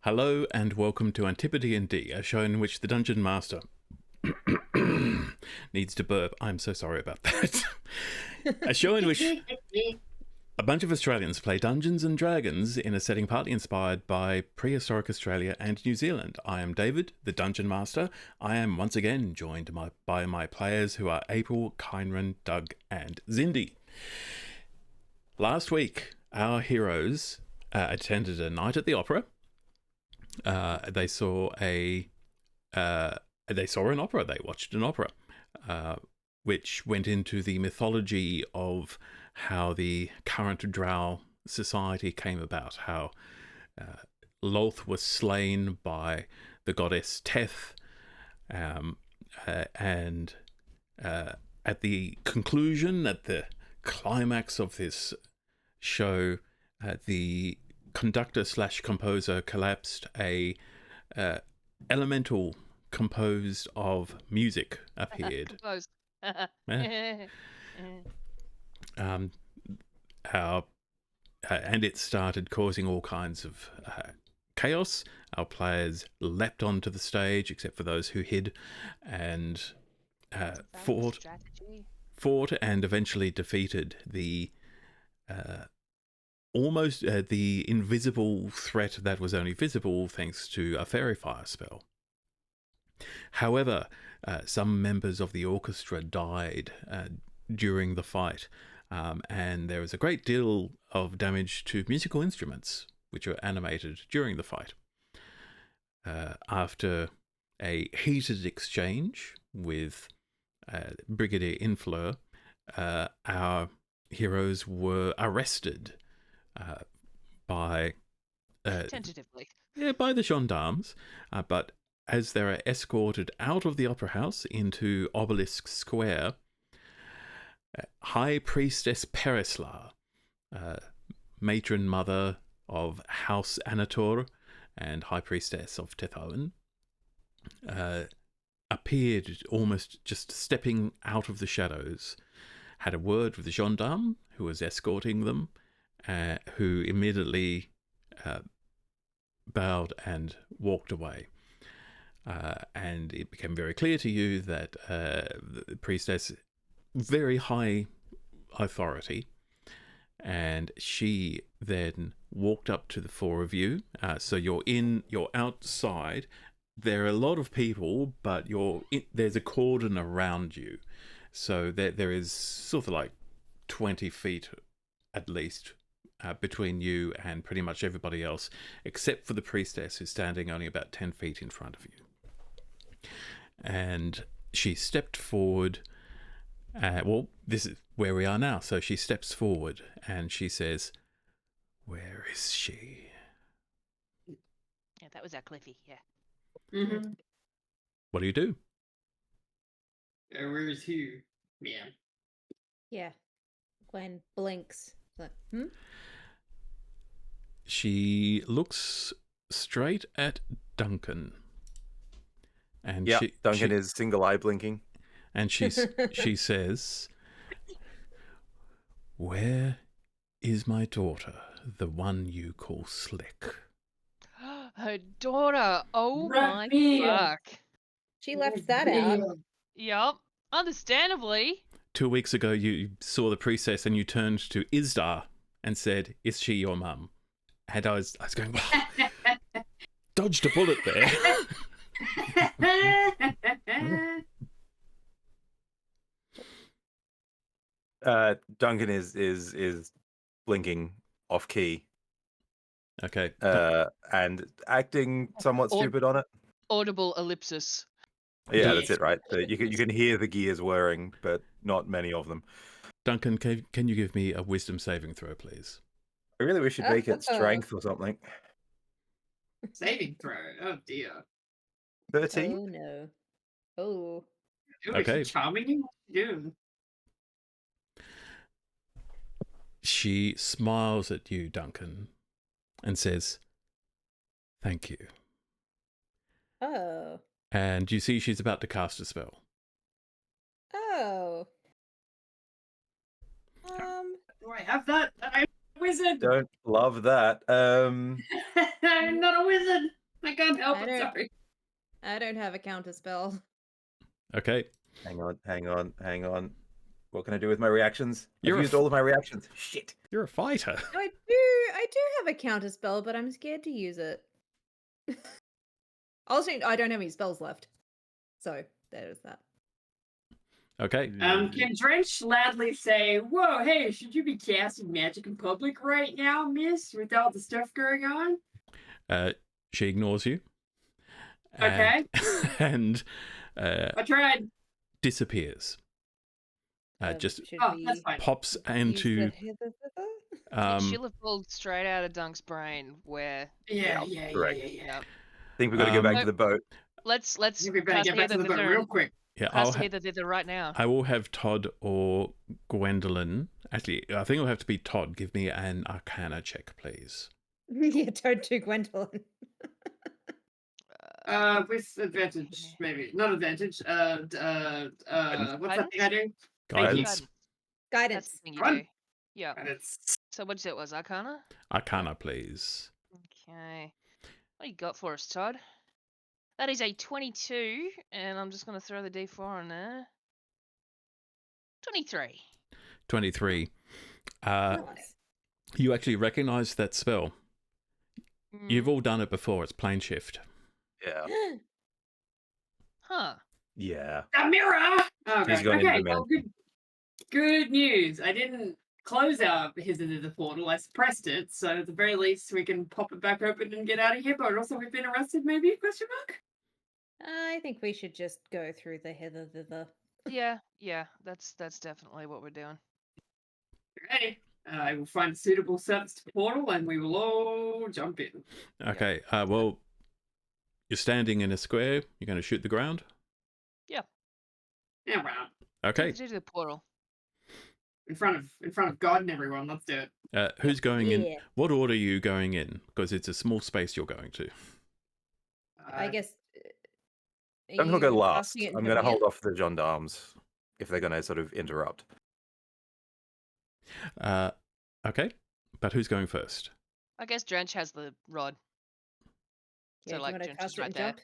Hello and welcome to AntipoDnD, a show in which the Dungeon Master needs to burp. I'm so sorry about that. A show in which a bunch of Australians play Dungeons and Dragons in a setting partly inspired by prehistoric Australia and New Zealand. I am David, the Dungeon Master. I am once again joined by my players who are April, Kyron, Doug, and Zindy. Last week, our heroes attended a night at the opera. They saw an opera. They watched an opera, which went into the mythology of how the current Drow society came about, how Lolth was slain by the goddess Teth, and at the conclusion, at the climax of this show, the conductor/composer collapsed. A elemental composed of music appeared. Composed. Yeah. And it started causing all kinds of chaos. Our players leapt onto the stage, except for those who hid, and fought and eventually defeated the the invisible threat that was only visible thanks to a fairy fire spell. However, some members of the orchestra died during the fight, and there was a great deal of damage to musical instruments, which were animated during the fight. After a heated exchange with Brigadier Infleur, our heroes were arrested by Tentatively. by the gendarmes, but as they are escorted out of the opera house into Obelisk Square, High Priestess Perisla, matron mother of House Anator and High Priestess of Tethoan, appeared, almost just stepping out of the shadows, had a word with the gendarme who was escorting them, who immediately bowed and walked away. And it became very clear to you that the priestess, very high authority, and she then walked up to the four of you. So you're outside. There are a lot of people, but there's a cordon around you. So there is sort of like 20 feet at least between you and pretty much everybody else, except for the priestess, who's standing only about 10 feet in front of you. And she stepped forward. This is where we are now. So she steps forward and she says, "Where is she?" Yeah, that was our Cliffy, yeah. Mm-hmm. What do you do? Where is who? Yeah. Yeah. Gwen blinks. Like, She looks straight at Duncan. And yeah, Duncan is single eye blinking. And she says, "Where is my daughter, the one you call Slick?" Her daughter. Oh Right. my fuck. She left that out. Yup. Understandably. 2 weeks ago, you saw the priestess and you turned to Isdar and said, "Is she your mum?" And I was going, wow, dodged a bullet there. Duncan is blinking off key. Okay. And acting somewhat stupid on it. Audible ellipsis. Yeah, that's it, right? You can hear the gears whirring, but not many of them. Duncan, can you give me a wisdom saving throw, please? I really wish you'd make it strength or something. Saving throw. Oh dear. 13? Oh no. Oh. Okay. Charming. Yeah. She smiles at you, Duncan, and says, "Thank you." Oh. And you see she's about to cast a spell. Oh. Do I have that? I'm a wizard. Don't love that. I'm not a wizard. I can't help I it. don't- Sorry. I don't have a counter spell. Okay. Hang on. What can I do with my reactions? You're I've a used f- all of my reactions. Shit. You're a fighter. I do have a counter spell, but I'm scared to use it. Also, I don't have any spells left. So there's that. Okay. Can Drench loudly say, "Whoa, hey, should you be casting magic in public right now, miss, with all the stuff going on?" She ignores you. Okay. And I tried. disappears. Just Should Oh, we that's fine. pops use the into. hither thither? She'll have pulled straight out of Dunk's brain. Where Yeah. correct. yeah. I think we've got to go back to the boat. Let's I think we better cast get back to hither the boat thither. real quick. Yeah, I'll Cast hither thither right now. I will have Todd or Gwendolyn. Actually, I think it'll have to be Todd. Give me an Arcana check, please. Yeah, don't do Gwendolyn. With advantage, maybe not advantage. What's that thing I do? Guidance. That's Guidance. the thing you Run. do. Yeah. And it's So what you said was Arcana? Arcana, please. Okay. What do you got for us, Todd? That is a 22, and I'm just going to throw the D4 on there. 23. 23. Nice. You actually recognize that spell. Mm, You've all done it before. It's plane shift. Yeah. Huh. Yeah. a mirror. Oh, He's God. gone into Okay, the well, good news. I didn't close our the portal. I suppressed it, so at the very least we can pop it back open and get out of here. But also, we've been arrested. Maybe? Question mark. I think we should just go through the hither thither. Yeah, that's definitely what we're doing. Okay. I will find a suitable service to the portal, and we will all jump in. Okay. Well, you're standing in a square. You're going to shoot the ground. Yeah, wow. Okay. Do the portal. In front of God and everyone. Let's do it. Who's going in? Yeah. What order are you going in? Because it's a small space you're going to. I guess. I'm going to go you last. casting it in I'm her going to hold ear? off the gendarmes if they're going to sort of interrupt. Okay. But who's going first? I guess Drench has the rod. Yeah, do like, you want to Drench cast is it right and there. jump?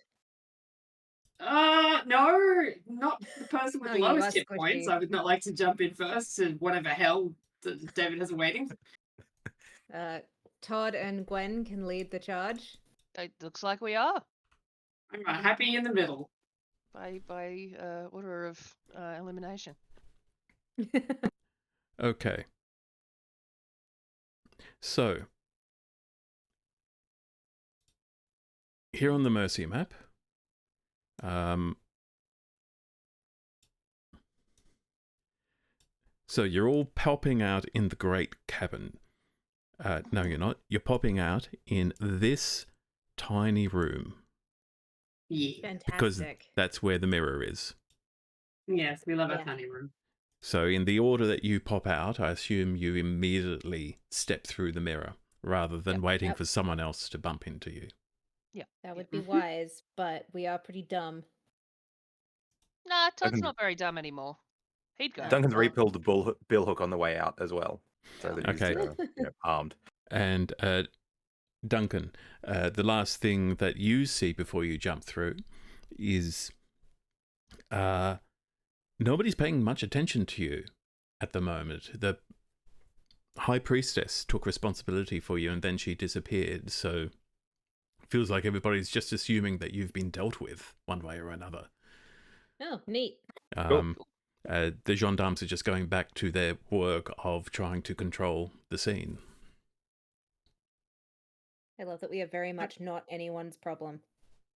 No, not the person with Oh, the you lowest are hit points. squishy. I would not like to jump in first to whatever hell David has awaiting. Todd and Gwen can lead the charge. It looks like we are. I'm happy in the middle. By order of elimination. Okay. So, here on the Mercy map, so you're all popping out in the great cabin. No, you're not. You're popping out in this tiny room Yeah. because Fantastic. that's where the mirror is. Yes, we love our Yeah. tiny room. So in the order that you pop out, I assume you immediately step through the mirror rather than waiting Yep. for someone else to bump into you. That would be Mhm. wise, but we are pretty dumb. Nah, Todd's can- not very dumb anymore. He'd go. Dun- Duncan's well- repilled the bill hook on the way out as well, so that he's Okay. armed. And Duncan, the last thing that you see before you jump through is nobody's paying much attention to you at the moment. The High Priestess took responsibility for you and then she disappeared, so it feels like everybody's just assuming that you've been dealt with one way or another. Oh, neat. The gendarmes are just going back to their work of trying to control the scene. I love that we are very much not anyone's problem.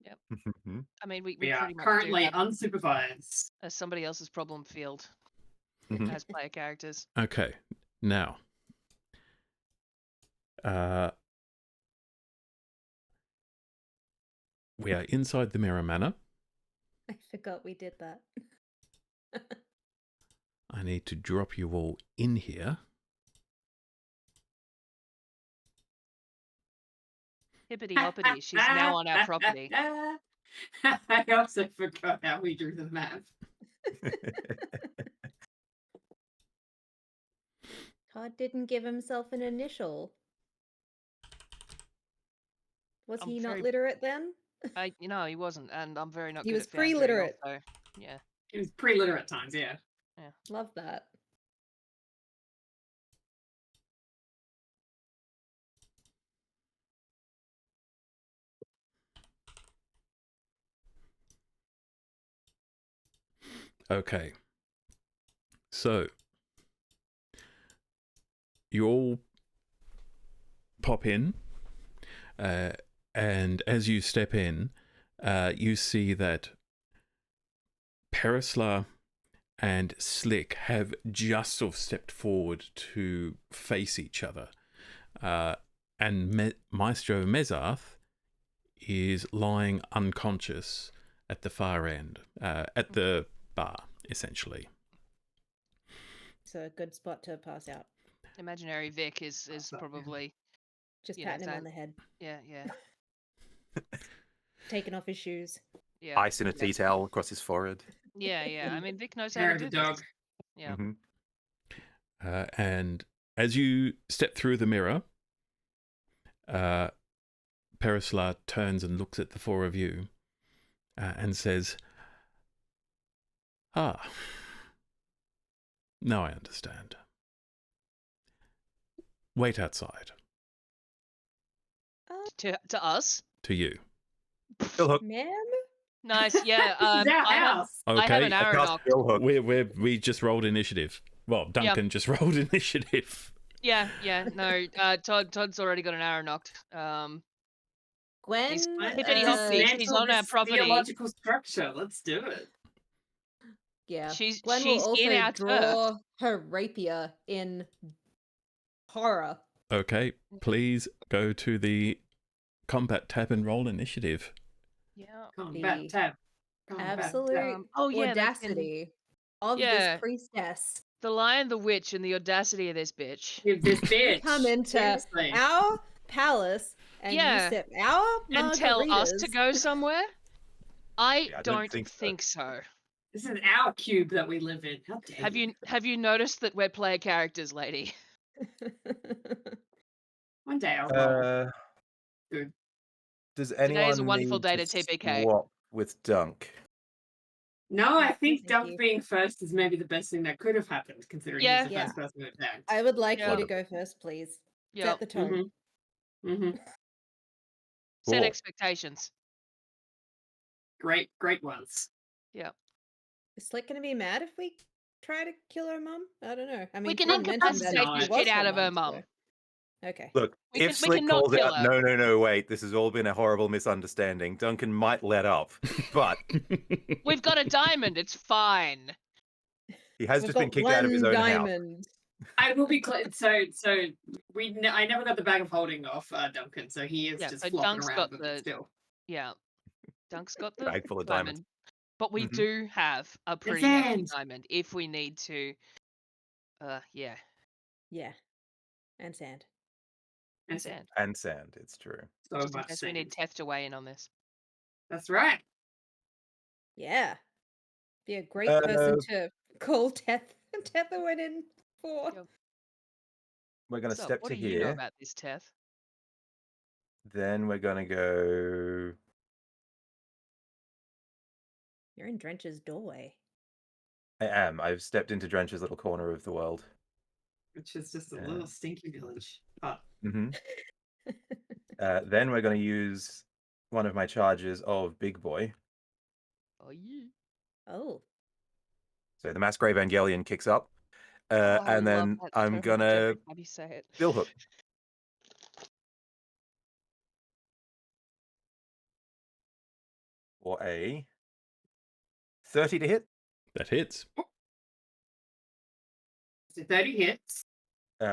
I mean, we We are pretty much currently do have unsupervised. somebody else's problem field Mhm. as player characters. Okay, now, we are inside the Mirror Manor. I forgot we did that. I need to drop you all in here. Hippity hoppity, she's now on our property. I also forgot how we drew the map. Todd didn't give himself an initial. Was I'm he not very- literate then? He wasn't, and I'm very not He good was at Foundry. pre-literate. Also, yeah. It was pre-literate times, yeah. Love that. Okay. So you all pop in, and as you step in, you see that Perisla and Slick have just sort of stepped forward to face each other. And Maestro Mezarth is lying unconscious at the far end, at the bar, essentially. It's a good spot to pass out. Imaginary Vic is probably Just You know, patting him that- on the head, yeah. taking off his shoes. Yeah. Ice in a tea towel across his forehead. Yeah. I mean, Vic knows how Hair to of do a this. dog. Yeah. Mhm. And as you step through the mirror, Perisla turns and looks at the four of you and says, "Ah, now I understand. Wait outside." To us. To you. Bill Hook. Ma'am? Nice. Yeah. This is our I have house. I have an Okay. arrow Cast knock. Bill Hook. We just rolled initiative. Well, Duncan just rolled initiative. Yeah. No. Todd's already got an arrow knocked. Gwen? Hippity hoppity, she's Dismantle on our this property. theological structure. Let's do it. Yeah. She's Gwen will she's in also our draw her rapier in horror. Okay, please go to the combat tab and roll initiative. Yeah. Combat The tab. Combat Absolute tab. That's in audacity of Yeah. this priestess. The Lion, the Witch, and the audacity of this bitch. Give this bitch. Come into Seriously. our palace and Yeah. you sip our And tell us to margaritas. go somewhere? I Yeah, I don't don't think so. so. This is our cube that we live in. How dare Have you noticed that we're player characters, lady? One day I'll roll. Good. Does anyone a wonderful need day to TPK. swap with Dunk? No, I think thank Dunk you. being first is maybe the best thing that could have happened, considering Yeah. he's the Yeah. first person who attacked. I would like Yeah. you to go first, please. Yeah. Set the tone. Mm-hmm. Set Cool. expectations. Great ones. Is Slick going to be mad if we try to kill her mum? I don't know. I mean, can Fran mentioned that incapacitate the it shit was out of her mum. so- Okay. Look, We if can Slick not calls kill out, her. no, wait, this has all been a horrible misunderstanding, Duncan might let up, but We've got a diamond. It's fine. he has We've just been got kicked out of his one own house. diamond. I will be clear. So I never got the bag of holding off Duncan, so he is Yeah, just so flopping Dunk's around got with the- it still. Yeah. Dunk's got the Bag full of diamond. diamonds. But we Mhm. do have a pretty hefty sand. diamond if we need to. Yeah. Yeah. And sand. And Sand. And sand, it's true. so Just in much case we need sand. Teth to weigh in on this. That's right. Yeah. Be a great Uh, person to call Tetherwin in for. Yep. We're going to So, step what to do you know here, about this, Teth? then we're going to go... You're in Drench's doorway. I am. I've stepped into Drench's little corner of the world. Which is just a Yeah. little stinky village. Oh, hmm Then we're going to use one of my charges of Big Boy. Oh, yeah. Oh. So the Massgrave Evangelion kicks up. Oh, I And love then that I'm so going much to every time you say it. Bill Hook. For a 30 to hit. That hits. so 30 hits.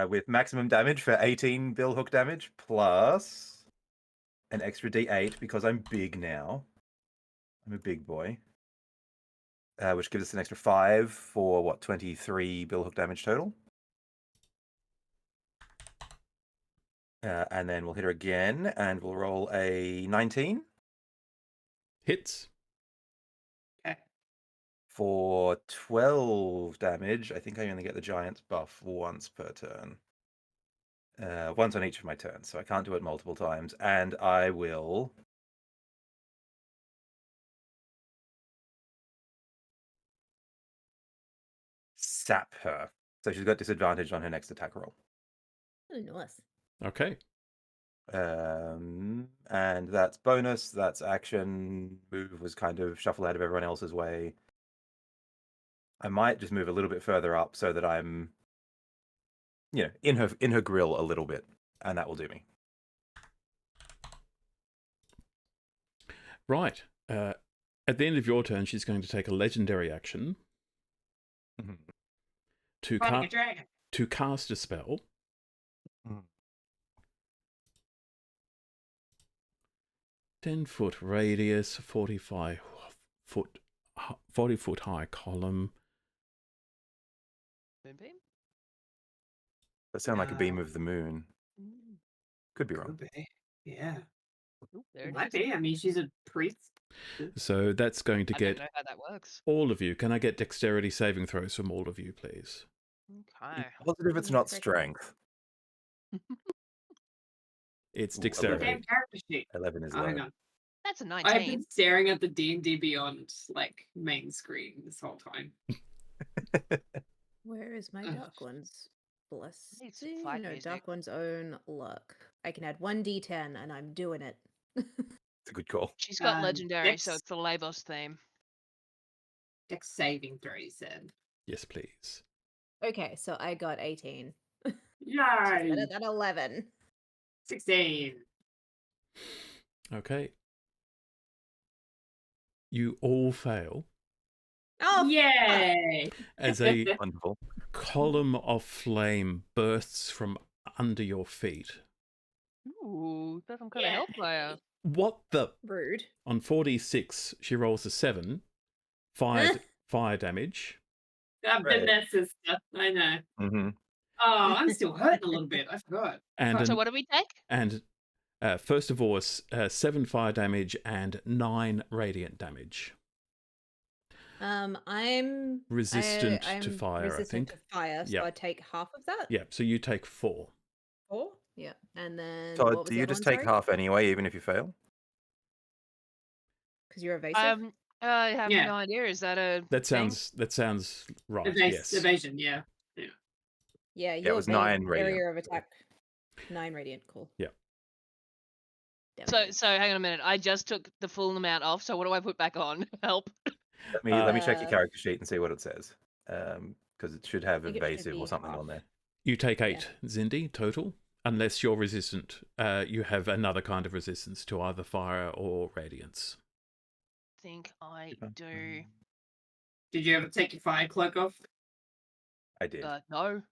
With maximum damage for 18 Bill Hook damage, plus an extra D8 because I'm big now. I'm a big boy. Which gives us an extra 5 for, 23 Bill Hook damage total. And then we'll hit her again, and we'll roll a 19 Hits. Okay. for 12 damage. I think I only get the Giant's buff once per turn. once on each of my turns, so I can't do it multiple times. And I will sap her. So she's got disadvantage on her next attack roll. Oh, nice. Okay. And that's bonus, that's action. Move was kind of shuffle out of everyone else's way. I might just move a little bit further up so that I'm, in her grill a little bit, and that will do me. Right. At the end of your turn, she's going to take a legendary action to, Fighting a dragon. to cast a spell. Mhm. 10-foot radius, 40 foot high column. Moonbeam? That sound like a beam of the moon. Mm. Could be wrong. Could be. Yeah. Ooh, there it Might is. be. I mean, she's a priest. So that's going to I don't get know how that works. all of you. Can I get dexterity saving throws from all of you, please? Okay. Positive it's not Frick. strength. It's Ooh, dexterity. Damn character sheet. 11 is Oh, low. hang on. That's a I've 19. been staring at the D&D Beyond main screen this whole time. Where is my Ugh. Dark One's blessing? Need some fight No, music. Dark One's own luck. I can add 1d10 and I'm doing it. It's a good call. She's got legendary, so Dex- it's the Labos theme. Dex saving throw, you said. Yes, please. Okay, so I got 18. She's Yay! better than 11. 16. Okay. You all fail Oh, Yay! as a Wonderful. column of flame bursts from under your feet. Ooh, that's some kind of hellfire. What the? rude. On 46, she rolls a 7. Fire damage. I've Right. been there, sister. I know. Mm-hmm. Oh, I'm still hurting a little bit. I forgot. And So an- what do we take? and first of all, 7 fire damage and 9 radiant damage. I'm Resistant to I'm fire, I resistant think. to fire, so Yep. I take half of that. Yeah, so you take 4. 4? Yeah. And then So what was do the you other just one, take sorry? half anyway, even if you fail? Because you're evasive? I have Yeah. no idea. Is that a That thing? sounds right. Yes. Evasion, yeah. Yeah, it you was evade 9 radiant. area of attack. 9 radiant, cool. Yeah. So hang on a minute. I just took the full amount off. So what do I put back on? Help. Let me check your Uh, character sheet and see what it says. Because it should have think it should evasive be or something half. on there. You take 8, Zindi, total. Unless you're resistant. You have another kind of resistance to either fire or radiance. Think I do. Did you ever take your fire cloak off? I did. No.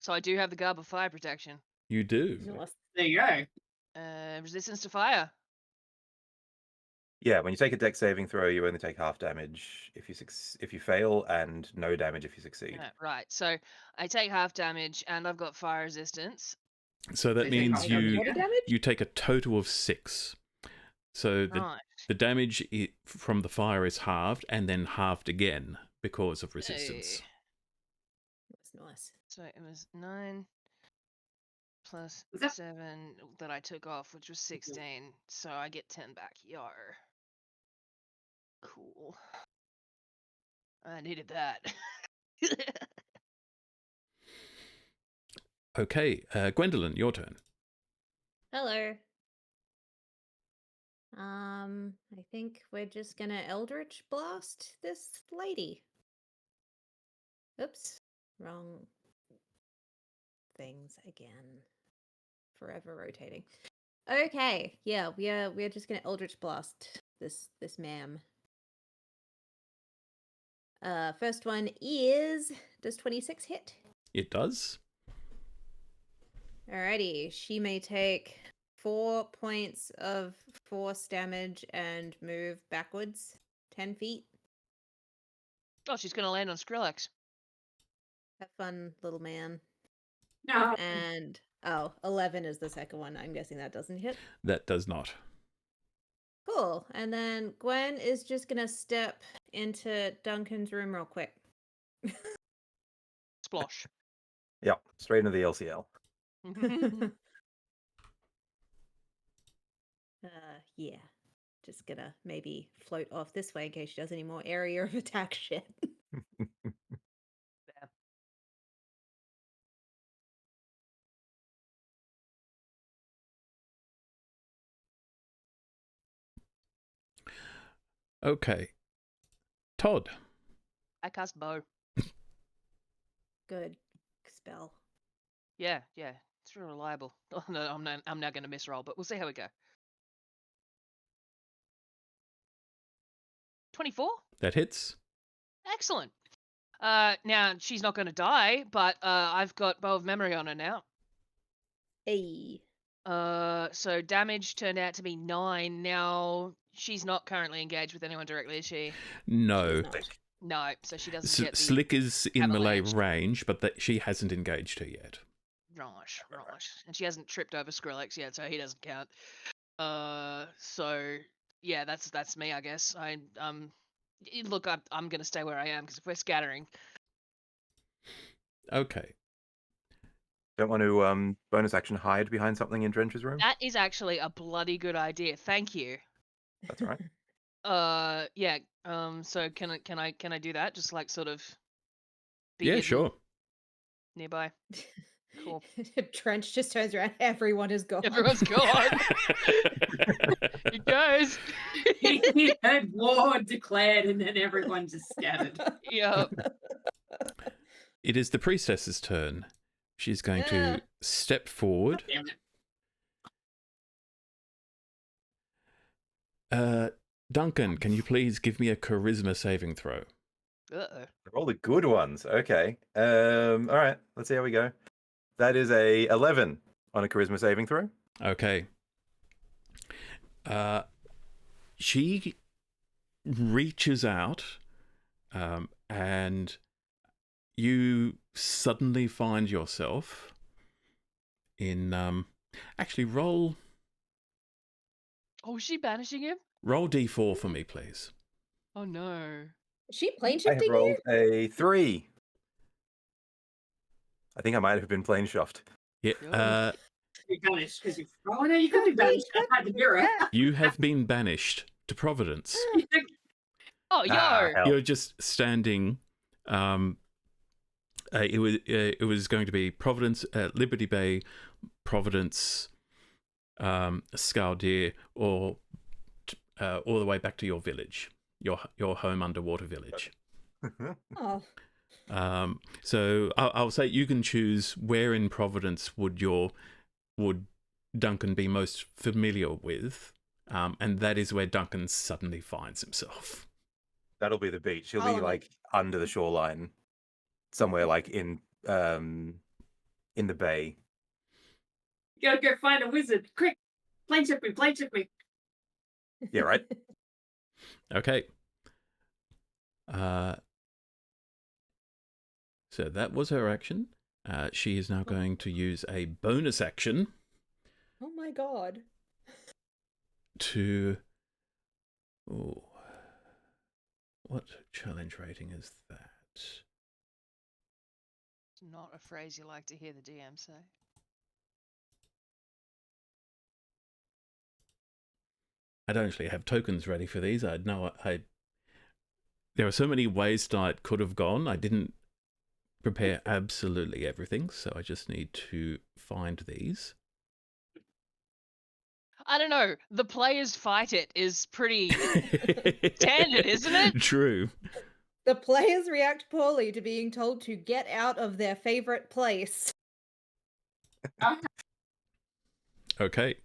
So I do have the garb of fire protection. You do. Nice. There you go. Resistance to fire. Yeah, when you take a dex saving throw, you only take half damage if you fail, and no damage if you succeed. Yeah, right. So I take half damage, and I've got fire resistance. So that They take means half damage. Water damage? you take a total of 6. So Right. the damage from the fire is halved and then halved again because of resistance. That's nice. So it was 9 plus Was that- 7 that I took off, which was 16. So I get 10 back. Yar. Cool. I needed that. Okay, Gwendolyn, your turn. Hello. I think we're just gonna Eldritch Blast this lady. Oops. Wrong things again. Forever rotating. Okay, yeah, we're just gonna Eldritch Blast this ma'am. First one is, does 26 hit? It does. Alrighty, she may take 4 points of force damage and move backwards 10 feet. Oh, she's going to land on Skrillex. Have fun, little man. No. And, 11 is the second one. I'm guessing that doesn't hit. That does not. Cool. And then Gwen is just going to step into Duncan's room real quick. Splosh. Yeah, straight into the LCL. Yeah. Just gonna maybe float off this way in case she does any more area of attack shit. Okay. Todd. I cast bow. Good spell. Yeah, it's real reliable. Oh, no, I'm now going to misroll, but we'll see how we go. 24. That hits. Excellent. Now she's not going to die, but I've got bow of memory on her now. Hey. So damage turned out to be 9. Now she's not currently engaged with anyone directly, is she? No. No, so she doesn't get the Slick is in melee avalanche. range, but she hasn't engaged her yet. Right. And she hasn't tripped over Skrillex yet, so he doesn't count. So yeah, that's me, I guess. Look, I'm gonna stay where I am because if we're scattering, Okay. Don't want to bonus action hide behind something in Drench's room? that is actually a bloody good idea. Thank you. That's all right. Yeah. So can I do that? Just like sort of. Be Yeah, hidden sure. Nearby. Cool. Trench just turns around. Everyone is gone. Everyone's gone. It goes. He had war declared, and then everyone just scattered. Yep. It is the priestess's turn. She's going to step forward. Damn it. Duncan, can you please give me a charisma saving throw? Uh-oh. All the good ones. Okay. All right. Let's see how we go. That is a 11 on a charisma saving throw. Okay. She reaches out, and you suddenly find yourself in actually roll Oh, is she banishing him? D4 for me, please. Oh no. Is she plane I have shifting you? rolled a 3. I think I might have been plane shuffed. Yeah. You're banished because you. Oh no, you could be banished. I had the mirror. You have been banished to Providence. Oh, yo. Hell. You're just standing. It was going to be Providence, Liberty Bay, Providence, Skaldir, or all the way back to your village, your home underwater village. Oh. So I'll say you can choose where in Providence would Duncan be most familiar with, and that is where Duncan suddenly finds himself. That'll be the beach. He'll Oh, be like under the shoreline, somewhere like in the bay. You gotta go find a wizard. Quick! Plane ship me. Yeah, right. Okay. So that was her action. She is now going to use a bonus action Oh my god. to... Oh, what challenge rating is that? It's not a phrase you like to hear the DM say. I don't actually have tokens ready for these. There are so many ways tonight could have gone. I didn't prepare absolutely everything, so I just need to find these. I don't know. The players fight it is pretty standard, isn't it? True. The players react poorly to being told to get out of their favorite place. Okay.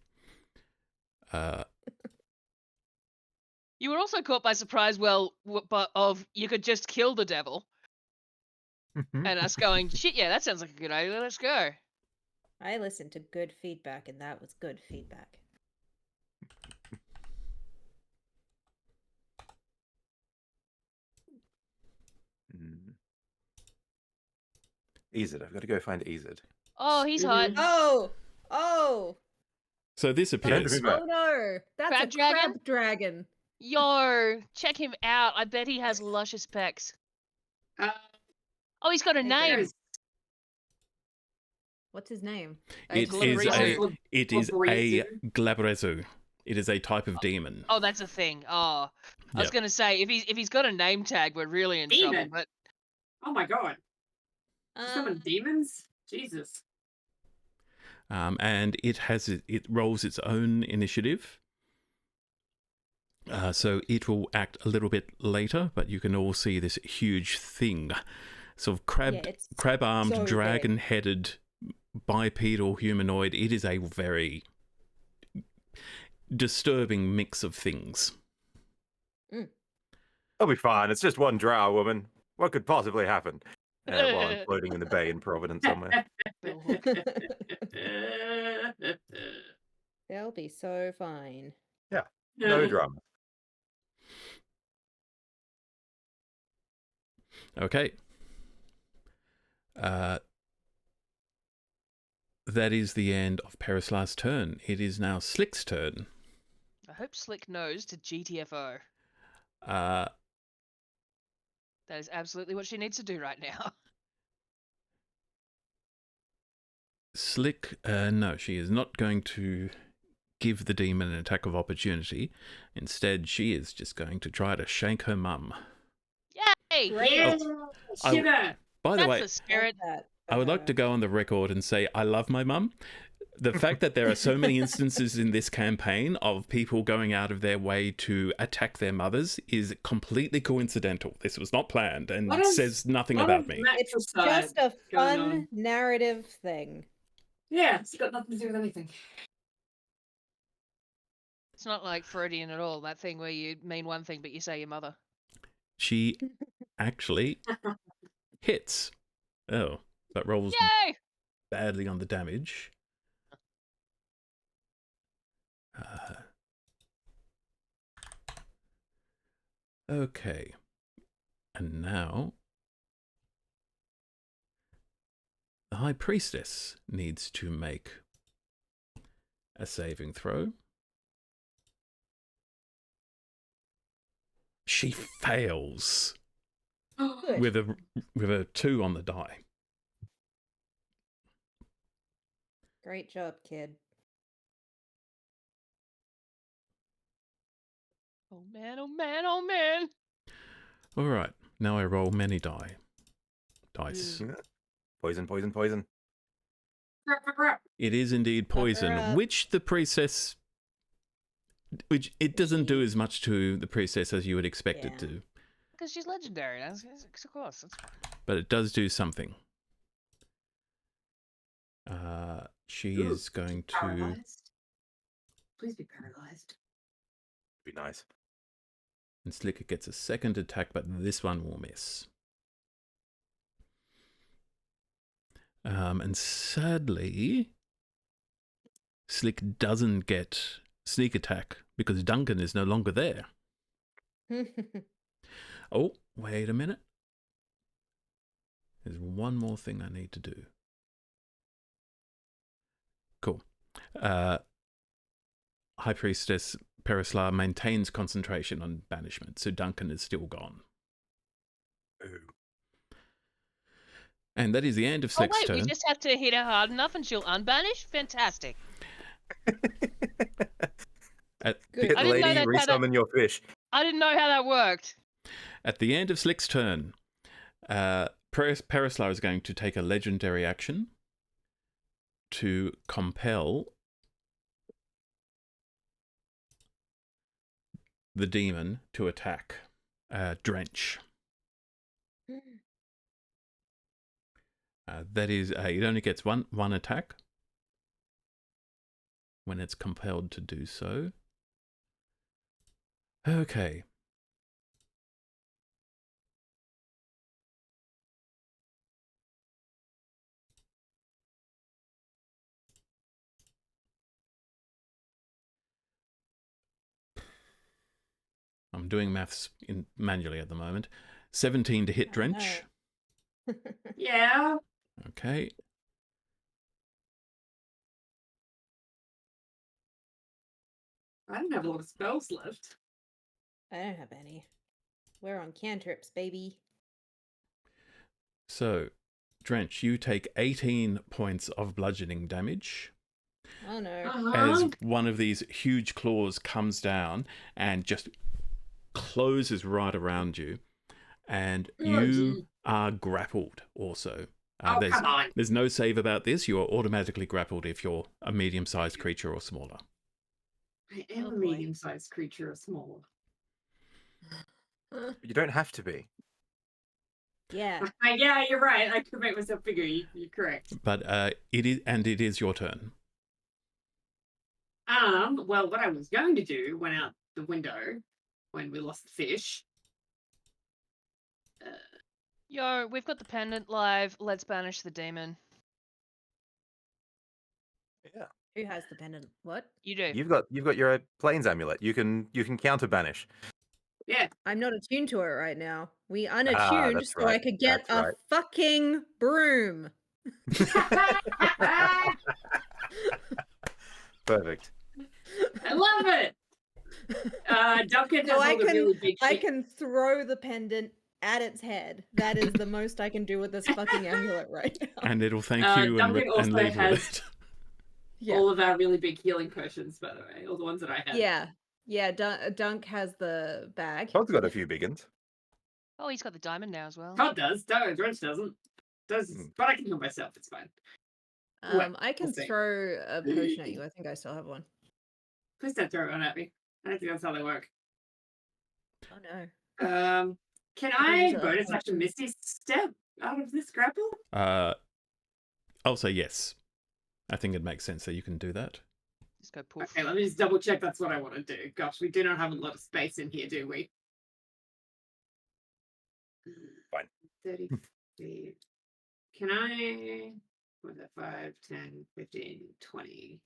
You were also caught by surprise, well, but of you could just kill the devil. And us going, shit, yeah, that sounds like a good idea. Let's go. I listened to good feedback, and that was good feedback. Ezid. I've got to go find Ezid. Oh, he's hot. Oh! So this appears. Who's that? Oh no! That's Crab a dragon? crab dragon. Yo, check him out. I bet he has luscious pecs. Oh, he's got a Hey, name. There's What's his name? It just- is Glabrezu. a Glabrezu. It is a type of demon. Oh, that's a thing. Oh, I was Yep. gonna say if he's got a name tag, we're really in trouble. Demon. But Oh my god. Summon demons? Jesus. And it rolls its own initiative. So it will act a little bit later, but you can all see this huge thing, sort of it's crab-armed, so big. dragon-headed, bipedal humanoid. It is a very disturbing mix of things. I'll be fine. It's just one drow woman. What could possibly happen? While I'm floating in the bay in Providence somewhere. They'll be so fine. No drama. Okay. That is the end of Perisla's turn. It is now Slick's turn. I hope Slick knows to GTFO. Uh, That is absolutely what she needs to do right now. Slick, no, she is not going to give the demon an attack of opportunity. Instead, she is just going to try to shank her mum. Yay! Yeah, shiver. By the That's way, the spirit. I would like to go on the record and say I love my mum. The fact that there are so many instances in this campaign of people going out of their way to attack their mothers is completely coincidental. This was not planned and What is- says nothing what about is me. that It's side just a going fun on? narrative thing. Yeah, it's got nothing to do with anything. It's not like Freudian at all. That thing where you mean one thing but you say your mother. She actually hits. Oh, that rolls Yay! badly on the damage. Okay. And now the High Priestess needs to make a saving throw. She fails Good. with a 2 on the die. Great job, kid. Oh man, oh man, oh man. All right. Now I roll many dice. Poison, poison, poison. Crap. It is indeed poison, up. which it doesn't do as much to the priestess as you would expect it Yeah. to, Because she's legendary. That's of course. That's fine. but it does do something. She Ooh, is going to. Paralyzed. Please be paralyzed. Be nice. And Slicker gets a second attack, but this one will miss. And sadly, Slick doesn't get sneak attack because Duncan is no longer there. Oh, wait a minute. There's one more thing I need to do. Cool. High Priestess Perislar maintains concentration on banishment, so Duncan is still gone. Ooh. And that is the end of Oh Slick's wait, turn. we just have to hit her hard enough and she'll unbanish? Fantastic. At, Good. the, I didn't know Lady, that's how that- resummon your fish. I didn't know how that worked. at the end of Slick's turn, Perislar is going to take a legendary action to compel the demon to attack. Drench. That is, it only gets one attack when it's compelled to do so. Okay. I'm doing maths manually at the moment. 17 to hit Drench. Yeah. Okay. I don't have a lot of spells left. I don't have any. We're on cantrips, baby. So Drench, you take 18 points of bludgeoning damage Oh no. as one of these huge claws comes down and just closes right around you, and you are grappled also. Come on. There's no save about this. You are automatically grappled if you're a medium-sized creature or smaller. I am Oh, a boy. medium-sized creature or smaller. You don't have to be. Yeah. Yeah, you're right. I could make myself bigger. You're correct. But it is your turn. Well, what I was going to do went out the window when we lost the fish. Yo, we've got the pendant live. Let's banish the demon. Yeah. Who has the pendant? What? You do. You've got your planes amulet. You can counter banish. Yeah. I'm not attuned to it right now. We unattuned that's so I right, could get that's a right. fucking broom. Perfect. I love it. Duncan So has a really big I shit. can throw the pendant at its head. That is the most I can do with this fucking amulet right now. And it'll thank you and Duncan also leave has with it. Yeah. all of our really big healing potions, by the way, all the ones that I have. Yeah. Yeah, Dunk has the bag. Todd's got a few big ones. Oh, he's got the diamond now as well. Todd does. Drench doesn't. But I can heal myself. It's fine. Well, I can we'll see. throw a potion at you. I think I still have one. Please don't throw one at me. I don't think that's how they work. Oh no. Can I I usually bonus have action Misty Step out of this grapple? I'll say yes. I think it makes sense that you can do that. Just go poof. Okay, let me just double check that's what I want to do. Gosh, we do not have a lot of space in here, do we? Fine. 30 feet. Can I... What is that? 5, 10, 15, 20...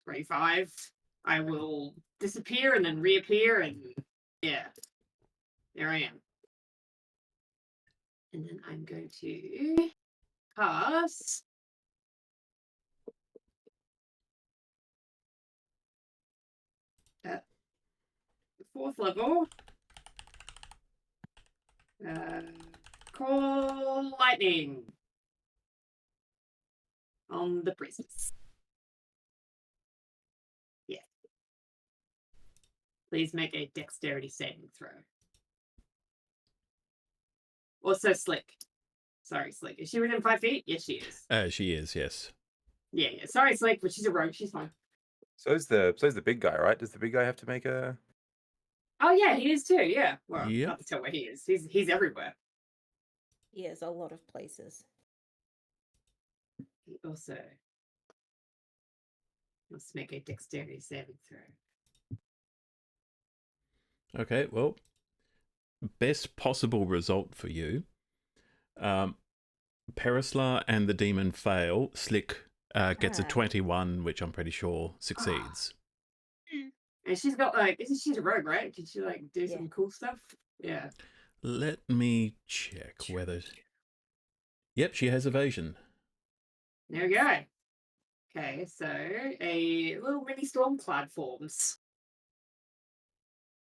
25. I will disappear and then reappear, and yeah, there I am. And then I'm going to cast at the 4th level. Call lightning on the priestess. Yeah. Please make a dexterity saving throw. Also, Slick. Sorry, Slick. Is she within 5 feet? Yes, she is. She is, yes. Yeah. Sorry, Slick, but she's a rogue. She's fine. So's the big guy, right? Does the big guy have to make a? Oh yeah, he is too. Yeah. Well, Yep. not to tell where he is. He's everywhere. Yes, a lot of places. He also must make a dexterity saving throw. Okay, well, best possible result for you. Perislar and the demon fail. Slick gets a 21, which I'm pretty sure succeeds. And she's got she's a rogue, right? Did she do some cool stuff? Yeah. Let me check whether... Yep, she has evasion. There we go. Okay, so a little mini stormcloud forms.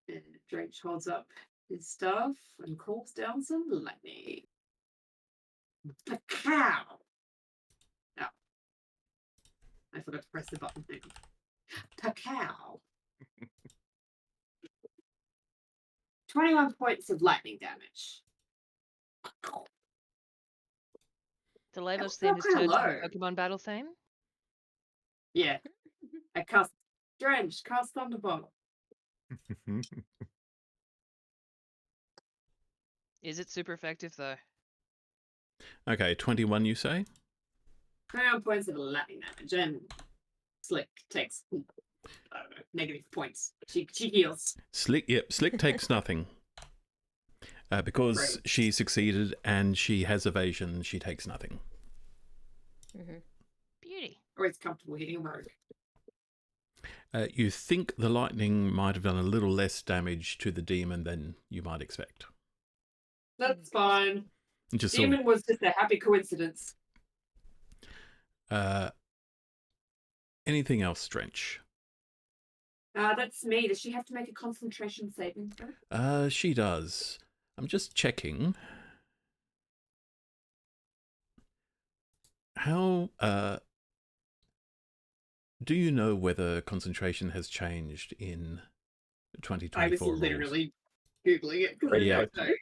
And Drake holds up his staff and calls down some lightning. Pacow! Oh. I forgot to press the button thing. Pacow! 21 points of lightning damage. The Lavos That theme was is turned to kinda a Pokemon battle theme. Yeah. I cast Drench, cast Thunderbolt. Is it super effective though? Okay, 21 you say? 21 points of lightning damage, and Slick takes I don't know, negative points. She heals. Slick takes nothing. Because Right. she succeeded and she has evasion, she takes nothing. Mm-hmm. Beauty. Or it's comfortable hitting a rogue. You think the lightning might have done a little less damage to the demon than you might expect. That's fine. Just Demon was just a happy coincidence. anything else, Drench? That's me. Does she have to make a concentration saving throw? She does. I'm just checking. How do you know whether concentration has changed in I 2024 was rules? literally Googling it. 'cause I Great don't question.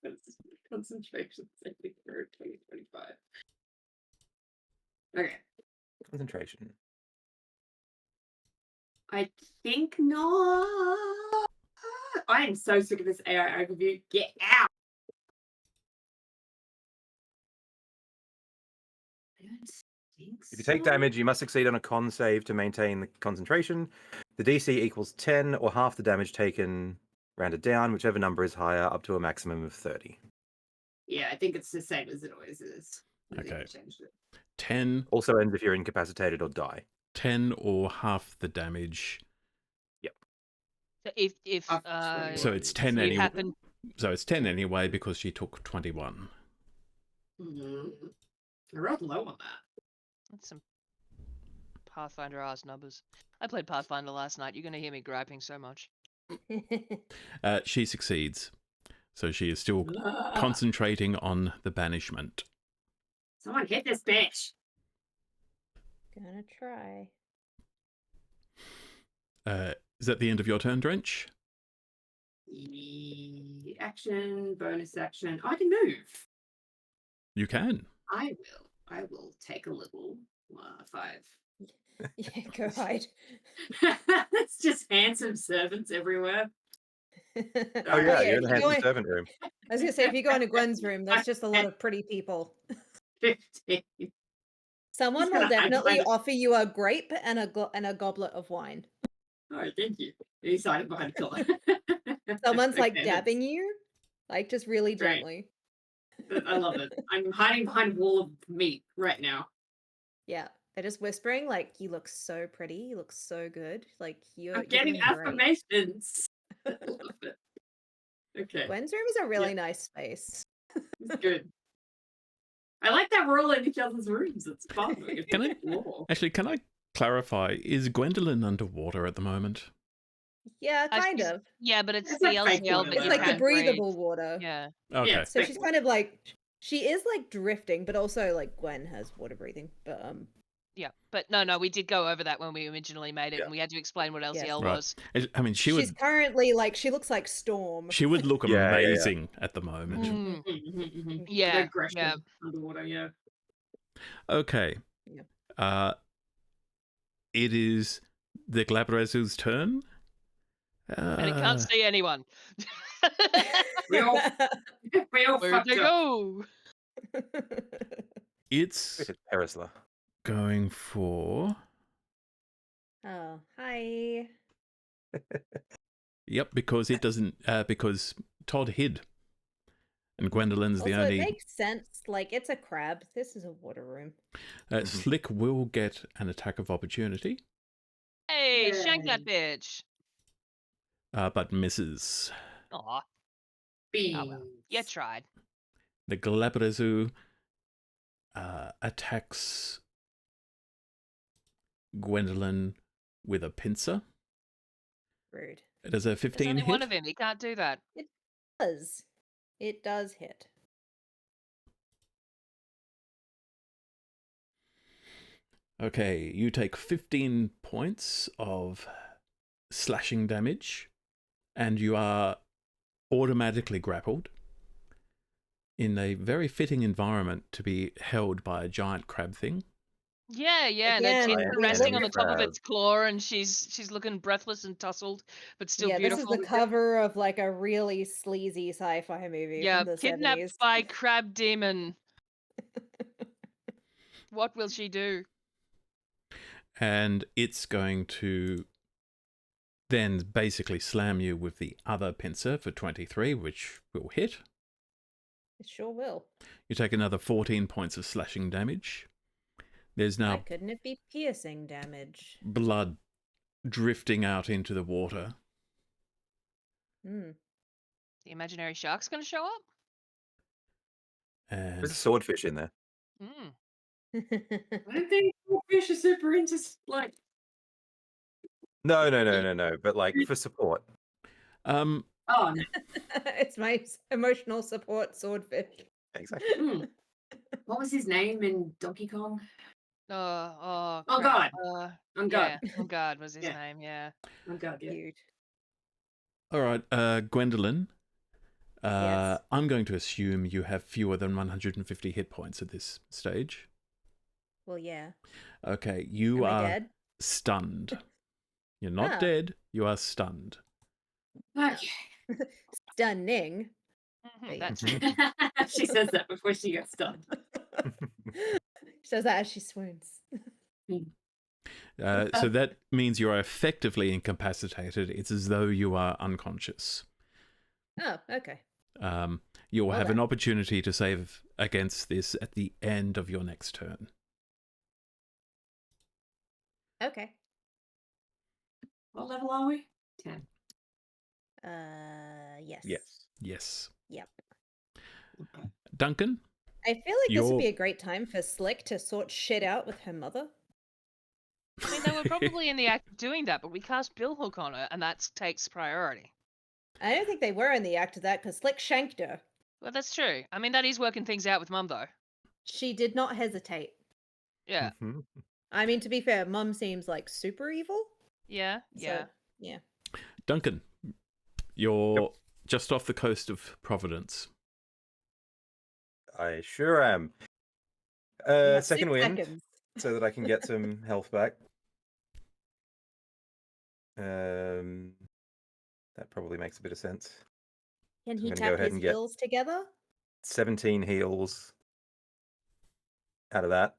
know. Concentration saving for 2025. Okay. Concentration. I think not. I am so sick of this AI overview. Get out. I don't think If you take so. damage, you must succeed on a con save to maintain the concentration. The DC equals 10 or half the damage taken, rounded down, whichever number is higher, up to a maximum of 30. Yeah, I think it's the same as it always is. I think Okay. they changed it. 10, Also ends if you're incapacitated or die. 10 or half the damage. So if Up to So it's 10 you anyway. happen, So it's 10 anyway because she took 21. Mhm. I rolled low on that. that's some Pathfinder ass numbers. I played Pathfinder last night. You're gonna hear me griping so much. She succeeds. So she is still concentrating on the banishment. Someone hit this bitch. Gonna try. Is that the end of your turn, Drench? Action, bonus action. I can move. You can. I will take a little 5. Yeah, go hide. It's just handsome servants everywhere. Oh yeah, you're in the if you go handsome in- servant room. I was gonna say, if you go into Gwen's room, that's just a lot of pretty people. 15. Someone He's will gonna hide definitely behind offer you a grape and a goblet of wine. Oh, thank you. He's hiding behind a pillar. Someone's like Okay, dabbing you, like just really Great. gently. I love it. I'm hiding behind a wall of meat right now. Yeah, they're just whispering like, "You look so pretty. You look so good. Like you're I'm getting doing great." affirmations. I love it. Okay, Gwen's room is a really nice space. it's good. I like that we're all in each other's rooms. It's fun. It's Can I- cool. Actually, can I clarify? Is Gwendolyn underwater at the moment? Yeah, kind she's- of. Yeah, but it's It's the like fake LCL water, that It's you like the can't breathe. breathable water. Yeah. Okay. Yeah, So fake she's water. kind of like, she is like drifting, but also like Gwen has water breathing. But Yeah, but no, we did go over that when we originally made it, Yeah. and we had to explain what LCL Right. was. I mean, she she's would currently like, she looks like Storm. she would look Yeah, yeah, yeah. amazing at the moment. Mm, The yeah, aggression yeah. underwater, yeah. Okay. Yeah. It is the Glabrezu's turn. And it can't see anyone. We all Where'd fucked they up. go? It's It's Perisla. going for Oh, hi. yep, because it doesn't because Todd hid. And Gwendolyn's the Also, only it makes sense. Like, it's a crab. This is a water room. Slick will get an attack of opportunity, Hey, shank that bitch. but misses. Aw, Beans. oh well. You tried. The Glabrezu attacks Gwendolyn with a pincer. Rude. It is a There's 15 only one hit. of him. He can't do that. It does hit. Okay, you take 15 points of slashing damage, and you are automatically grappled in a very fitting environment to be held by a giant crab thing. Yeah, and Again, it's Giant resting on enemy the top of crab. its claw, and she's looking breathless and tousled, but still Yeah, beautiful. this is the cover of like a really sleazy sci-fi movie Yeah, from the kidnapped 70s. by crab demon. What will she do? And it's going to then basically slam you with the other pincer for 23, which will hit. It sure will. You take another 14 points of slashing damage. There's Why now couldn't it be piercing damage? blood drifting out into the water. Hmm. The imaginary shark's gonna show up? And There's a swordfish in there. Mm. I don't think fish are super into like. No. But like for support. um Oh, It's my emotional support swordfish. Exactly. What was his name in Donkey Kong? Oh, On crap. guard. On Yeah, guard. On Guard was his Yeah. name, yeah. On guard, yeah. Cute. All right, Gwendolyn. Yes. I'm going to assume you have fewer than 150 hit points at this stage. Well, yeah. Okay, you Am I are dead? stunned. You're not Ah. dead. You are stunned. Okay. Stunning. Mhm, That's She says that before she gets done. She does that as she swoons. So that means you are effectively incapacitated. It's as though you are unconscious. Oh, okay. You will Well have an then. opportunity to save against this at the end of your next turn. Okay. What level are we? 10. Yes. Yes. Yes. Yep. Okay. Duncan? I feel like this would You're- be a great time for Slick to sort shit out with her mother. I mean, they were probably in the act of doing that, but we cast Billhook on her, and that takes priority. I don't think they were in the act of that because Slick shanked her. Well, that's true. I mean, that is working things out with Mum, though. She did not hesitate. Yeah, Mhm. I mean, to be fair, Mum seems like super evil. yeah, yeah. So, yeah. Duncan, you're just off the coast of Providence. I sure am. You have Second 6 wind, seconds. so that I can get some health back. That probably makes a bit of sense. Can I'm he gonna go tap ahead his and get- heels together? 17 heals out of that.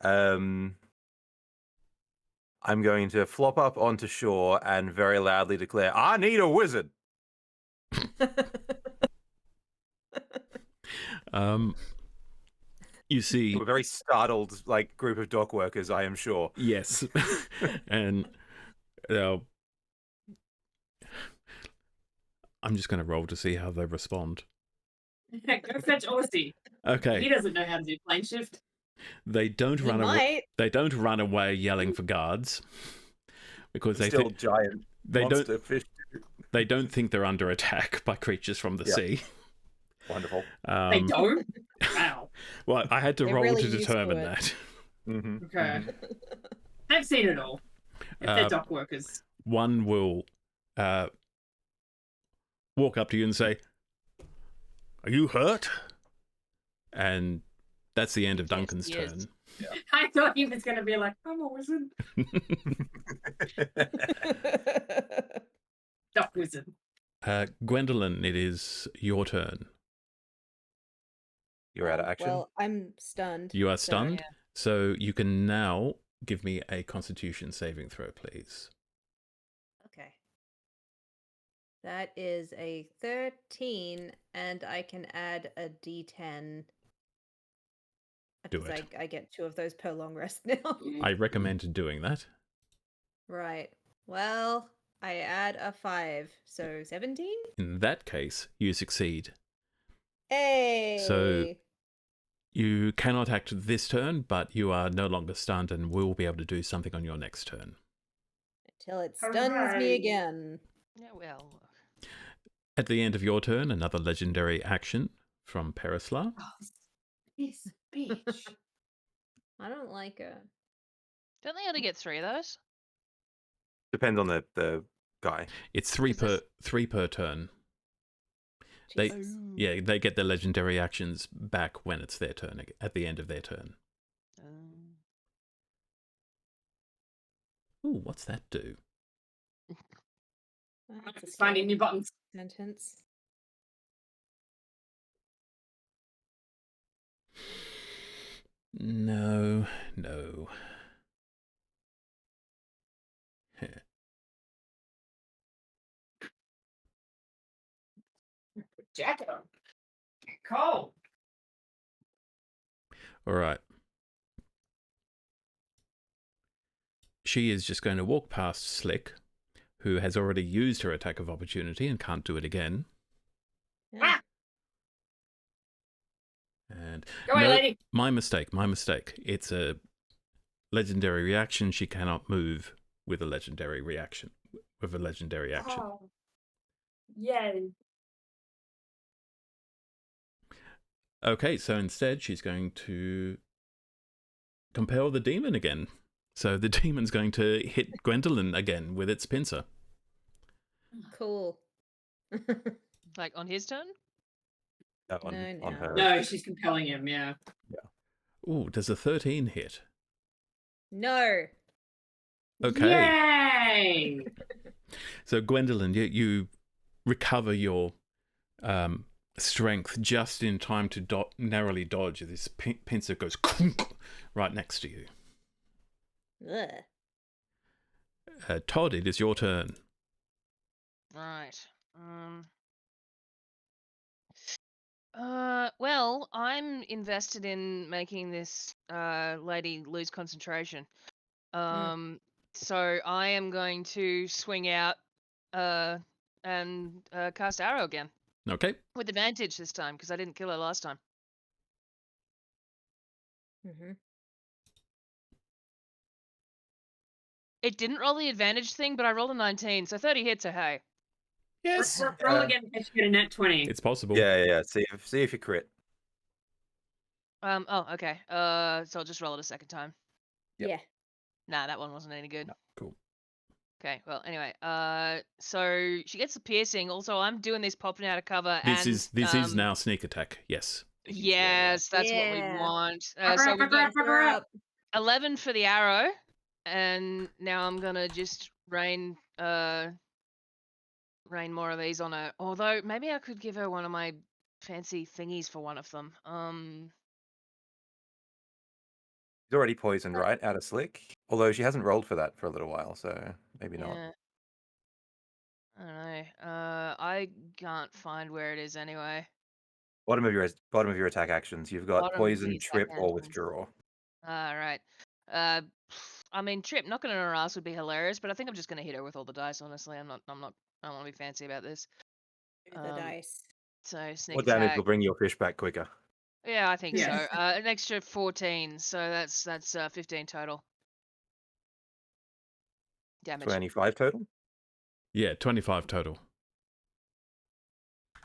I'm going to flop up onto shore and very loudly declare, "I need a wizard." You see, To a very startled group of dock workers, I am sure. yes, and I'm just going to roll to see how they respond. Go fetch Aussie. He Okay, doesn't know how to do plane shift. they don't He run away. might. They don't run away yelling for guards because they Still giant they monster fish. they don't think they're under attack by creatures from the Yeah. sea. Wonderful. They don't? Wow. Well, I had to They're roll really to used to determine it. that. Mm-hmm. Okay. They've seen it all. If they're dock workers. One will walk up to you and say, "Are you hurt?" And that's the end of Yes, Duncan's he is. turn. I thought he was going to be like, I'm a wizard. Dock wizard. Gwendolyn, it is your turn. You're out of action. Well, I'm stunned. You are so- stunned, so you can now give me a Constitution saving throw, please. Okay. That is a 13, and I can add a d10. Do Because it. I get 2 of those per long rest now. I recommend doing that. Right. Well, I add a 5, so 17? In that case, you succeed. Hey! You cannot act this turn, but you are no longer stunned and will be able to do something on your next turn. Until it stuns me Hooray. again. Yeah, well. At the end of your turn, another legendary action from Perislar. Oh, this bitch. I don't like it. Don't they only get 3 of those? Depends on the guy. It's three Is this- per turn. They- Jesus. Yeah, they get their legendary actions back when it's their turn, at the end of their turn. Ooh, what's that do? That's a Just finding scary new buttons. sentence. No. Jacket on. Cold. All right. She is just going to walk past Slick, who has already used her attack of opportunity and can't do it again. Yeah. Ah! And Go away, lady. my mistake. It's a legendary reaction. She cannot move with a legendary reaction. With a legendary action. Oh. Yay. Okay, so instead she's going to compel the demon again. So the demon's going to hit Gwendolyn again with its pincer. Cool. Like on his turn? On No. her. No, she's compelling him. Yeah. Ooh, does a 13 hit? No. Okay. Yay! So Gwendolyn, you recover your strength just in time to narrowly dodge. This pincer goes right next to you. Ugh. Todd, it is your turn. Right. Well, I'm invested in making this lady lose concentration. So I am going to swing out and cast arrow again Okay. with advantage this time because I didn't kill her last time. Mm-hmm. It didn't roll the advantage thing, but I rolled a 19, so 30 hits. So hey. Yes. Roll again if you get a nat 20. It's possible. Yeah. See if you crit. Oh, okay. So I'll just roll it a second time. Yep. Yeah. Nah, that one wasn't any good. No. Cool. Okay, well, anyway, so she gets the piercing. Also, I'm doing this popping out of cover. This and, is now sneak attack. Yes. Yes, that's what we Yeah. want. Cover So up, we've cover got up, cover up. 11 for the arrow, and now I'm gonna just rain more of these on her. Although maybe I could give her one of my fancy thingies for one of them. She's already poisoned, right? Out of slick. Although she hasn't rolled for that for a little while, so maybe not. Yeah. I don't know. I can't find where it is anyway. Bottom of your attack actions, you've got Bottom of poison, the attack trip, or actions. withdraw. All right. I mean, trip knocking on her ass would be hilarious, but I think I'm just gonna hit her with all the dice. Honestly, I don't want to be fancy about this. The dice. So sneak What damage attack. will bring your fish back quicker? Yeah, I think so. Yes. An extra 14, so that's 15 total damage. 25 total. Yeah, 25 total.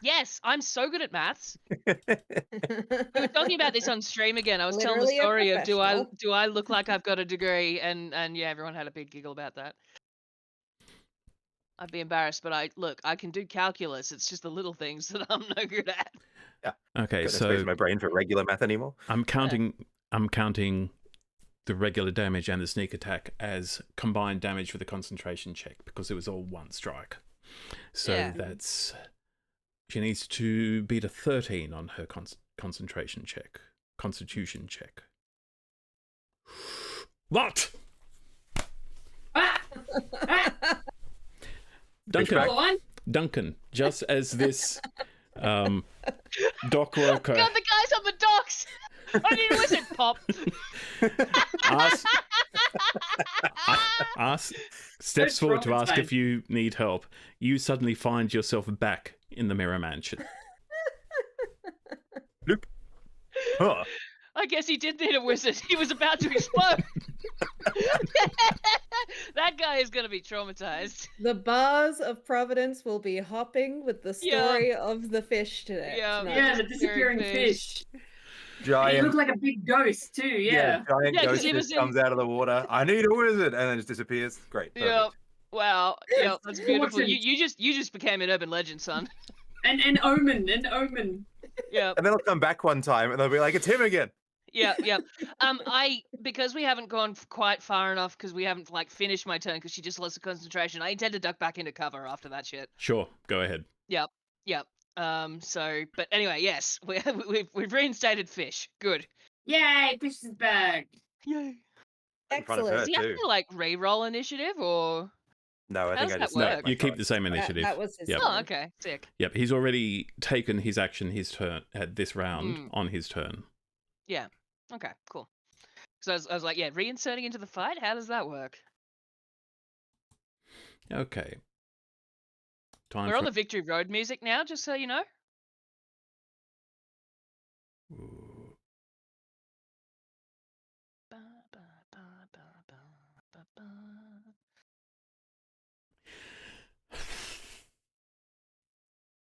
Yes, I'm so good at maths. We were talking about this on stream again. I was telling the Literally a story of do professional. I look like I've got a degree, and yeah, everyone had a big giggle about that. I'd be embarrassed, but I can do calculus. It's just the little things that I'm no good at. Okay, Got no space so in my brain for regular math anymore. I'm counting the regular damage and the sneak attack as combined damage for the concentration check because it was all one strike. So Yeah. that's she needs to beat a 13 on her constitution check. What? Ah! Ah! Duncan, Roll one. Duncan, just as this dock worker God, the guys on the docks! I need a wizard pop. steps So forward to ask traumatized. if you need help, you suddenly find yourself back in the Mirror Mansion. Loop. Huh. I guess he did need a wizard. He was about to explode. That guy is going to be traumatized. The bars of Providence will be hopping with the Yeah. story of the fish today. Yeah. tonight. Yeah, the disappearing fish. He Giant. looked like a big ghost too. Yeah. Giant Yeah, 'cause ghost he fish was in- comes out of the water. I need a wizard, and then just disappears. Great. Perfect. Yep. Wow. Yes, Yep. That's beautiful. important. You just became an urban legend, son. And omen. Yep. And then I'll come back one time, and they'll be like, "It's him again." Yep. Because we haven't gone quite far enough because we haven't finished my turn because she just lost the concentration. I intend to duck back into cover after that shit. Sure, go ahead. Yep. But anyway, yes, we've reinstated fish. Good. Yay, fish is back. Yay. In front of her, Excellent. Do you have too. to re-roll initiative or? No, I How think does I that just work? stacked my You keep cards. the same initiative. That was his Yep. Oh, turn. okay, sick. Yep, he's already taken his action his turn at this round Mm. on his turn. Yeah. Okay, cool. So I was like, yeah, reinserting into the fight. How does that work? Okay. Time We're for on the Victory Road music now, just so you know. Ooh. Ba, ba, ba, ba, ba, ba, ba.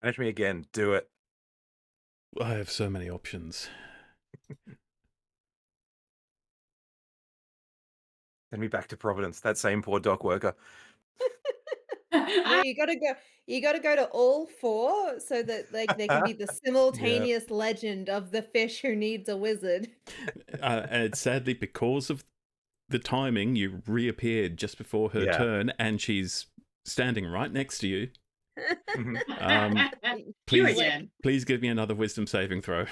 Finish me again. Do it. I have so many options. Send me back to Providence. That same poor dock worker. No, you gotta go. You gotta go to all four so that like there can be the simultaneous legend of the fish who needs a wizard. And sadly, because of the timing, you reappeared just before her Yeah. turn, and she's standing right next to you. Mhm. You Please, again. please give me another wisdom saving throw.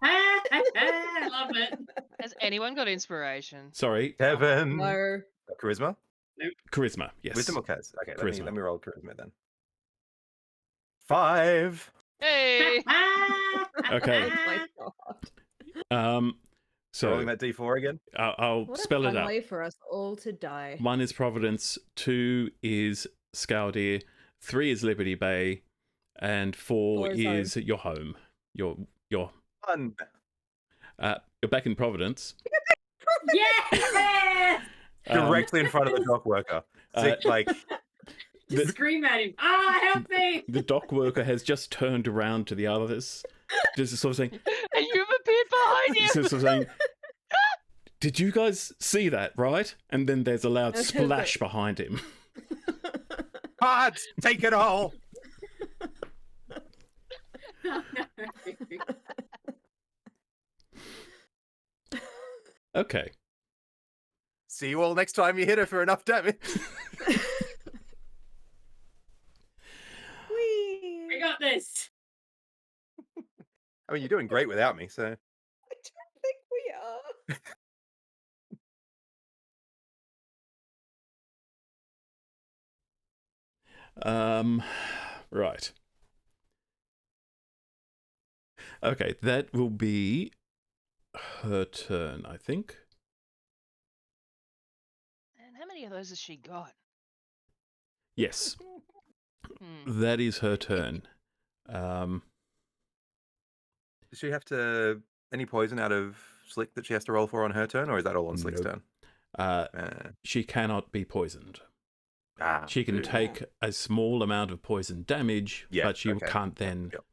I love it. Has anyone got inspiration? Sorry, Kevin. No. Charisma? charisma. Yes. Wisdom or Kaz? Okay, Charisma. let me roll charisma then. 5. Hey! Okay. Oh my god. So rolling So that D4 again. I'll What spell a it fun out. way for us all to die. 1 is Providence, 2 is Scaldeer, 3 is Liberty Bay, and 4 Four is home. is your home. You're 1. you're back in Providence. Yeah! Directly in front of the dock worker. So, like, Just scream at him. Ah, help me! The dock worker has just turned around to the others, just sort of saying, And you've appeared behind you! sort of saying, "Did you guys see that, right?" And then there's a loud splash behind him. cards, take it all. Oh, no. Okay. See you all next time you hit her for enough damage. Whee! We got this. I mean, you're doing great without me, so. I don't think we are. Right. Okay, that will be her turn, I think. And how many of those has she got? Yes, Hmm. that is her turn. Does she have to any poison out of Slick that she has to roll for on her turn, or is that all on Slick's Nope. turn? She cannot be poisoned. Ah, She can boo. take a small amount of poison damage, Yeah, but she okay. can't then Yep.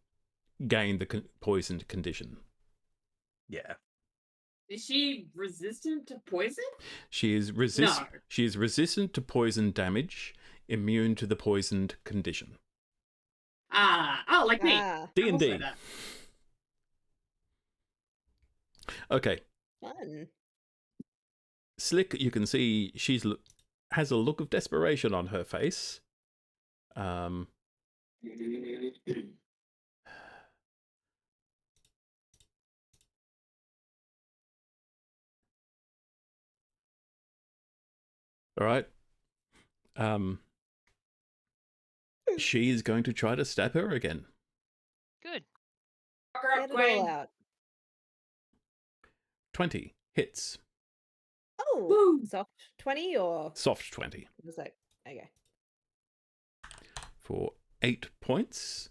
gain the poisoned condition. Yeah. Is she resistant to poison? She is No. She is resistant to poison damage, immune to the poisoned condition. Oh, like me. Ah, I'm also D&D. that. Okay, fun. Slick, you can see has a look of desperation on her face. All right. She is going to try to stab her again. Good. Fuck her Get up, it all Queen. out. 20 hits. Oh, Woo. soft 20 or Soft 20 was that okay? for 8 points.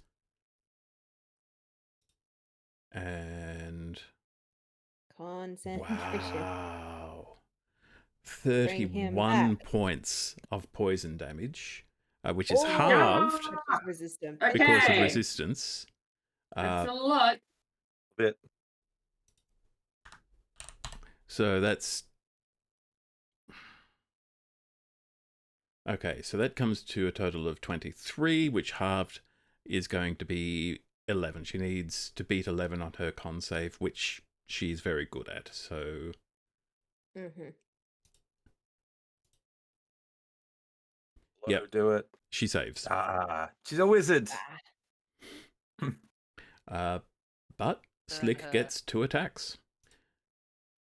And Concentration. wow. Bring him 31 back. points of poison damage, which is Oh, halved no. Which is resistant. Okay. because of resistance. That's a lot. Bit. So that's... Okay, so that comes to a total of 23, which halved is going to be 11. She needs to beat 11 on her con save, which she's very good at, so... Mm-hmm. Yep. Do it. She saves. Ah, she's a wizard. But Slick gets 2 attacks.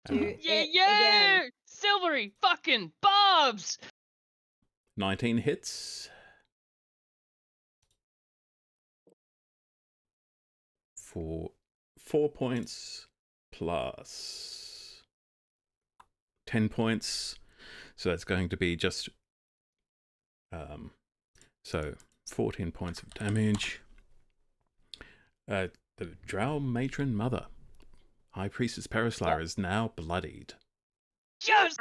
Do Yeah, it yeah! again. Silvery fucking bobs! 19 hits. For 4 points plus 10 points. So that's going to be just... so 14 points of damage. The Drow Matron Mother, High Priestess Perislayer, is now bloodied. Yes!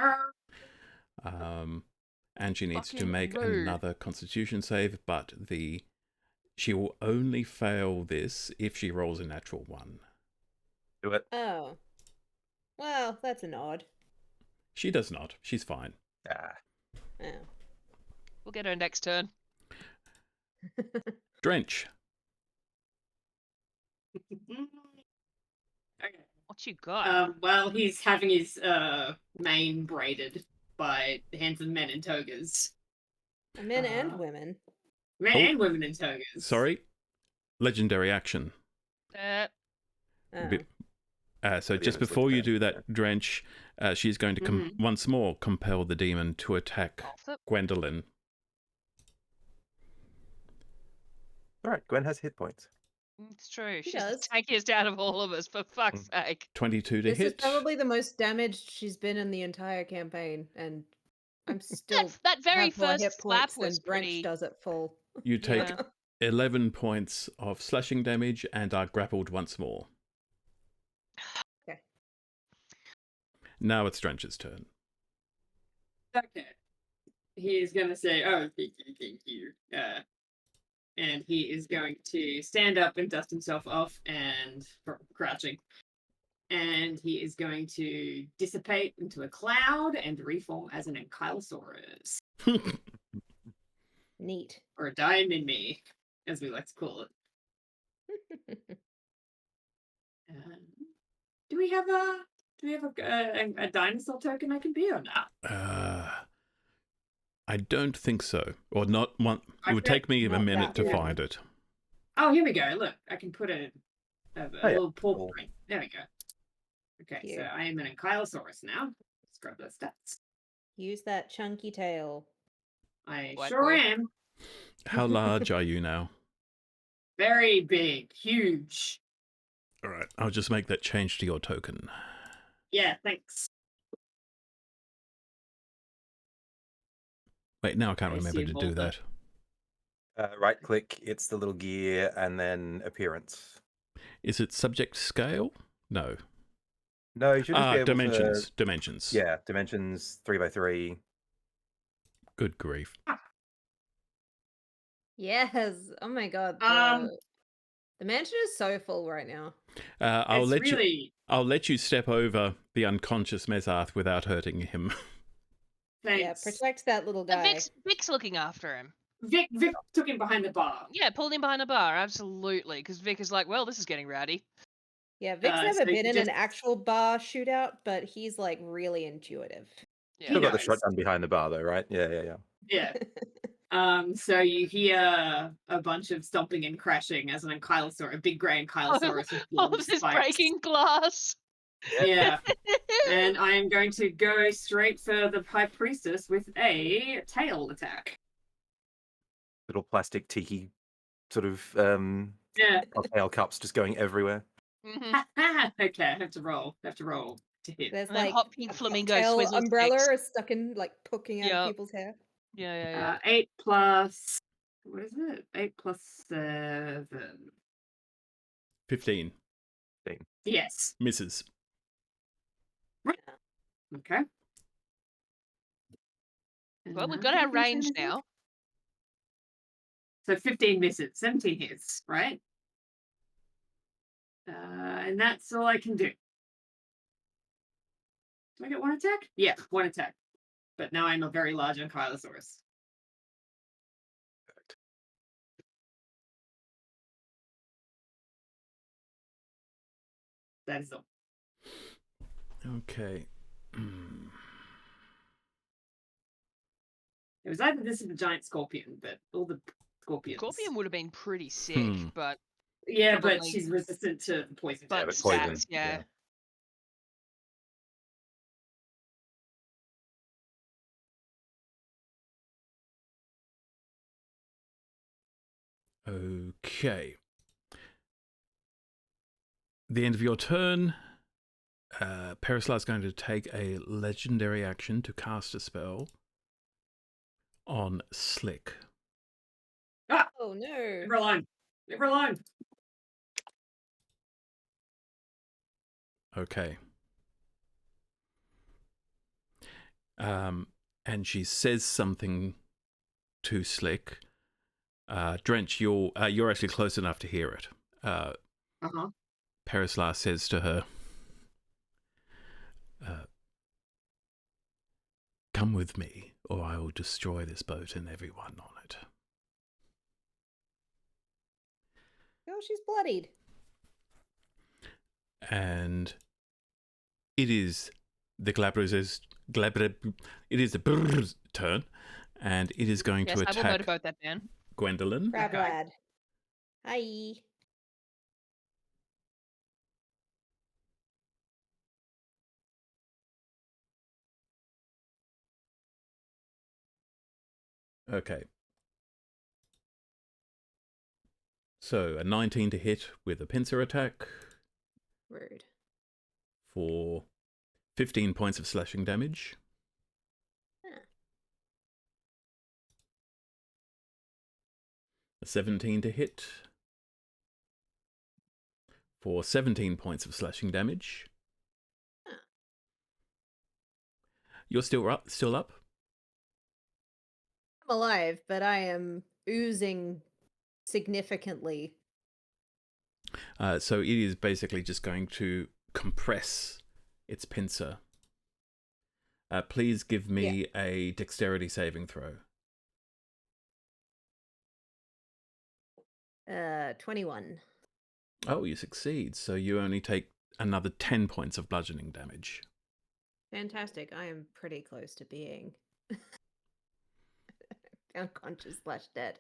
And she needs to Fucking make rude. another Constitution save, but the She will only fail this if she rolls a natural 1. Do it. Oh. Well, that's an odd. She does not. She's fine. Ah. Oh. We'll get her next turn. Drench. Okay. What you got? Well, he's having his mane braided by handsome men in togas. Men and women. Men Oh. and women in togas. Sorry. Legendary action. Uh, Oh. So Yeah, just it's before you legendary, do that, Drench, she's going to once more compel the demon to attack off it. Gwendolyn. All right, Gwen has hit points. It's true. She She's does. the tankiest out of all of us, for fuck's sake. 22 to This is hit. probably the most damaged she's been in the entire campaign, and I'm still That very have more first hit slap points than was Drench pretty. does at full. You take Yeah. 11 points of slashing damage and are grappled once more. Okay. Now it's Drench's turn. Okay. He is going to say, "Oh, thank you." And he is going to stand up and dust himself off and from crouching. And he is going to dissipate into a cloud and reform as an ankylosaurus. Neat. Or a diamond me, as we like to call it. Do we have a dinosaur token I can be or not? I don't think so. Or not one. It would Okay, take me a not minute that to one. find it. Oh, here we go. Look, I can put a little paw Cool. print. There we go. Okay, so Here. I am an ankylosaurus now. Let's grab those stats. Use that chunky tail. I White sure boy. am. How large are you now? Very big, huge. All right, I'll just make that change to your token. Yeah, thanks. Wait, now I can't I remember see to a do boulder. that. Right click, it's the little gear, and then appearance. Is it subject scale? No. No, you should just be able Dimensions. to. Dimensions. Yeah, dimensions 3x3. Good grief. Yes. Oh my god. The mansion is so full right now. I'll It's let really I'll let you step over the unconscious Mesarth without hurting him. Yeah, thanks. protect that little guy. Vic's looking after him. Vic took him behind the bar. Yeah, pulled him behind a bar, absolutely. Because Vic is like, well, this is getting rowdy. Yeah, Vic's never so been in just- an actual bar shootout, but he's like really intuitive. Yeah. Still got the knows. shotgun behind the bar, though, right? Yeah. Yeah. So you hear a bunch of stomping and crashing as an ankylosaurus, a big grey ankylosaurus with All blonde of this spikes. breaking glass. Yeah. And I am going to go straight for the High Priestess with a tail attack. Little plastic tiki sort of Yeah. cocktail cups just going everywhere. Mhm. Okay, I have to roll to hit. There's And then like hot pink a flamingo cocktail swizzle umbrella sticks. is stuck in like poking out Yup. people's hair. Yeah. 8 plus, what is it? 8 plus 7. 15. Yes. Misses. Okay. Well, we've And got how our many range is it? now. So 15 misses, 17 hits, right? And that's all I can do. Do I get one attack? Yeah, one attack. But now I'm a very large ankylosaurus. That is all. Okay. It was either this or the giant scorpion, but all the scorpions. Scorpion would have been pretty sick, Hmm. but Yeah, but probably- she's resistant to the poison. but but damage. poison, stats, yeah. Okay. The end of your turn. Perislar is going to take a legendary action to cast a spell on Slick. Oh no. Leave her alone. Leave her alone. Okay. And she says something to Slick, Drench, you're actually close enough to hear it. Uh-huh. Perislar says to her, "Come with me, or I will destroy this boat and everyone on it." Oh, she's bloodied. And it is the Glabrezu's it is the Brrr's turn, and it is going Yes, to I will attack motorboat that man. Gwendolyn. Crab Okay. lad. Hi. Okay. So a 19 to hit with a pincer attack Rude. for 15 points of slashing damage. Huh. A 17 to hit for 17 points of slashing damage. Huh. You're still up? Still up? I'm alive, but I am oozing significantly. So it is basically just going to compress its pincer. Please give me a dexterity saving throw. 21. Oh, you succeed. So you only take another 10 points of bludgeoning damage. Fantastic. I am pretty close to being unconscious / dead.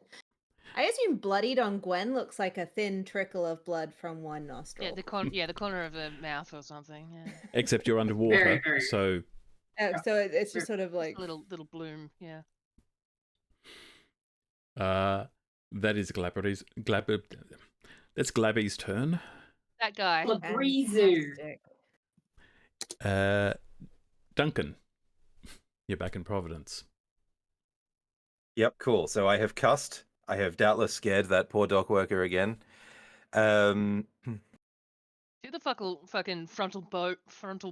I assume bloodied on Gwen looks like a thin trickle of blood from one nostril. Yeah, the corner of the mouth or something. Yeah. Except you're underwater, Very, very- so Oh, so it's just sort of like Just a little bloom. Yeah. that is that's Glabby's turn. That guy. Glabrezu. fantastic. Duncan, you're back in Providence. Yep, cool. So I have cussed. I have doubtless scared that poor dock worker again. Do the fucking frontal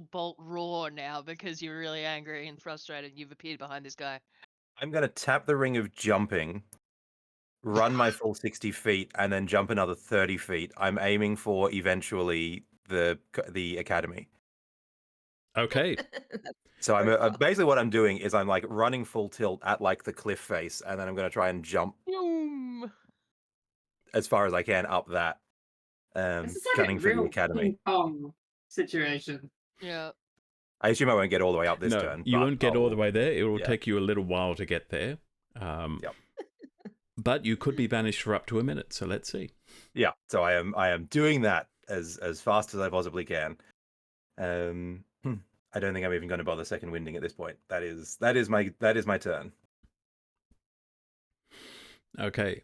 bolt roar now because you're really angry and frustrated. And you've appeared behind this guy. I'm going to tap the ring of jumping, run my full 60 feet, and then jump another 30 feet. I'm aiming for eventually the academy. Okay. So I'm basically what I'm doing is I'm like running full tilt at like the cliff face, and then I'm going to try and jump Boom. as far as I can up that. This is like gunning a for the real academy. King Kong situation. Yeah. I assume I won't get all the way up this No, turn. you but won't get all the I'll- way there. It will yeah. take you a little while to get there. Yep. But you could be banished for up to a minute, so let's see. Yeah, so I am doing that as fast as I possibly can. I don't think I'm even going to bother second winding at this point. That is my turn. Okay.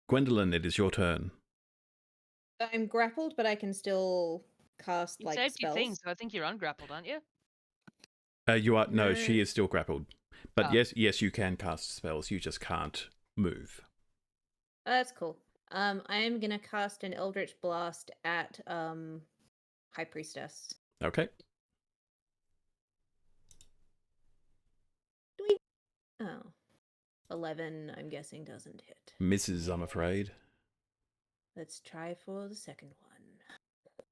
Gwendolyn, it is your turn. I'm grappled, but I can still cast You like saved your spells. thing, so I think you're ungrappled, aren't you? You are no, No. she is still grappled. But Oh. yes, you can cast spells. You just can't move. Oh, that's cool. I am gonna cast an Eldritch Blast at High Priestess. Okay. Oh. 11, I'm guessing, doesn't hit. Misses, I'm afraid. Let's try for the second one.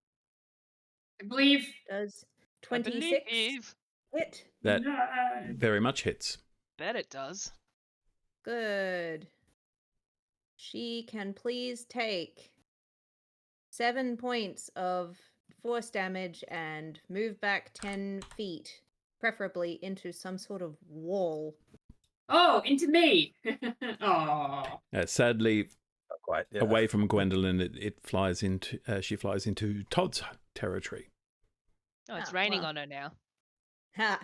I believe. Does I 26 believe. hit? That No. very much hits. Bet it does. Good. She can please take 7 points of force damage and move back 10 feet, preferably into some sort of wall. Oh, into me. Oh. Sadly, Not quite. Yeah. away from Gwendolyn, it flies into. She flies into Todd's territory. Oh, it's Oh, raining well. on her now. Ha!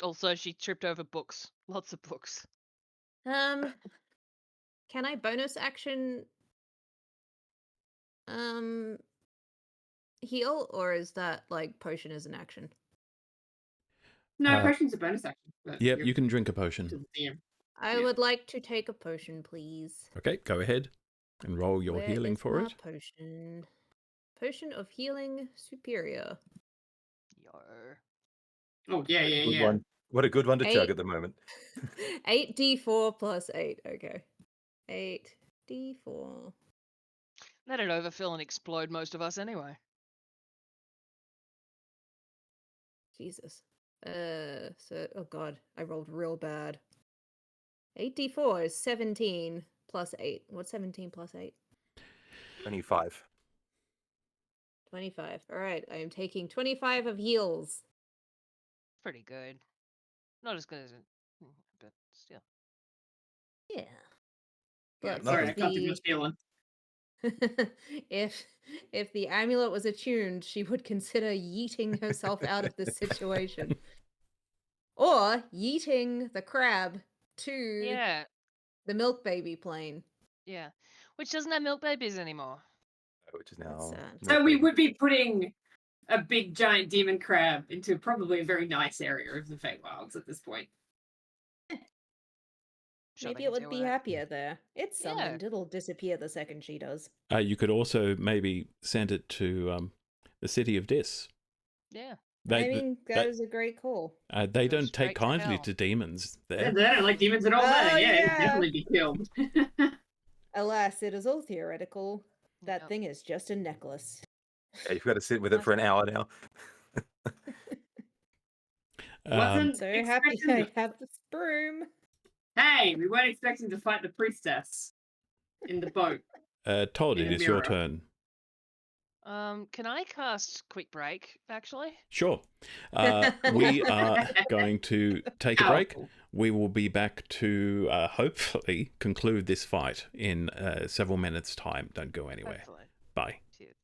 Also, she tripped over books. Lots of books. Can I bonus action heal, or is that like potion as an action? No, Uh, potion's a bonus action. But Yep, you're you can drink a potion. to the DM. I Yeah. would like to take a potion, please. Okay, go ahead and roll your Where healing is for my it. Potion. Potion of Healing Superior. Yo. Oh, yeah, yeah, Good yeah. one. What a good one to chug Eight. at the moment. 8d4 plus 8. Okay. 8d4. That'd overfill and explode most of us anyway. Jesus. Oh god, I rolled real bad. 8d4 is 17 plus 8. What's 17 plus 8? 25. 25. Alright, I am taking 25 of heals. Pretty good. Not as good as it, but still. Yeah. Yeah, But sorry, nothing. I can't do much healing. if the amulet was attuned, she would consider yeeting herself out of this situation. Or yeeting the crab to Yeah, the milk baby plane. yeah. Which doesn't have milk babies anymore. Which is That's now. sad. So we would be putting a big giant demon crab into probably a very nice area of the Feywilds at this point. Sure, Maybe they it can would deal be with it. happier there. It's Yeah. summoned. It'll disappear the second she does. You could also maybe send it to the city of Dis. Yeah. I mean, that is a great call. They Go don't straight take to kindly hell. to demons Yeah, there. they don't like demons at all. Oh, Yeah, it'd yeah. definitely be killed. Alas, it is all theoretical. That Yep. thing is just a necklace. Yeah, you've got to sit with it for an hour now. Wasn't So happy expecting I have this broom. Hey, we weren't expecting to fight the priestess in the boat. Todd, In it a is your mirror. turn. Can I cast Quick Break, actually? Sure. We are going to take a break. Powerful. We will be back to hopefully conclude this fight in several minutes' time. Don't go anywhere. Hopefully. Bye. Cheers.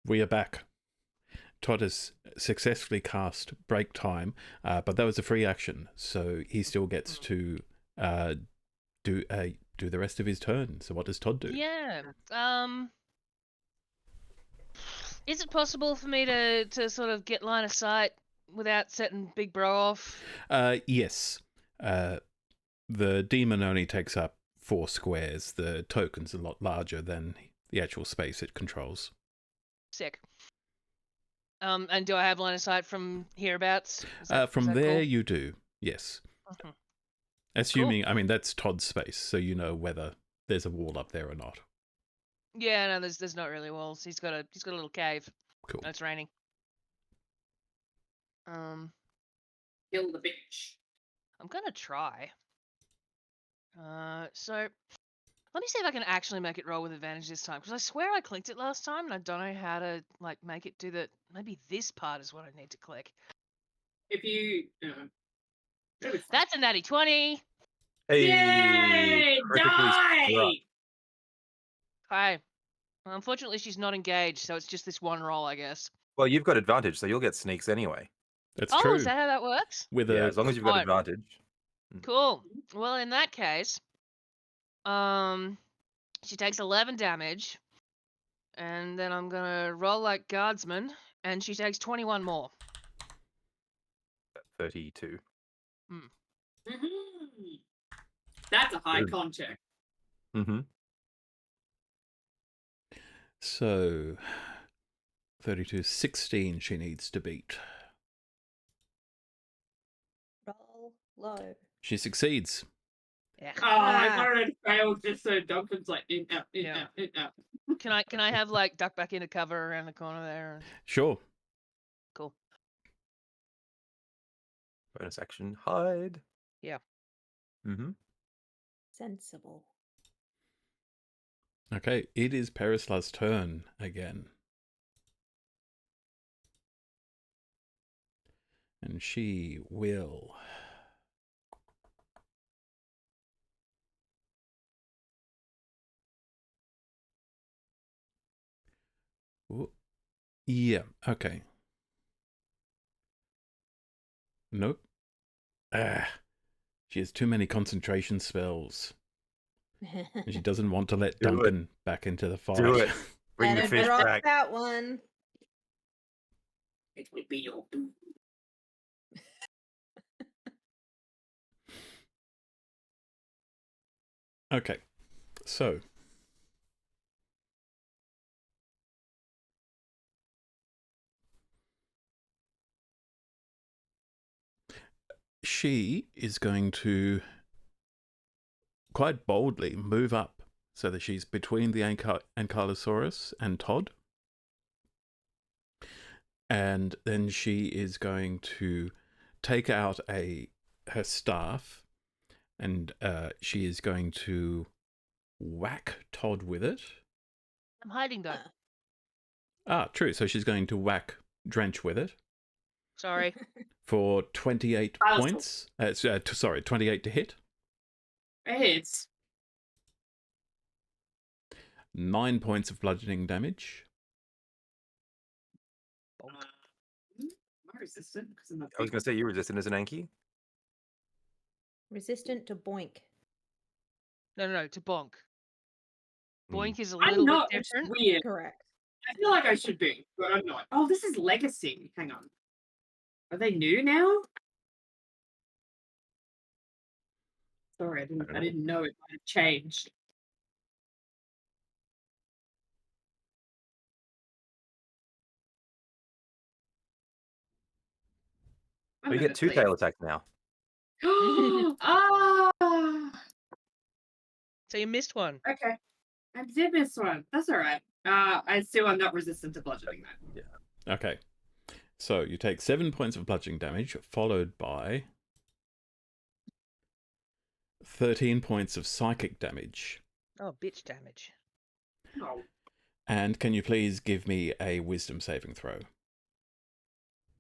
We are back. Todd has successfully cast break time, but that was a free action, so he still gets to do the rest of his turn. So what does Todd do? Yeah. Is it possible for me to sort of get line of sight without setting Big Bro off? Yes. The demon only takes up 4 squares. The token's a lot larger than the actual space it controls. Sick. And do I have line of sight from hereabouts? From is that there, cool? you do. Yes. Mhm. Assuming, I mean, that's Todd's space, so you know whether there's a wall up there or not. Yeah, no, there's not really walls. He's got a little cave. Cool. And it's raining. Kill the bitch. I'm gonna try. So let me see if I can actually make it roll with advantage this time, because I swear I clicked it last time and I don't know how to like make it do the. Maybe this part is what I need to click. If you. That's a natty 20. Hey, Yay! critically Die! struck. Hi. Well, unfortunately, she's not engaged, so it's just this one roll, I guess. Well, you've got advantage, so you'll get sneaks anyway. That's Oh, true. is that how that works? With Yeah, a as long as you've got Oh. advantage. Cool. Well, in that case, she takes 11 damage, and then I'm gonna roll like guardsman, and she takes 21 more. 32. Mhm. That's a high Good. con check. Mm-hmm. So 32, 16 she needs to beat. Roll low. She succeeds. Yeah. Oh, I thought it failed just so Duncan's like in out, in Yeah. out, in out. Can I have like duck back into cover around the corner there? Sure. Cool. Bonus action, hide. Yeah. Mm-hmm. Sensible. Okay, it is Perisla's turn again. And she will... Ooh. Yeah, okay. Nope. She has too many concentration spells. And she doesn't want to let Do it. Duncan back into the fight. Do it. Bring the Better fish drop back. that one. It will be your doom. Okay, so she is going to quite boldly move up so that she's between the Ankylosaurus and Todd. And then she is going to take out her staff, and she is going to whack Todd with it. I'm hiding though. Ah, true. So she's going to whack Drench with it Sorry. for 28 I'll- points. Sorry, 28 to hit. It's 9 points of bludgeoning damage. am I resistant? Because I'm a I was big- going to say, you're resistant as an Anki. Resistant to boink. No, to bonk. Hmm. Boink is a I'm little not. bit It's different. weird. Correct. I feel like I should be, but I'm not. Oh, this is Legacy. Hang on. Are they new now? Sorry, I don't know. didn't know it might have changed. Oh, you get 2 tail attacks now. Ah, So you missed one. okay. I did miss one. That's all right. I'm not resistant to bludgeoning though. Okay. So you take 7 points of bludgeoning damage, followed by 13 points of psychic damage. Oh, bitch damage. Oh, And can you please give me a wisdom saving throw?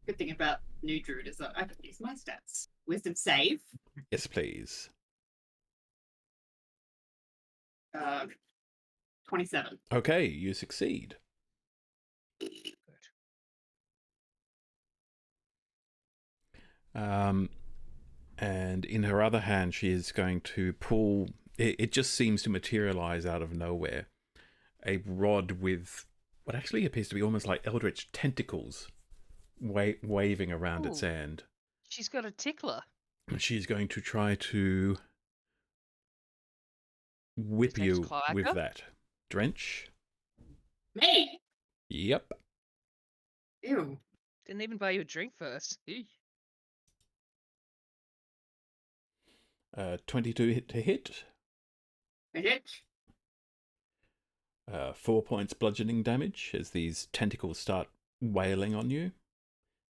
good thing about new druid is that I can use my stats. Wisdom save. Yes, please. 27. Okay, you succeed. And in her other hand, she is going to pull. It just seems to materialize out of nowhere. A rod with what actually appears to be almost like eldritch tentacles waving around its Ooh. end. She's got a tickler. She's going to try to whip His name's you with Cloaca? that. Drench? Me? Yep. Ew. Didn't even buy you a drink first. Eek. 22 to hit. A hit. 4 points bludgeoning damage as these tentacles start wailing on you.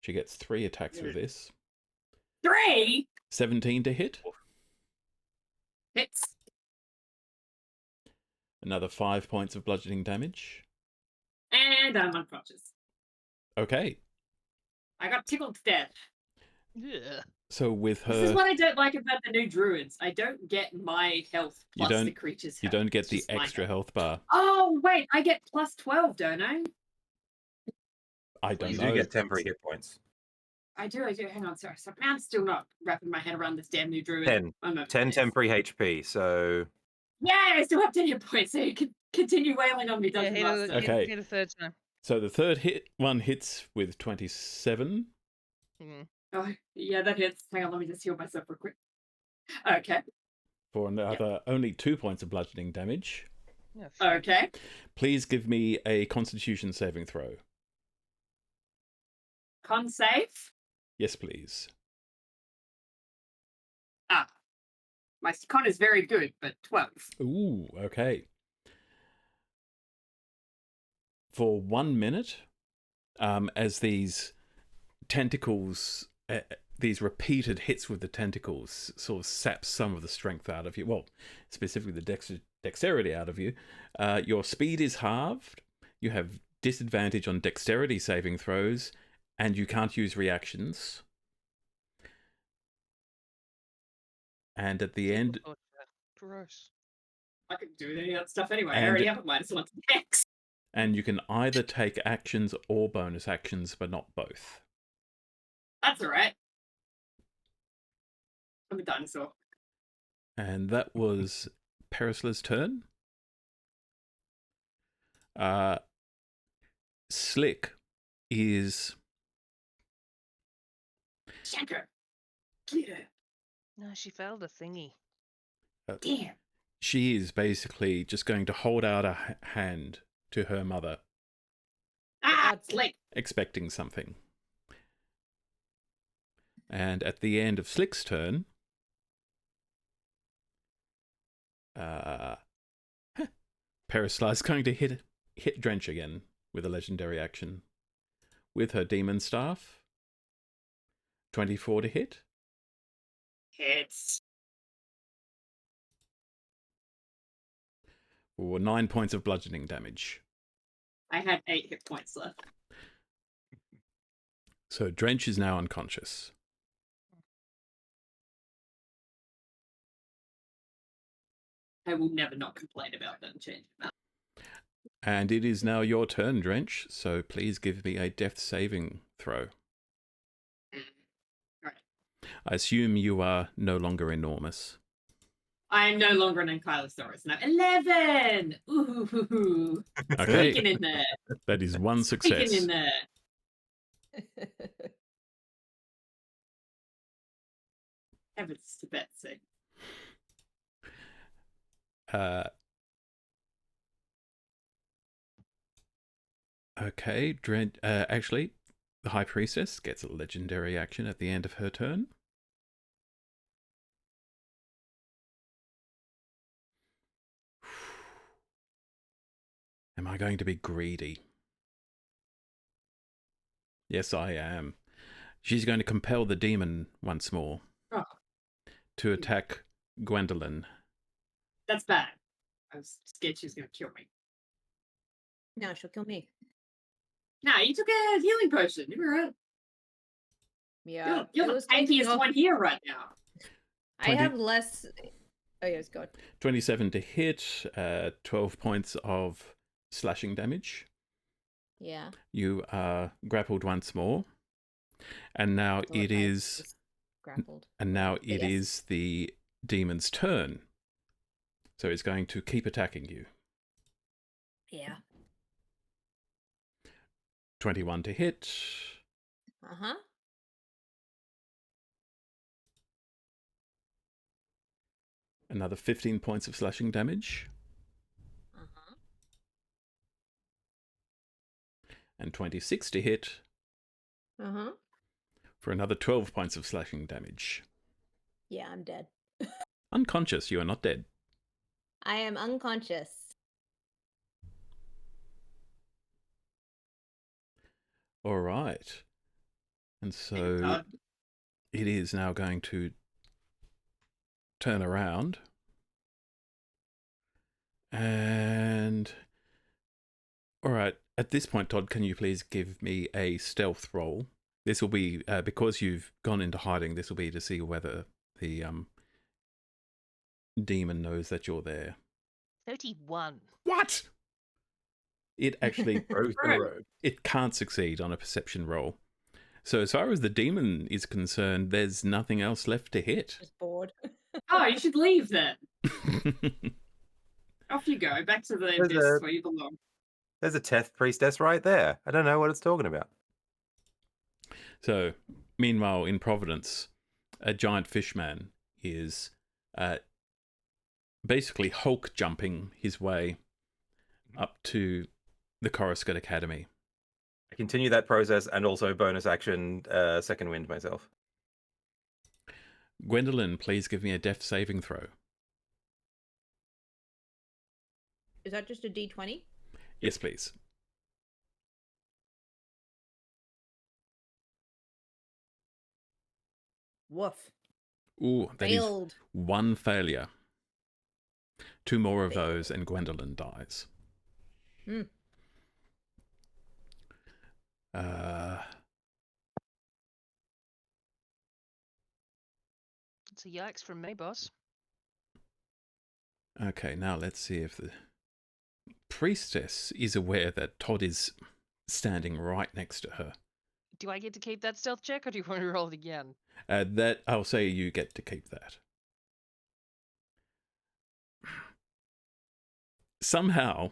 She gets 3 attacks with this. 3 17 to hit. hits. Another 5 points of bludgeoning damage. And I'm unconscious. Okay. I got tickled to death. Yeah. So with her... This is what I don't like about the new druids. I don't get my health You plus the don't- creature's health. You don't get It's the just my extra health bar. Oh, wait. I get plus 12, don't I? I don't You know. do get temporary hit points. I do. Hang on, sorry. I'm still not wrapping my head around this damn new druid. 10. I'm over 10 this. temporary HP, so... Yeah, I still have 10 hit points, so you can continue wailing on me, Yeah, Dungeon hit Master. Okay. hit a third time. So the third one hits with 27. Mhm. Oh, yeah, that hits. Hang on, let me just heal myself real quick. Okay. For another only 2 points of bludgeoning damage. Yeah, phew. Okay. Please give me a Constitution saving throw. Con save. Yes, please. My con is very good, but 12. Ooh, okay. For 1 minute, as these tentacles, these repeated hits with the tentacles sort of sap some of the strength out of you. Well, specifically the dexterity out of you. Your speed is halved. You have disadvantage on dexterity saving throws, and you can't use reactions. And at the end, Oh, gross. I can do any of that stuff anyway. I And- already have a -1 to dex. and you can either take actions or bonus actions, but not both. That's alright. I'm a dinosaur. And that was Perisla's turn. Slick is... Shaker. Glitter. No, she failed a thingy. Damn. She is basically just going to hold out a hand to her mother, Ah, Slick. expecting something. And at the end of Slick's turn, Perisla is going to hit Drench again with a legendary action. With her demon staff. 24 to hit. Hits. Or 9 points of bludgeoning damage. I had 8 hit points left. So Drench is now unconscious. I will never not complain about them changing that. And it is now your turn, Drench, so please give me a death saving throw. Right. I assume you are no longer enormous. I am no longer an Ankylosaurus. No, 11! Ooh. Okay, Sneaking in there. that is one Sneaking success. in there. Heavens to Betsy. Okay, actually, the High Priestess gets a legendary action at the end of her turn. Am I going to be greedy? Yes, I am. She's going to compel the demon once more Oh. to attack Gwendolyn. That's bad. I was scared she was going to kill me. No, she'll kill me. Nah, you took a healing potion. You were right. Yeah. You're it the was taking tankiest off- one here right now. I 20 have less. Oh, yes, God. 27 to hit, 12 points of slashing damage. Yeah. You are grappled once more. And now Lord it is help us. grappled. And now it yes. is the demon's turn. So it's going to keep attacking you. Yeah. 21 to hit. Uh-huh. Another 15 points of slashing damage. Uh-huh. And 26 to hit Uh-huh. for another 12 points of slashing damage. Yeah, I'm dead. Unconscious, you are not dead. I am unconscious. All right. And Damn it, so Todd. it is now going to turn around. And... All right. At this point, Todd, can you please give me a stealth roll? This will be, because you've gone into hiding, this will be to see whether the demon knows that you're there. 31. What? It actually, Rose in a row. it can't succeed on a perception roll. So as far as the demon is concerned, there's nothing else left to hit. Just bored. Oh, you should leave then. Off you go, back to the There's abyss a- where you belong. There's a Teth priestess right there. I don't know what it's talking about. So, meanwhile, in Providence, a giant fishman is basically Hulk jumping his way up to the Coruscant Academy. I continue that process and also bonus action second wind myself. Gwendolyn, please give me a death saving throw. Is that just a D20? Yes, please. Woof. Ooh, that is Failed. one failure. 2 more of those and Gwendolyn dies. Hmm. It's a yikes from me, boss. Okay, now let's see if the priestess is aware that Todd is standing right next to her. Do I get to keep that stealth check, or do you want to roll it again? That I'll say you get to keep that. Somehow,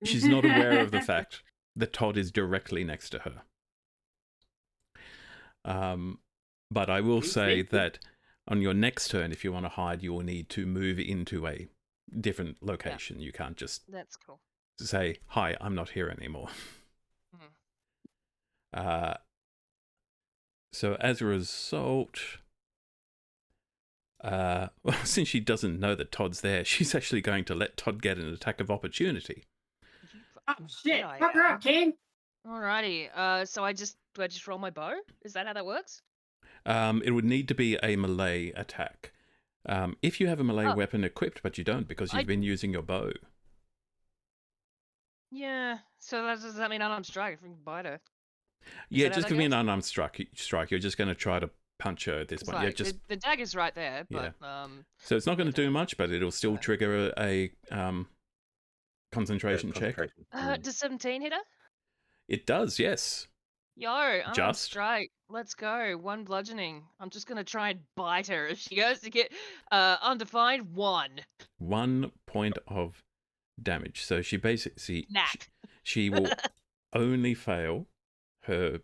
she's not aware of the fact that Todd is directly next to her. But I will say that on your next turn, if you want to hide, you will need to move into a different location. You can't just That's cool. say, "Hi, I'm not here anymore." So as a result, well, since she doesn't know that Todd's there, she's actually going to let Todd get an attack of opportunity. Oh shit! I Fuck her up, King. Alrighty. So do I just roll my bow? Is that how that works? It would need to be a melee attack. If you have a melee weapon equipped, but you don't because you've been using your bow. Yeah. So does that mean unarmed strike if we can bite her? Yeah, that how just that give me an goes? unarmed strike. You're just going to try to punch her at this point. Yeah, Like, just the dagger's right there, but so it's not going to do much, but it'll still trigger a concentration check. does 17 hit her? It does, yes. Yo, unarmed Just? strike. Let's go. 1 bludgeoning. I'm just gonna try and bite her. If she goes to get undefined, 1. 1 point of damage. So she basically Knack. she will only fail her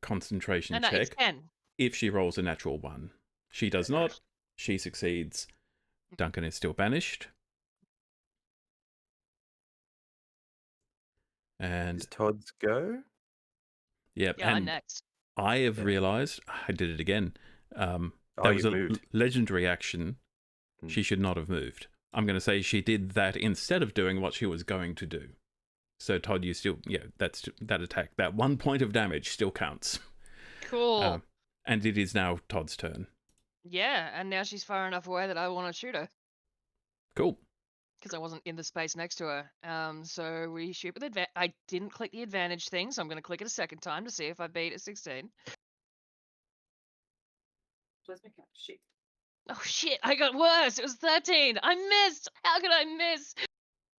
concentration No, it's check 10. if she rolls a natural 1. She does not. She succeeds. Duncan is still banished. And Does Todd's go? yep, Yeah, I'm and next. I have realized I did it again. That was you a moved. legendary action. She should not have moved. I'm going to say she did that instead of doing what she was going to do. So Todd, you still, that attack, that 1 point of damage still counts. Cool. And it is now Todd's turn. Yeah, and now she's far enough away that I want to shoot her Cool. because I wasn't in the space next to her. So we shoot with advantage. I didn't click the advantage thing, so I'm going to click it a second time to see if I beat a 16. Where's my cat? Shit. Oh shit! I got worse. It was 13. I missed. How could I miss?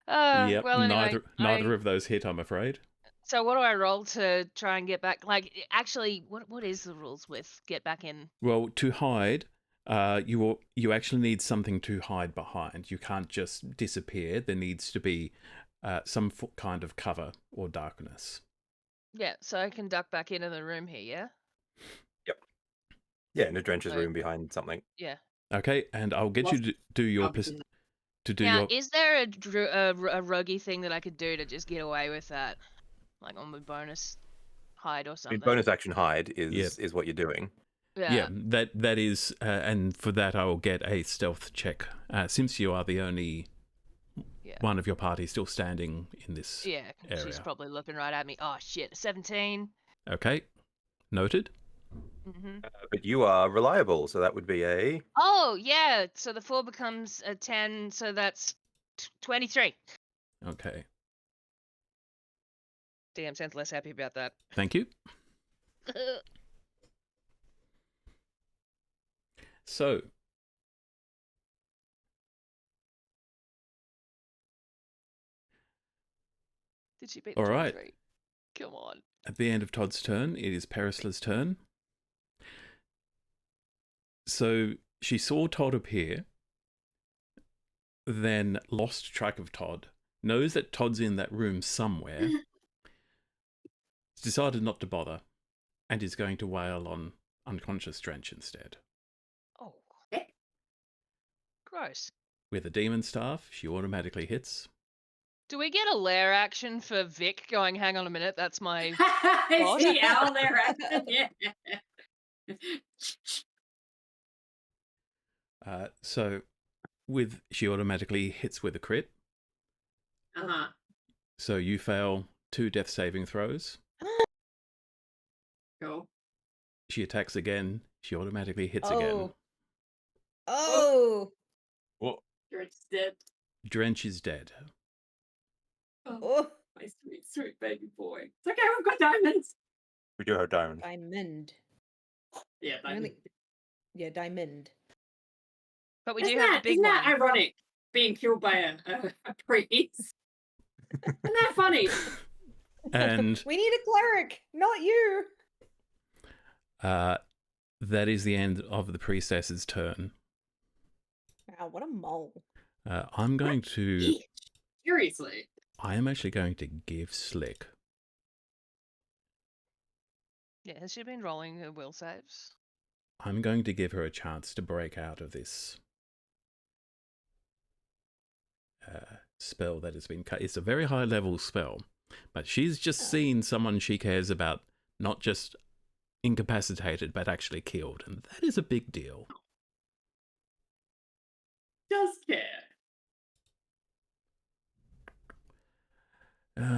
Yep, Well, anyway, neither of those hit, I'm afraid. So what do I roll to try and get back? Like, actually, what is the rules with get back in? Well, to hide, you actually need something to hide behind. You can't just disappear. There needs to be some kind of cover or darkness. Yeah, so I can duck back into the room here. Yeah. Yeah, in a Drench's So- room behind something. Yeah. Okay, and I'll get you to do your Now, is there a roguey thing that I could do to just get away with that, like on my bonus hide or I mean, something? bonus action hide Yeah. is what you're doing. Yeah, that is, and for that I will get a stealth check. Since you are the only one of your party still standing in this Yeah, area. she's probably looking right at me. Oh shit, 17. Okay, noted. Mm-hmm. But you are reliable, so that would be a... Oh yeah, so the 4 becomes a 10, so that's 23. Okay, DM sounds less happy about that. thank you. So, Did she beat the all right. 23? Come on. At the end of Todd's turn, it is Perisla's turn. So she saw Todd appear, then lost track of Todd, knows that Todd's in that room somewhere, decided not to bother, and is going to wail on unconscious Drench instead. Oh. Gross. With a demon staff, she automatically hits. Do we get a lair action for Vic going, hang on a minute, that's my... Is he out there? Yeah. So she automatically hits with a crit. Uh-huh. So you fail 2 death saving throws. Cool. She attacks again. She automatically hits again. Oh. What? Drench is dead. Drench is dead. Oh. My sweet, sweet baby boy. It's okay, we've got diamonds. We do have diamonds. Diamond. Yeah, diamonds. Yeah, diamond. But we do have the big one. Isn't that ironic, being killed by a priest? Isn't that funny? And we need a cleric, not you. that is the end of the priestess's turn. Wow, what a mole. I'm going to... Seriously. I am actually going to give Slick. Yeah, has she been rolling her will saves? I'm going to give her a chance to break out of this spell that has been cut. It's a very high level spell, but she's just seen someone she cares about not just incapacitated, but actually killed, and that is a big deal. Just care.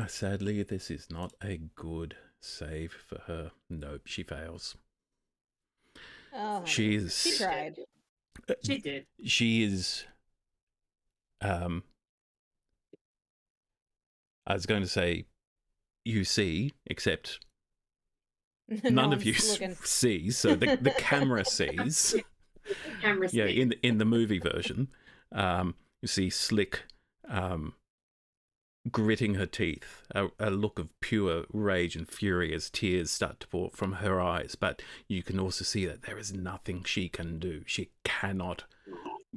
Sadly, this is not a good save for her. Nope, she fails. Oh, She tried. She did. She is... I was going to say you see, except none of you see, so the camera sees. Camera Yeah, speak. in the movie version, you see Slick gritting her teeth, a look of pure rage and fury as tears start to pour from her eyes. But you can also see that there is nothing she can do. She cannot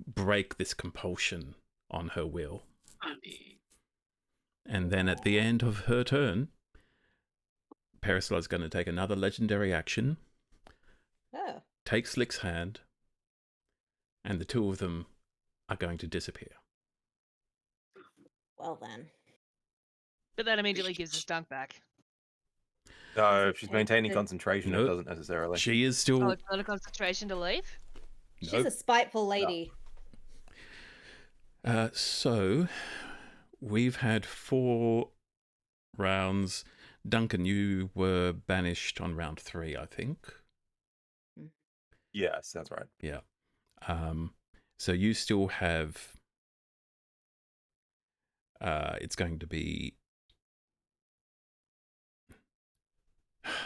break this compulsion on her will. Funny. And then at the end of her turn, Perisla is going to take another legendary action, take Slick's hand, and the two of them are going to disappear. Well then. But that immediately gives us Dunk back. No, if she's maintaining concentration, Nope. it doesn't necessarily. She is still... Oh, it's not a concentration to leave? She's Nope. a spiteful lady. So, we've had 4 rounds. Duncan, you were banished on round 3, I think. Yes, that's right. Yeah. So you still have... it's going to be...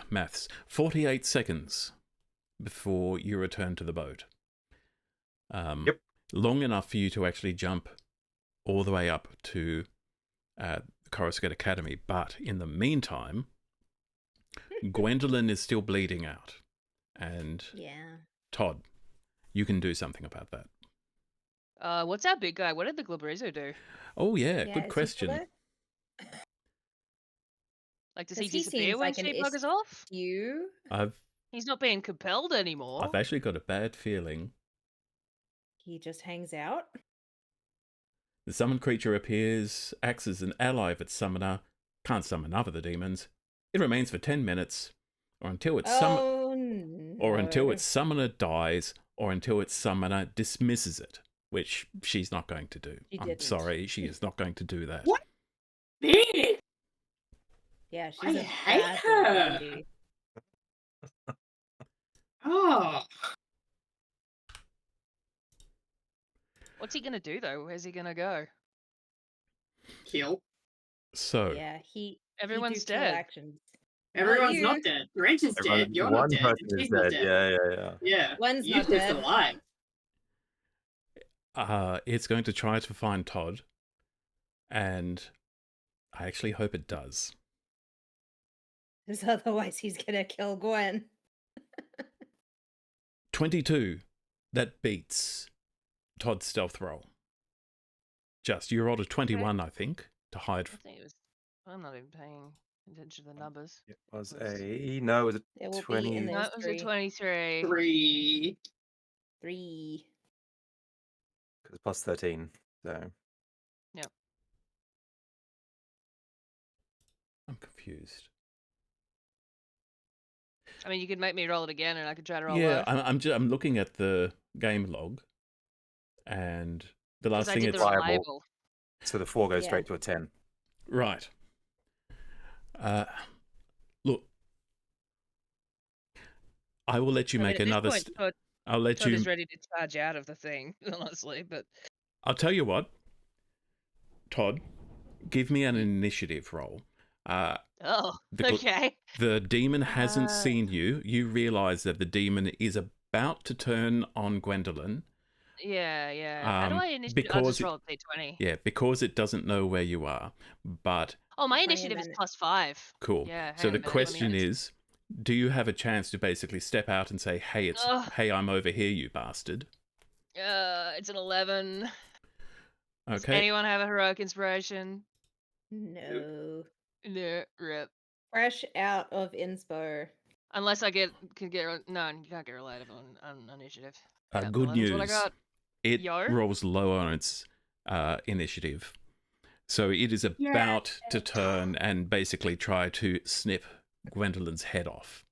Maths. 48 seconds before you return to the boat. Yep. Long enough for you to actually jump all the way up to Coruscant Academy. But in the meantime, Gwendolyn is still bleeding out. And Yeah. Todd, you can do something about that. What's our big guy? What did the Glabrezu do? Oh, yeah, Yeah, good is he still question. there? Like, does 'Cause he he disappear seems when like an she buggers off? You? He's not being compelled anymore. I've actually got a bad feeling. He just hangs out? The summoned creature appears, acts as an ally of its summoner, can't summon other demons. It remains for 10 minutes, or until its Oh, no. until its summoner dies, or until its summoner dismisses it, which she's not going to do. She I'm didn't. sorry, she is not going to do that. What? Bitch! Yeah, she's I a hate bad her. lady. Oh, What's he gonna do though? Where's he gonna go? kill. So, Yeah, he Everyone's do kill dead. actions. Everyone's you. not dead. Wrench is dead. You're not One dead. person And is she's not dead. dead. Yeah. Yeah. One's You not two are dead. still alive. it's going to try to find Todd, and I actually hope it does. Because otherwise he's gonna kill Gwen. 22. That beats Todd's stealth roll. Just, you rolled a 21, I think, to hide. I think it was. I'm not even paying attention to the numbers. It was Oops. no, it was It a will be 20. in No, There's it was a three. 23. 3. 3. Because plus 13. So I'm confused. I mean, you could make me roll it again, and I could try to roll Yeah, both. I'm looking at the game log, and the last 'Cause I thing did it's the reliable. reliable. so the 4 goes Yeah. straight to a 10. right. Look, I will let you I mean, make at this another. point, Todd, I'll let Todd you. is ready to charge out of the thing, honestly. But I'll tell you what, Todd, give me an initiative roll. oh, The gl- okay. The demon hasn't Uh. seen you. You realise that the demon is about to turn on Gwendolyn. Yeah. How do I initiate? I'll because just roll a d20. Yeah, because it doesn't know where you are. But Oh, my 20 initiative is minutes. +5. cool. Yeah. So hang on the a minute, let me question just- is, do you have a chance to basically step out and say, "Hey, Ugh. hey, I'm over here, you bastard"? It's an 11. Does Okay. anyone have a heroic inspiration? No. No, rip. Fresh out of inspo. Unless I can get no, you can't get related on initiative. Yeah, Good 11's what I news. got. It Yo. rolls lower on its initiative. So it is about to turn and basically try to snip Gwendolyn's head off.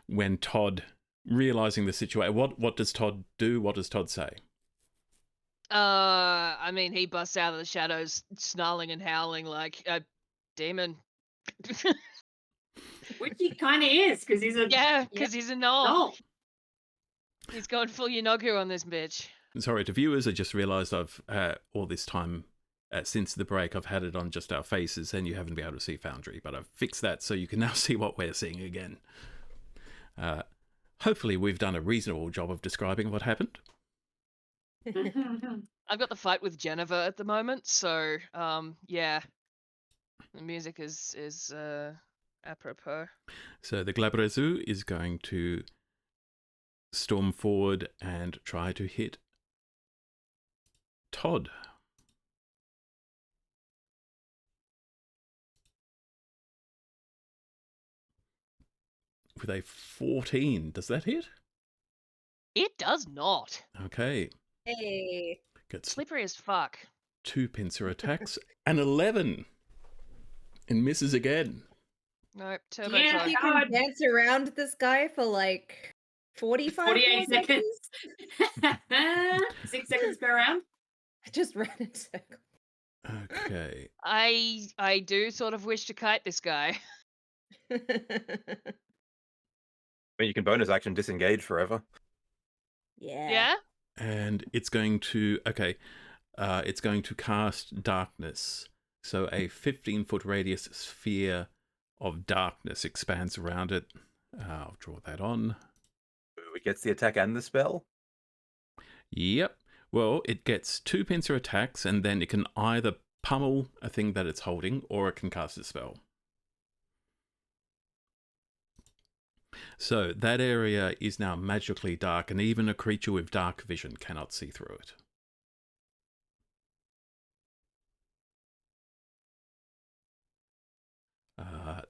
When Todd, realizing the situation, what does Todd do? What does Todd say? I mean, he busts out of the shadows, snarling and howling like a demon. Which he kind of is, because he's a Yeah, because he's a gnoll. doll. He's going full Yanogu on this bitch. Sorry to viewers, I just realised I've all this time since the break I've had it on just our faces, and you haven't been able to see Foundry, but I've fixed that so you can now see what we're seeing again. Hopefully, we've done a reasonable job of describing what happened. I've got the fight with Jennifer at the moment, so yeah, the music is apropos. So the Glabrezu is going to storm forward and try to hit Todd. With a 14. Does that hit? It does not. Okay. Hey. Gets Slippery as fuck. 2 pincer attacks. An 11. And misses again. Nope. Turbo Yeah, Todd. You can dance around this guy for like 45 48 more seconds. 6 seconds per round. I just ran in circles. Okay. I do sort of wish to kite this guy. I mean, you can bonus action disengage forever. Yeah? And it's going to... Okay. It's going to cast darkness. So a 15-foot radius sphere of darkness expands around it. I'll draw that on. It gets the attack and the spell. Yep. Well, it gets 2 pincer attacks, and then it can either pummel a thing that it's holding, or it can cast a spell. So that area is now magically dark, and even a creature with dark vision cannot see through it.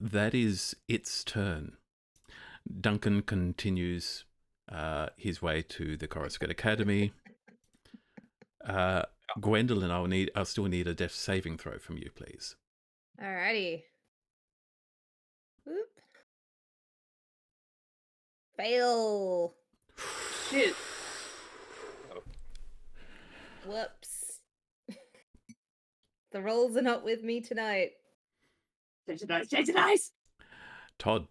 That is its turn. Duncan continues his way to the Coruscant Academy. Gwendolyn, I'll still need a death saving throw from you, please. Alrighty. Whoop. Fail. Shit. Whoops. The rolls are not with me tonight. Change the dice. Change the dice. Todd.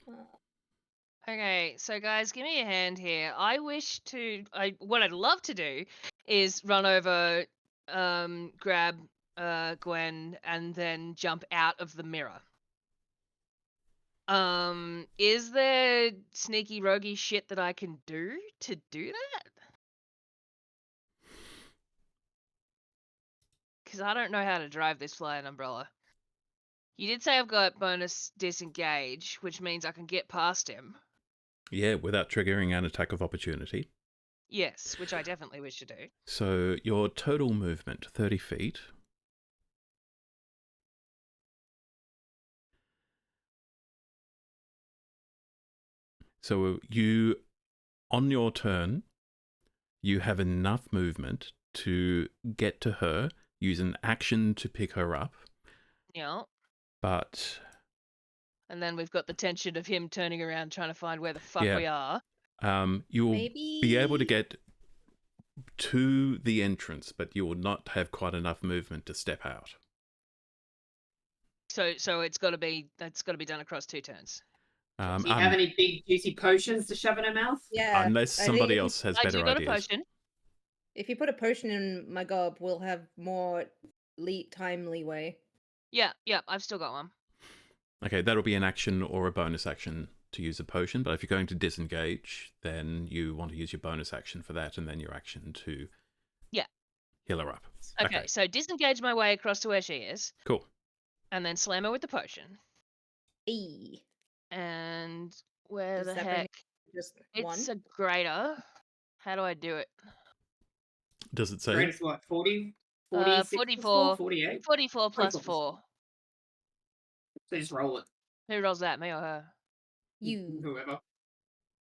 Okay, so guys, give me a hand here. What I'd love to do is run over, grab Gwen, and then jump out of the mirror. Is there sneaky roguey shit that I can do to do that? Because I don't know how to drive this flying umbrella. You did say I've got bonus disengage, which means I can get past him. Yeah, without triggering an attack of opportunity. Yes, which I definitely wish to do. So your total movement, 30 feet. So on your turn, you have enough movement to get to her, use an action to pick her up. Yeah. But... And then we've got the tension of him turning around trying to find where the fuck Yeah. we are. You will Maybe be able to get to the entrance, but you will not have quite enough movement to step out. So that's got to be done across 2 turns. Do you have any big juicy potions to shove in her mouth? Yeah. Unless I somebody think else has I better do got ideas. a potion. If you put a potion in my gob, we'll have more time leeway. Yeah, I've still got one. Okay, that'll be an action or a bonus action to use a potion, but if you're going to disengage, then you want to use your bonus action for that, and then your action to heal her up. Okay, so disengage my way across to where she is. Cool. And then slam her with the potion. E. And where Does the that bring heck? Just one. It's a greater. How do I do it? Does it say? Greatest what? 40? 46 44. 48? 44 plus 44. 4. So just roll it. Who rolls that, me or her? You. Whoever.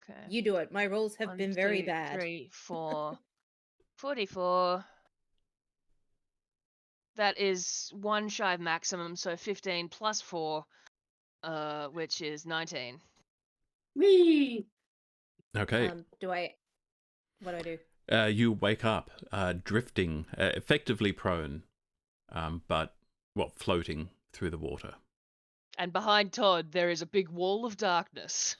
Okay. You do it. My rolls have 1, been very 2, bad. 3, 4. 44. That is 1 shy of maximum, so 15 plus 4, which is 19. Whee! Okay. What do I do? You wake up, drifting, effectively prone, but floating through the water. And behind Todd, there is a big wall of darkness.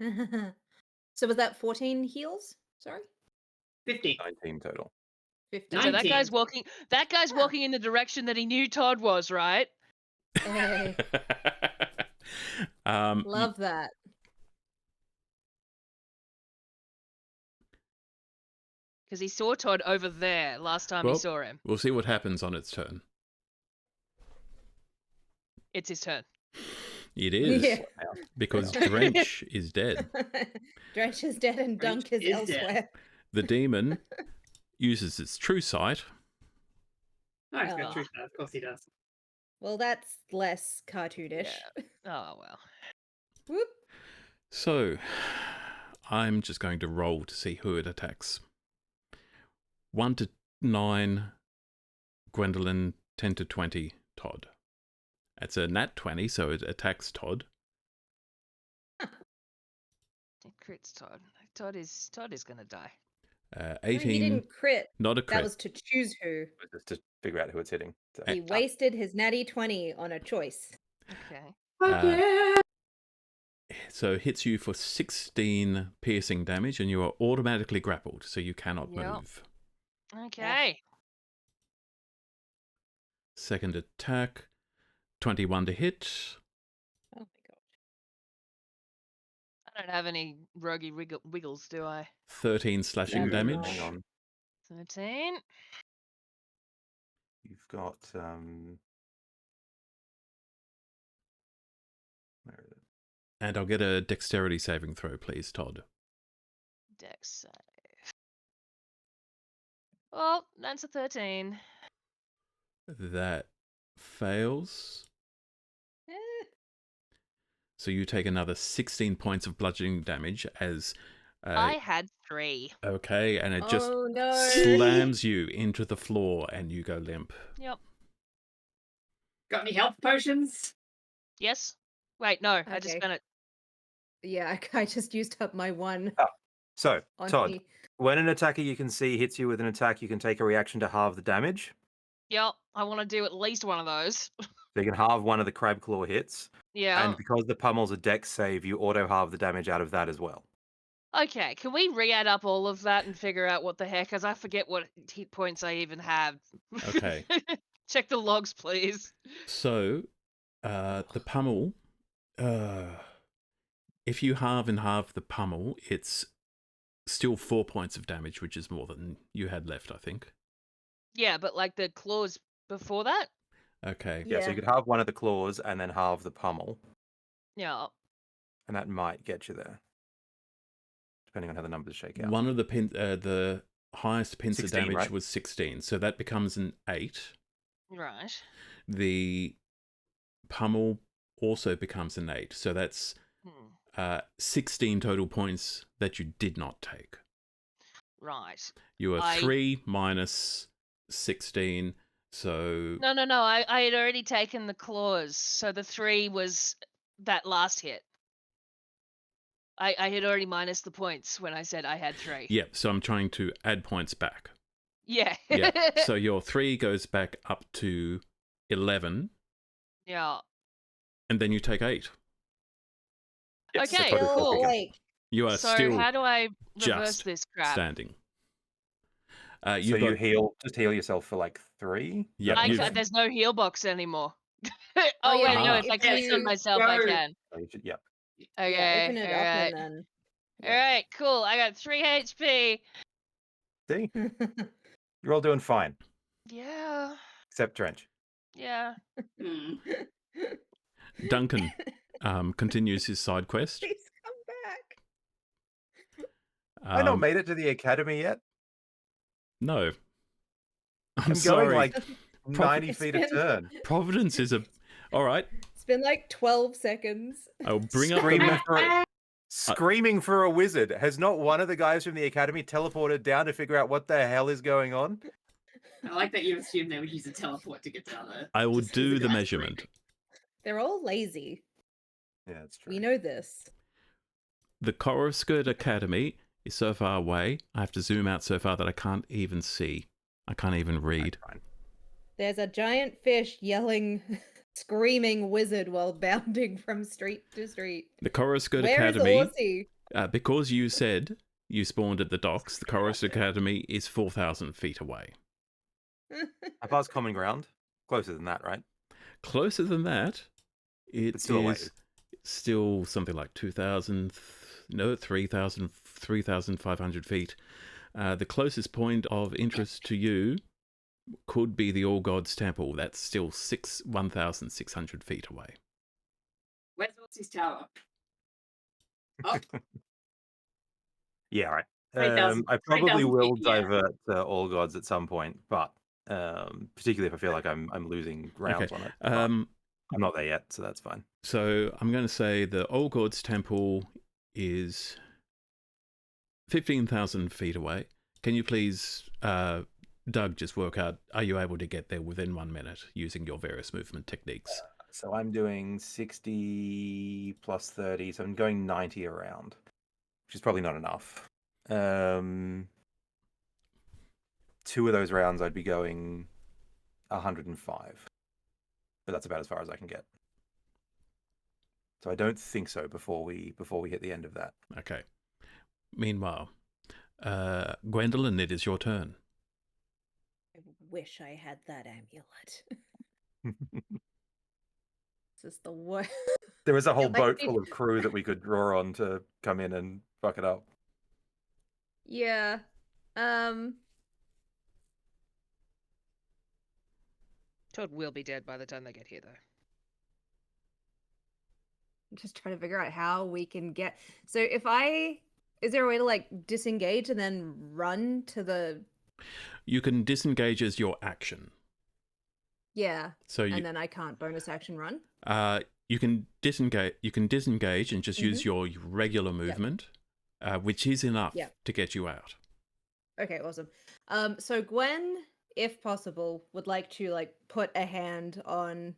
So was that 14 heals? Sorry? 50. 19 total. 15. So that 19. guy's walking. That guy's Yeah. walking in the direction that he knew Todd was, right? Hey, love that. Because he saw Todd over there last time he Well- saw him. We'll see what happens on its turn. It's his turn. It is, Yeah. because Drench is dead. Drench is dead and Drench Dunk is is dead. elsewhere. The demon uses its true sight. No, he's Ah. got truth. Of course he does. Well, that's less cartoonish. Oh well. Whoop. So, I'm just going to roll to see who it attacks. 1 to 9, Gwendolyn. 10 to 20, Todd. That's a nat 20, so it attacks Todd. It crits Todd. Todd is gonna die. No, 18, he didn't crit. not a crit. That was to choose who. Just to figure out who it's hitting. So. He wasted his natty 20 on a choice. Okay. Okay. So it hits you for 16 piercing damage, and you are automatically grappled, so you cannot Yep. move. Okay. Second attack, 21 to hit. Oh my god. I don't have any roguey wiggles, do I? 13 slashing Never damage. mind. Hang on. 13. You've got where is it? And I'll get a dexterity saving throw, please, Todd. Dex save. Well, that's a 13. That fails. Eh. So you take another 16 points of bludgeoning damage as... I had 3. Okay, and it just Oh no! slams you into the floor and you go limp. Yep. Got any health potions? Yes? Wait, no, I just Okay. spent it. Yeah, I just used up my one. So, on Todd, me. when an attacker you can see hits you with an attack, you can take a reaction to halve the damage. Yep, I want to do at least one of those. So you can halve one of the crab claw hits. Yeah. And because the pummel's a dex save, you auto halve the damage out of that as well. Okay, can we re-add up all of that and figure out what the heck? Because I forget what hit points I even have. Okay. Check the logs, please. So, the pummel, if you halve and halve the pummel, it's still 4 points of damage, which is more than you had left, I think. Yeah, but like the claws before that? Okay. Yeah, so you could halve one of the claws and then halve the pummel. Yeah. And that might get you there. Depending on how the numbers shake out. One of the highest pincer 16, damage right? was 16, so that becomes an 8. Right. The pummel also becomes an 8, so that's 16 total points that you did not take. Right. You are 3 minus 16, so... No, I had already taken the claws, so the 3 was that last hit. I had already minus the points when I said I had 3. Yeah, so I'm trying to add points back. Yeah. Yeah, so your 3 goes back up to 11, Yeah. and then you take 8. Yes, so Okay, Todd is still cool. kicking. Like, You are So still how do I reverse just this crap? standing. So You've you got, just heal yourself for like 3? Yeah, you've- There's no heal box anymore. Oh, yeah, wait, no, Ah. if I if cast on you myself, I go- can. So you should, yeah. Okay, yeah, open it up alright. and then. Alright, cool. I got 3 HP. See? You're all doing fine. Yeah. Except Trench. Yeah. Hmm. Duncan continues his side quest. Please come back. I not made it to the academy yet. No. I'm I'm sorry. going like 90 It's feet a been- turn. Providence is a... All right. It's been like 12 seconds. I'll bring up Screaming the... screaming for a wizard. Has not one of the guys from the academy teleported down to figure out what the hell is going on? I like that you assumed they would use a teleport to get down there. I will Just 'cause do the guy's measurement. screaming. They're all lazy. Yeah, that's true. We know this. The Coruscant Academy is so far away. I have to zoom out so far that I can't even see. I can't even read. Fine. There's a giant fish yelling, screaming wizard while bounding from street to street. The Coruscant Where is Academy, Aussie? because you said you spawned at the docks, the Coruscant Academy is 4,000 feet away. How far's common ground? Closer than that, right? Closer than that, it It's still a is still something like 2,000, no, 3,500 feet. The closest point of interest to you could be the All Gods Temple. That's still 1,600 feet away. Where's Aussie's tower? Oh, Yeah, right. 3,000 I probably 3,000 will feet, yeah. divert to All Gods at some point, but particularly if I feel like I'm losing rounds on it. But I'm not there yet, so that's fine. So I'm going to say the All Gods Temple is 15,000 feet away. Can you please, Doug, just work out, are you able to get there within 1 minute using your various movement techniques? So I'm doing 60 plus 30, so I'm going 90 around, which is probably not enough. 2 of those rounds I'd be going 105, but that's about as far as I can get. So I don't think so before we hit the end of that. Okay. Meanwhile, Gwendolyn, it is your turn. I wish I had that amulet. This is the worst. There is a whole Like boat they- full of crew that we could draw on to come in and fuck it up. Yeah. Todd will be dead by the time they get here, though. I'm just trying to figure out how we can get. So is there a way to like disengage and then run to the? You can disengage as your action. Yeah. So And then I can't bonus action run. you can disengage. You can disengage and just use Mm-hmm. your regular movement, which is enough Yep. to get you out. Okay, awesome. So Gwen, if possible, would like to like put a hand on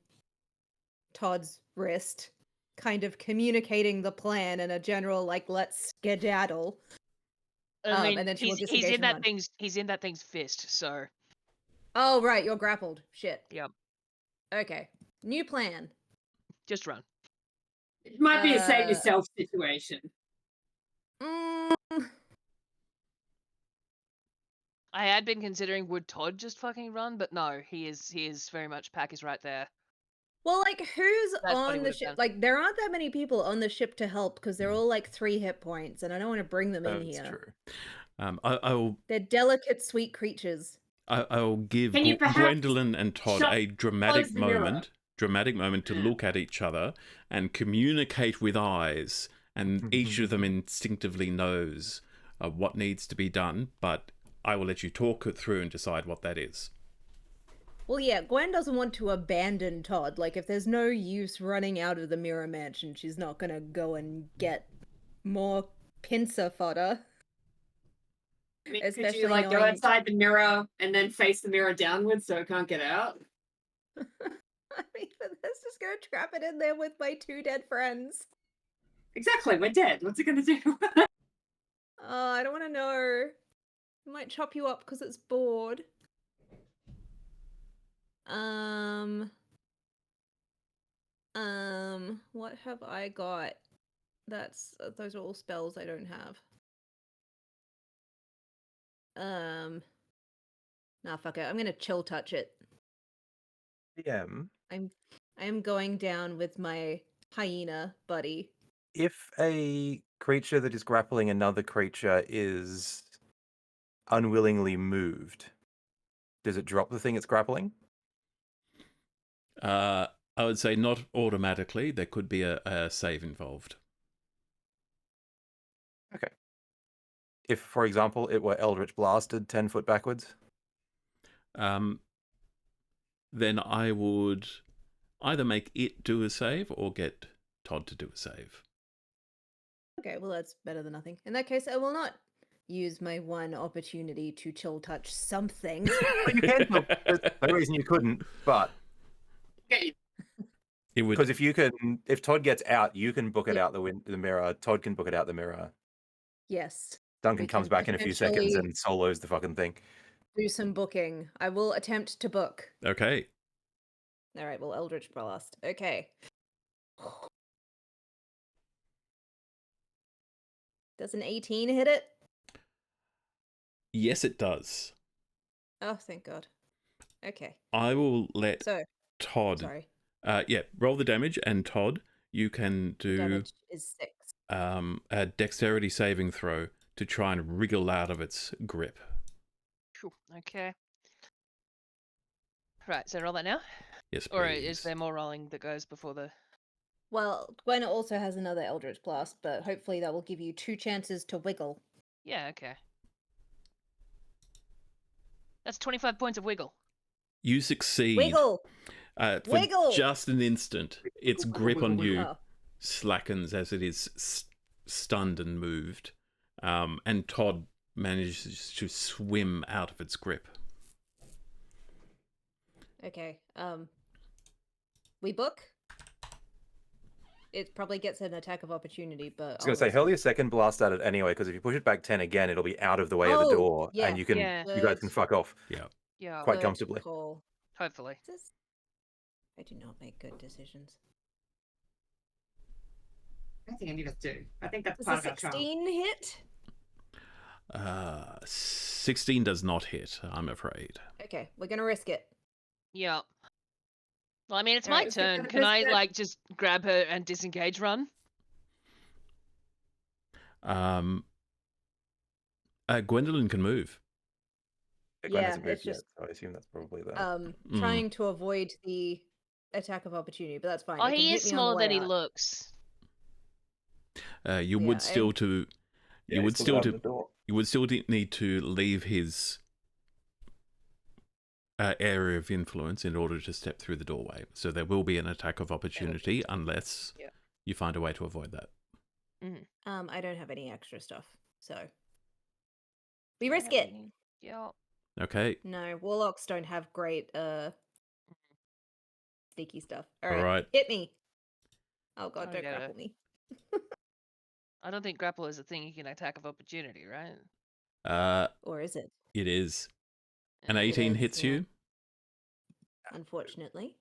Todd's wrist, kind of communicating the plan in a general like let's skedaddle. I mean, and then she will he's disengage in and that run. he's in that thing's fist. So Oh right, you're grappled. Shit. Yep. Okay. New plan. just run. It might be a save Uh, yourself situation. Mm, I had been considering would Todd just fucking run, but no, he is very much Pack is right there. well, like who's That's what he on the would've ship? done. Like there aren't that many people on the ship to help because they're Mm. all like 3 hit points, and I don't want to bring them in That's here. true. I will. They're delicate, sweet creatures. I will give Can you perhaps Gwendolyn and Todd shut- a dramatic close the mirror? moment to look at each other and communicate with eyes, and each of them instinctively knows what needs to be done, but I will let you talk it through and decide what that is. Well, yeah, Gwen doesn't want to abandon Todd. Like, if there's no use running out of the mirror mansion, she's not gonna go and get more pincer fodder. I mean, could Especially you like go knowing- outside the mirror and then face the mirror downwards so it can't get out? I mean, let's just go trap it in there with my 2 dead friends. Exactly, we're dead. What's it gonna do? Oh, I don't want to know. It might chop you up because it's bored. What have I got? Those are all spells I don't have. Nah, fuck it. I'm gonna chill touch it. DM, I'm going down with my hyena buddy. if a creature that is grappling another creature is unwillingly moved, does it drop the thing it's grappling? I would say not automatically. There could be a save involved. Okay. If, for example, it were Eldritch Blasted 10 foot backwards? Then I would either make it do a save or get Todd to do a save. Okay, well that's better than nothing. In that case, I will not use my one opportunity to chill touch something. Well, you can. Look, there's no reason you couldn't, but Okay, It would. because if Todd gets out, you can book it out the mirror. Todd can book it out the mirror. Yes. Duncan We comes can back in a few seconds potentially- and solos the fucking thing. Do some booking. I will attempt to book. Okay. Alright, well, Eldritch Blast. Okay. Does an 18 hit it? Yes, it does. Oh, thank God. Okay. I will let So, Todd. sorry. Roll the damage, and Todd, you can do Damage is 6. a dexterity saving throw to try and wriggle out of its grip. Phew, okay. Right, so roll that now? Yes, Or please. is there more rolling that goes before the... Well, Gwen also has another Eldritch Blast, but hopefully that will give you 2 chances to wiggle. Yeah, okay. That's 25 points of wiggle. You succeed. Wiggle! For Wiggle! just an instant, its grip on you Oh. slackens as it is stunned and moved, and Todd manages to swim out of its grip. Okay. We book? It probably gets an attack of opportunity, but I was going to say, hurl your second blast at it anyway, because if you push it back 10 again, it'll be out of the way of the Oh, door, yeah, and you can yeah. you guys can fuck off. Yeah, Quite comfortably. Call. hopefully. I do not make good decisions. I don't think any of us do. I think that's Does part a of our charm. 16 hit? 16 does not hit, I'm afraid. Okay, we're gonna risk it. Yeah. Well, I mean, it's my Alright, let's get turn. rid of Can this I, bit. like, just grab her and disengage run? Gwendolyn can move. Big one Yeah, hasn't it's moved yet, just so I assume that's probably that. trying to avoid the attack of opportunity, but that's fine. Oh, It can he hit is me on the smaller way than he out. looks. You Yeah, would still to Yeah, you would he's still out to the door. you would still need to leave his area of influence in order to step through the doorway. So there will be an attack of opportunity unless Yeah. you find a way to avoid that. I don't have any extra stuff, so we risk it. Yeah. Okay. No, warlocks don't have great sneaky stuff. All All right, right. hit me. Oh god, I don't get it. grapple me. I don't think grapple is a thing you can attack of opportunity, right? Or is it? It is. An Yeah. 18 is, hits yeah. you. Unfortunately.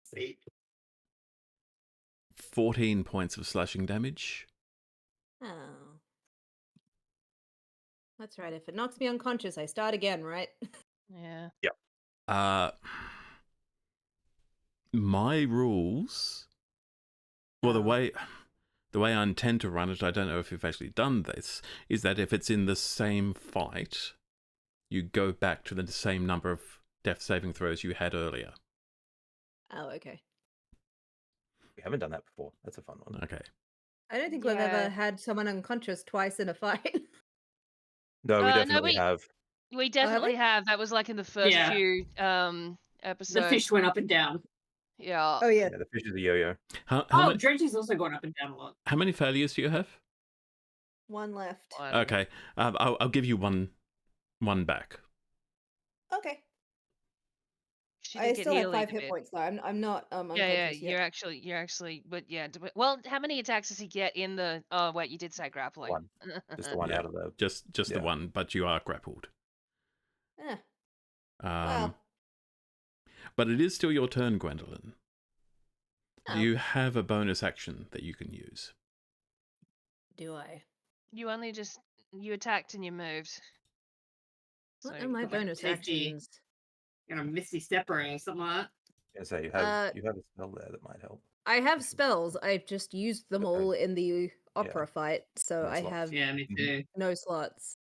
See. 14 points of slashing damage. Oh. That's right. If it knocks me unconscious, I start again, right? Yeah. My rules. Well, the Oh. way I intend to run it, I don't know if you've actually done this, is that if it's in the same fight, you go back to the same number of death saving throws you had earlier. Oh, okay. We haven't done that before. That's a fun one. Okay. I don't think we've Yeah. ever had someone unconscious twice in a fight. No, we No, definitely have. We definitely have. That was like in the first Yeah. few The episodes. fish went up and down. Yeah. Oh yeah. Yeah, the fish is a yo-yo. How Dredge's also gone up and down a lot. how many failures do you have? One left. One. Okay. I'll give you one back. Okay. She I did get still have healed 5 a hit bit. points though. I'm not Yeah, unconscious yet. you're actually, but yeah. Well, how many attacks does he get in the? Oh wait, you did say grappling. One. Just the one Yeah. out of the. Just the Yeah. one, but you are grappled. Eh, Um, well. But it is still your turn, Gwendolyn. Oh. Do you have a bonus action that you can use? Do I? You only you attacked and you moved. What So are my like bonus safety. actions? Misty step or something like that. Yeah, so you Uh, have a spell there that might help. I have spells. I've just used them Okay. all in the opera fight, so No I slots. have Yeah, me Mhm. too. no slots.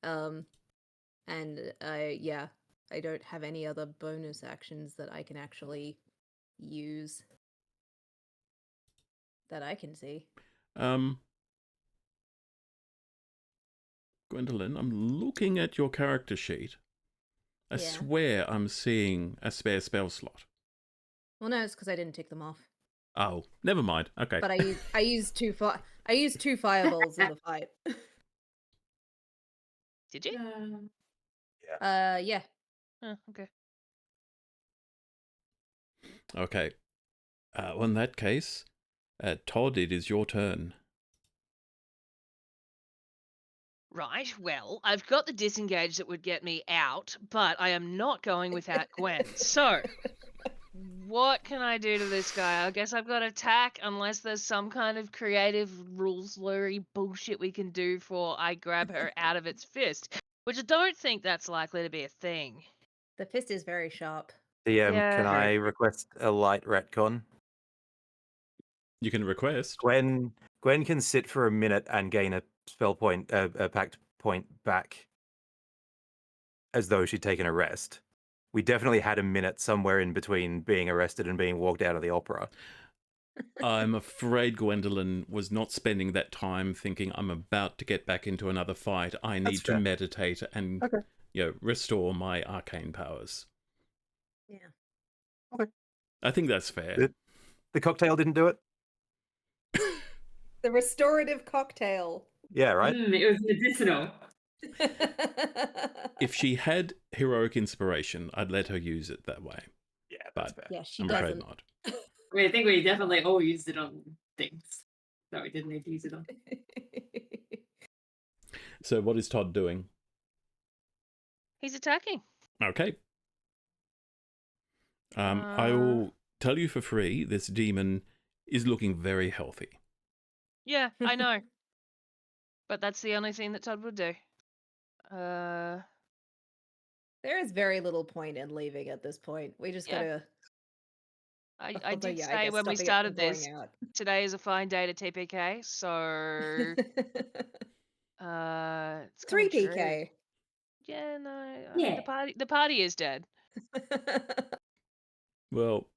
And I don't have any other bonus actions that I can actually use that I can see. Gwendolyn, I'm looking at your character sheet. I Yeah. swear I'm seeing a spare spell slot. Well, no, it's because I didn't tick them off. Oh, never mind. Okay. But I used two fireballs in the fight. did you? Yeah. Oh, okay. Okay. Well, in that case, Todd, it is your turn. Right. Well, I've got the disengage that would get me out, but I am not going without Gwen. So, what can I do to this guy? I guess I've got attack, unless there's some kind of creative rules-lery bullshit we can do for I grab her out of its fist, which I don't think that's likely to be a thing. The fist is very sharp. DM, Yeah. can I request a light retcon? You can request. Gwen can sit for a minute and gain a spell point, a pact point back, as though she'd taken a rest. We definitely had a minute somewhere in between being arrested and being walked out of the opera. I'm afraid Gwendolyn was not spending that time thinking, I'm about to get back into another fight. I need to fair. meditate and restore my arcane powers. Yeah. Okay. I think that's fair. The cocktail didn't do it? The restorative cocktail. Yeah, right? It was medicinal. If she had heroic inspiration, I'd let her use it that way. Yeah, that's But fair. Yeah, she I'm doesn't. afraid not. I think we definitely all used it on things that we didn't need to use it on. So what is Todd doing? He's attacking. Okay. I will tell you for free, this demon is looking very healthy. Yeah, I know. But that's the only thing that Todd would do. There is very little point in leaving at this point. We just Yeah. gotta. I Although, did yeah, I say guess when we stopping it started from going this, out. today is a fine day to TPK, so It's 3 coming true. PK. Yeah, no. I mean, Yeah. the party is dead. Well,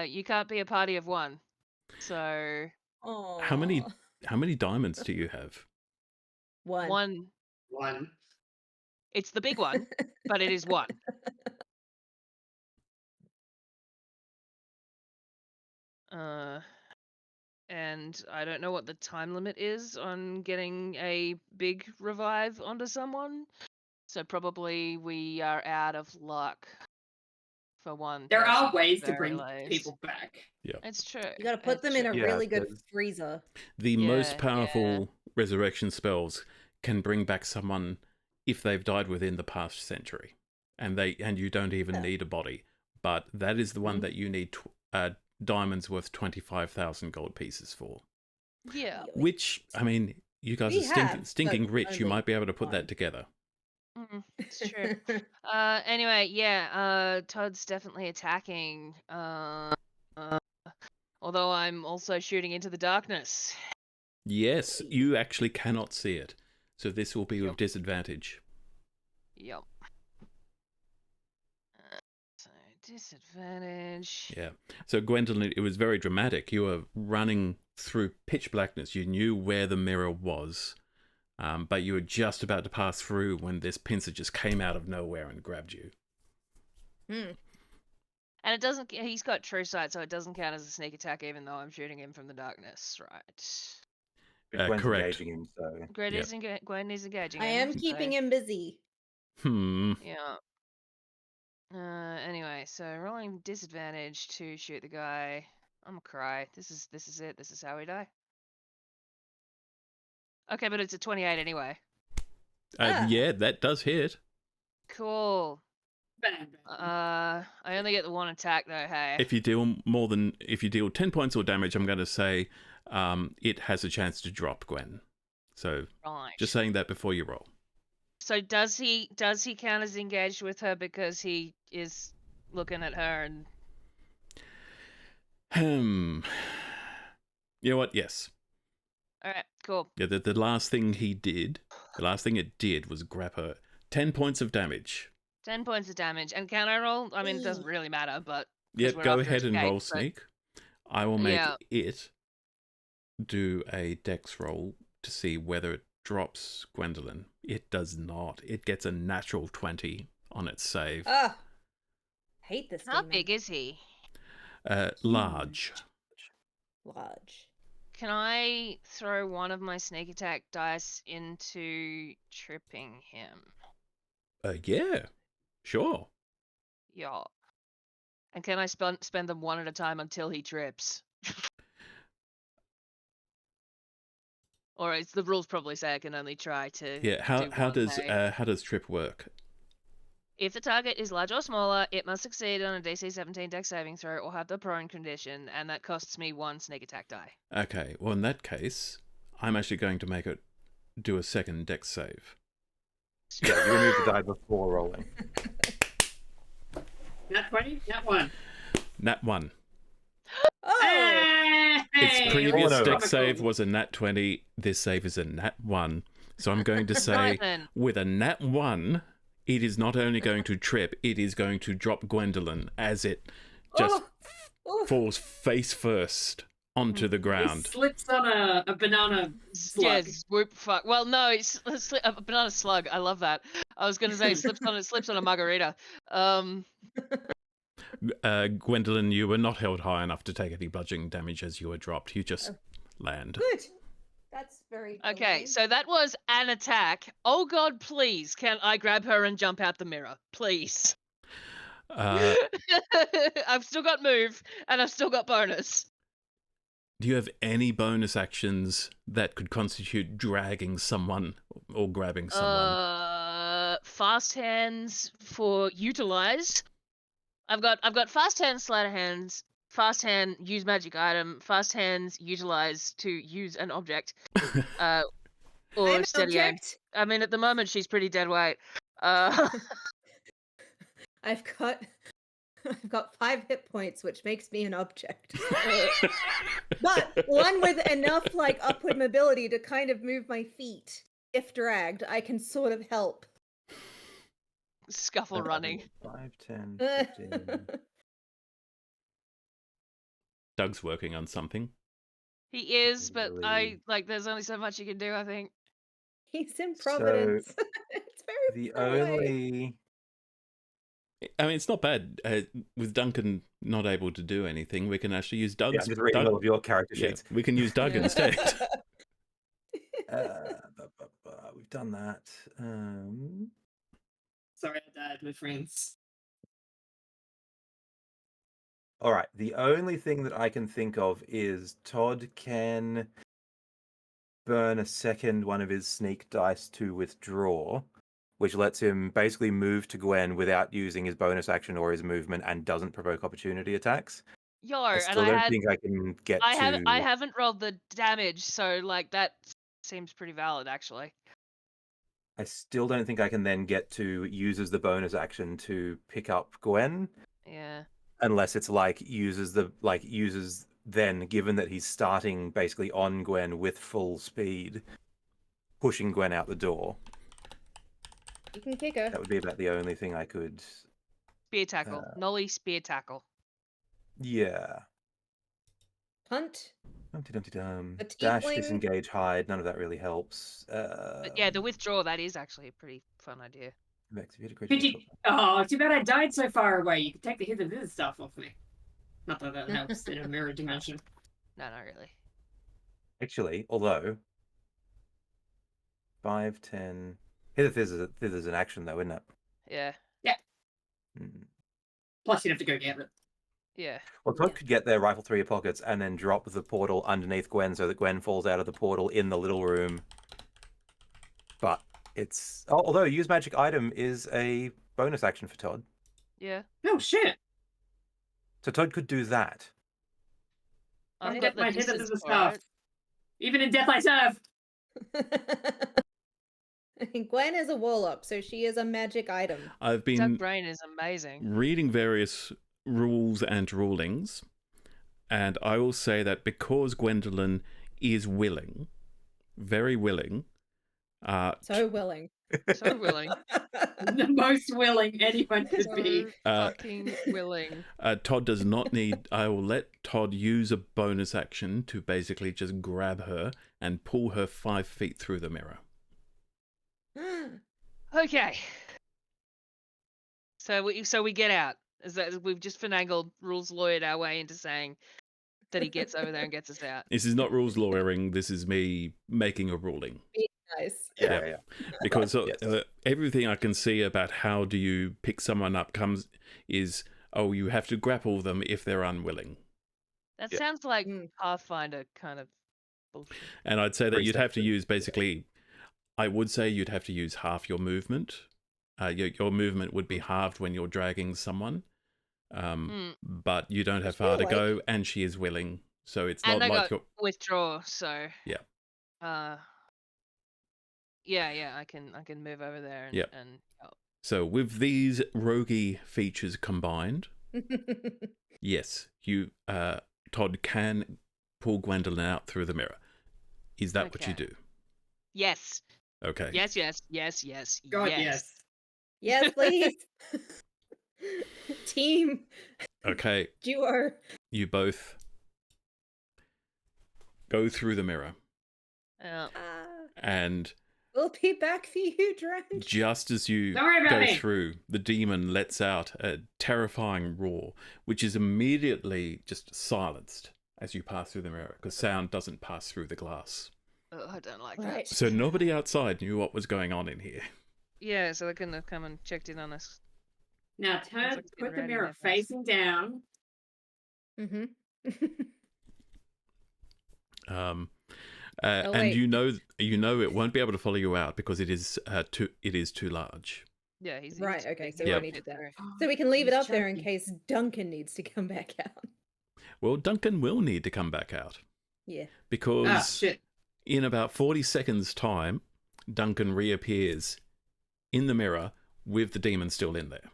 You can't be a party of one. So how many Aw. diamonds do you have? One. one. One. It's the big one, but it is one. And I don't know what the time limit is on getting a big revive onto someone. So probably we are out of luck for one. There are person, ways to very bring least. people back. It's true. You gotta put It's them in a true. Yeah, really good there's- freezer. The Yeah, most powerful resurrection spells can bring back someone if they've died within the past century, and you don't even Yeah. need a body. But that is the one that you need diamonds worth 25,000 gold pieces for. Yeah. Which, I mean, you guys We are have, stinking but rich. You only might be able to put one. that together. It's true. Anyway, yeah. Todd's definitely attacking. Although I'm also shooting into the darkness. Yes, you actually cannot see it, so this will be with Yep. disadvantage. Yep. So disadvantage. Yeah. So Gwendolyn, it was very dramatic. You were running through pitch blackness. You knew where the mirror was, but you were just about to pass through when this pincer just came out of nowhere and grabbed you. And it doesn't. He's got true sight, so it doesn't count as a sneak attack, even though I'm shooting him from the darkness, right? Gwen's Correct. engaging him, so Gwen Yep. is engaging I him. am keeping so, him busy. Yeah. Anyway, so rolling disadvantage to shoot the guy. I'm gonna cry. This is it. This is how we die. Okay, but it's a 28 anyway. Yeah, that does hit. Cool. Bam, bam. I only get the one attack though. Hey. If you deal 10 points or damage, I'm going to say it has a chance to drop Gwen. So Right. just saying that before you roll. So does he count as engaged with her because he is looking at her and? You know what? Yes. All right. Cool. Yeah. The last thing it did was grab her. 10 points of damage. 10 points of damage. And can I roll? I mean, it doesn't really matter, but. 'cause Yep. we're Go after ahead and escape, roll so- sneak. I will make Yeah. it do a dex roll to see whether it drops Gwendolyn. It does not. It gets a natural 20 on its save. Hate this How demon. big is he? Large. Large. Can I throw one of my sneak attack dice into tripping him? Yeah. Sure. Yeah. And can I spend them one at a time until he trips? Or it's the rules probably say I can only try to. Yeah. How one, does hey? how does trip work? If the target is large or smaller, it must succeed on a DC 17 dex saving throw or have the prone condition, and that costs me one sneak attack die. Okay. Well, in that case, I'm actually going to make it do a second dex save. yeah, you remove the die before rolling. Nat 20? Nat 1. Nat 1. Oh! Its previous no. dex save was a nat 20. This save is a nat 1. So I'm going to say, Right then. with a nat 1, it is not only going to trip, it is going to drop Gwendolyn as it just falls face first onto the It ground. slips on a banana slug. Yes, whoop fuck. Well, no, it's a banana slug. I love that. I was gonna say slips on a margarita. Gwendolyn, you were not held high enough to take any bludgeoning damage as you were dropped. You just land. Good. That's very Okay, kind. so that was an attack. Oh God, please, can I grab her and jump out the mirror, please? I've still got move and I've still got bonus. Do you have any bonus actions that could constitute dragging someone or grabbing someone? Fast hands for utilize. I've got fast hands, sleight of hands, fast hand use magic item, fast hands utilize to use an object, I'm or an steady aim. object. I mean, at the moment she's pretty dead weight. I've got I've got 5 hit points, which makes me an object. But one with enough like upward mobility to kind of move my feet. If dragged, I can sort of help. Scuffle running. 5, 10, 15. Doug's working on something. He is, but Really? there's only so much you can do, I think. He's in So, Providence. It's very The far away. only I mean, it's not bad. With Duncan not able to do anything, we can actually use yeah, Doug's. I'm just reading all of your character Yeah, sheets. we can use Doug Yeah. instead. We've done that. Sorry, I died with friends. All right. The only thing that I can think of is Todd can burn a second one of his sneak dice to withdraw, which lets him basically move to Gwen without using his bonus action or his movement and doesn't provoke opportunity attacks. Yo, I and still don't think I can get I to. haven't rolled the damage, so like that seems pretty valid actually. I still don't think I can then get to use as the bonus action to pick up Gwen. Yeah. Unless it's like uses then, given that he's starting basically on Gwen with full speed, pushing Gwen out the door. You can kick her. That would be about the only thing I could. Spear tackle. Nolly spear tackle. Yeah. Punt. Dumpty dumpty dum. A Dash, tiefling? disengage, hide. None of that really helps. But yeah, the withdraw, that is actually a pretty fun idea. Could you... Oh, too bad I died so far away. You could take the hit of this stuff off me. Not that that helps in a mirror dimension. No, not really. Actually, although 5, 10. Hit of this is an action though, isn't it? Yeah. Plus, you'd have to go get it. Yeah. Well, Todd could get their rifle through your pockets and then drop the portal underneath Gwen so that Gwen falls out of the portal in the little room. But it's... although use magic item is a bonus action for Todd. Yeah. Oh, shit. So Todd could do that. I've I got my the hit of distance the for stuff. it. Even in death I serve. Gwen is a warlock, so she is a magic item. I've Doug been Brain is amazing. reading various rules and rulings, and I will say that because Gwendolyn is willing, very willing, So willing. So willing. The most willing anyone could be. So fucking willing. Todd does not need... I will let Todd use a bonus action to basically just grab her and pull her 5 feet through the mirror. Okay. So we get out. Is that we've just finagled rules lawyered our way into saying that he gets over there and gets us out. This is not rules lawyering. This is me making a ruling. Nice. Yeah. Because Yes. everything I can see about how do you pick someone up is, oh, you have to grapple them if they're unwilling. That Yeah. sounds like Mm. Pathfinder kind of bullshit. And I'd say that Pretty you'd have to standard. use basically, I would say you'd have to use half your movement. Your movement would be halved when you're dragging someone. But you don't have feel far to like- go, and she is willing. So it's And not I like got you're... withdraw, so Yeah. yeah, I can move over there and, Yep. and help. So with these roguey features combined, yes, you Todd can pull Gwendolyn out through the mirror. Is that what you Okay. do? Yes. Okay. Yes. God, yes. Yes, please. Team Okay. duo. You both go through the mirror, Uh, and We'll be back for you, Drench. just as you Don't worry about go me. through, the demon lets out a terrifying roar, which is immediately just silenced as you pass through the mirror, because sound doesn't pass through the glass. I don't like Right. that. So nobody outside knew what was going on in here. Yeah, so they couldn't have come and checked in on us. Now Sounds like it's put the been mirror raining their place. facing down. Mm-hmm. And wait. you know it won't be able to follow you out because it is too large. Yeah, he's Right, okay, so we we Yep. need to that. So we can leave it He's up there in chunky. case Duncan needs to come back out. Well, Duncan will need to come back out Yeah. because Ah, shit. in about 40 seconds' time, Duncan reappears in the mirror with the demon still in there.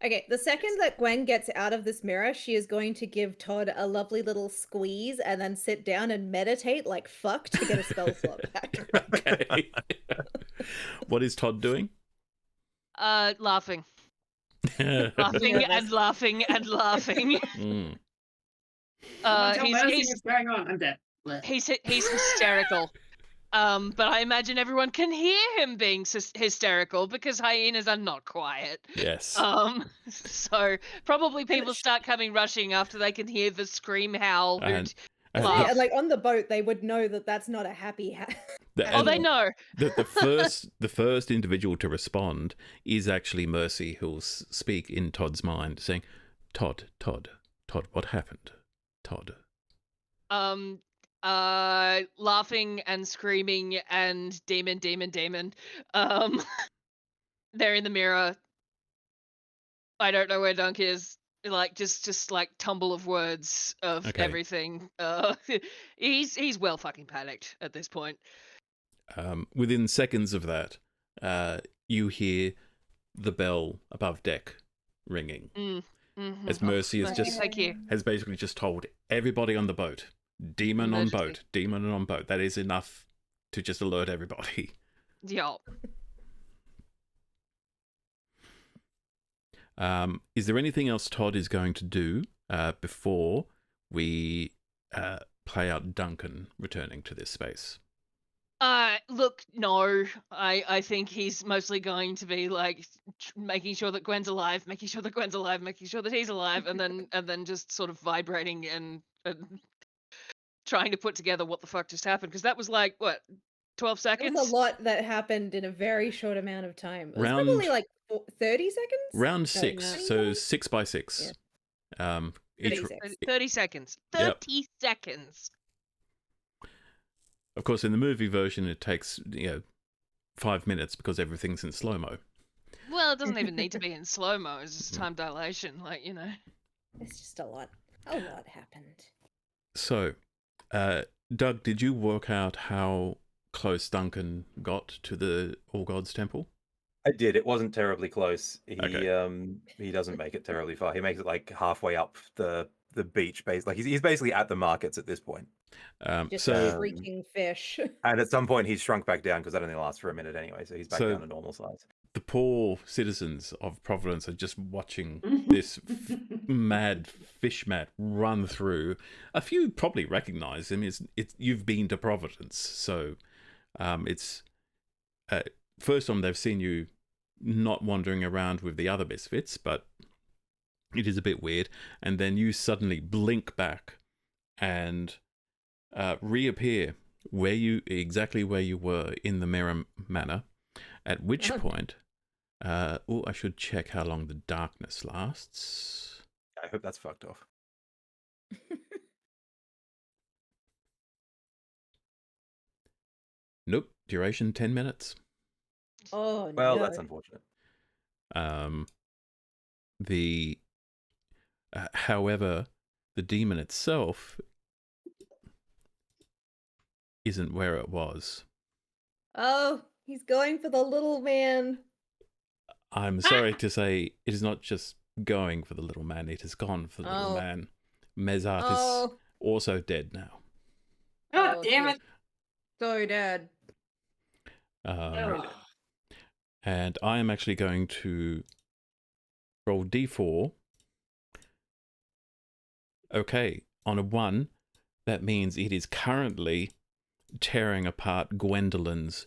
Okay, the second that Gwen gets out of this mirror, she is going to give Todd a lovely little squeeze and then sit down and meditate like fuck to get a spell slot back. Okay. What is Todd doing? Laughing. Mm. Laughing Nervous. and laughing and laughing. Someone tell Mercy what's going on. I'm dead. Blech. He's hysterical. But I imagine everyone can hear him being hysterical because hyenas are not quiet. Yes. So probably people start coming rushing after they can hear the scream, howl, hoot, And laugh. Yeah, like on the boat, they would know that that's not a happy. Oh, they know. The first individual to respond is actually Mercy, who'll speak in Todd's mind, saying, Todd, what happened? Todd. Laughing and screaming and demon. They're in the mirror. I don't know where Dunk is. Like just like tumble of words of Okay. everything. He's well fucking panicked at this point. Within seconds of that, you hear the bell above deck ringing. Mm-hmm. As Mercy Thank you. has basically just told everybody on the boat, demon on Emergency. boat, demon on boat. That is enough to just alert everybody. Yeah. Is there anything else Todd is going to do before we play out Duncan returning to this space? Look, no. I think he's mostly going to be like making sure that Gwen's alive, making sure that he's alive, and then just sort of vibrating and trying to put together what the fuck just happened, because that was like what, 12 It seconds? was a lot that happened in a very short amount of time. It was Round- probably like 30 seconds. Round No, 6, no. so 6 by 6. Each, 36. 30 seconds. Yep. 30 seconds. of course, in the movie version, it takes 5 minutes because everything's in slow mo. Well, it doesn't even need to be in slow mo. It's just time dilation, like, you know. It's just a lot. A lot happened. So, Doug, did you work out how close Duncan got to the All Gods Temple? I did. It wasn't terribly close. Okay. He doesn't make it terribly far. He makes it like halfway up the beach base. Like he's basically at the markets at this point. Just So, shrieking fish. And at some point he's shrunk back down because that only lasts for a minute anyway, so he's back So- down to normal size. the poor citizens of Providence are just watching this mad fish mat run through. A few probably recognize him. You've been to Providence, so it's first time they've seen you not wandering around with the other misfits, but it is a bit weird. And then you suddenly blink back and reappear exactly where you were in the mirror manor. At which point, I should check how long the darkness lasts. I hope that's fucked off. Nope, duration 10 minutes. Oh, Well, no. that's unfortunate. However, the demon itself isn't where it was. Oh, he's going for the little man. I'm sorry to say, it is not just going for the little man, it has gone for the little Oh. man. Mezart is Oh, also dead now. Oh, damn shit. it. So dead. Ugh. And I am actually going to roll d4. Okay, on a 1, that means it is currently tearing apart Gwendolyn's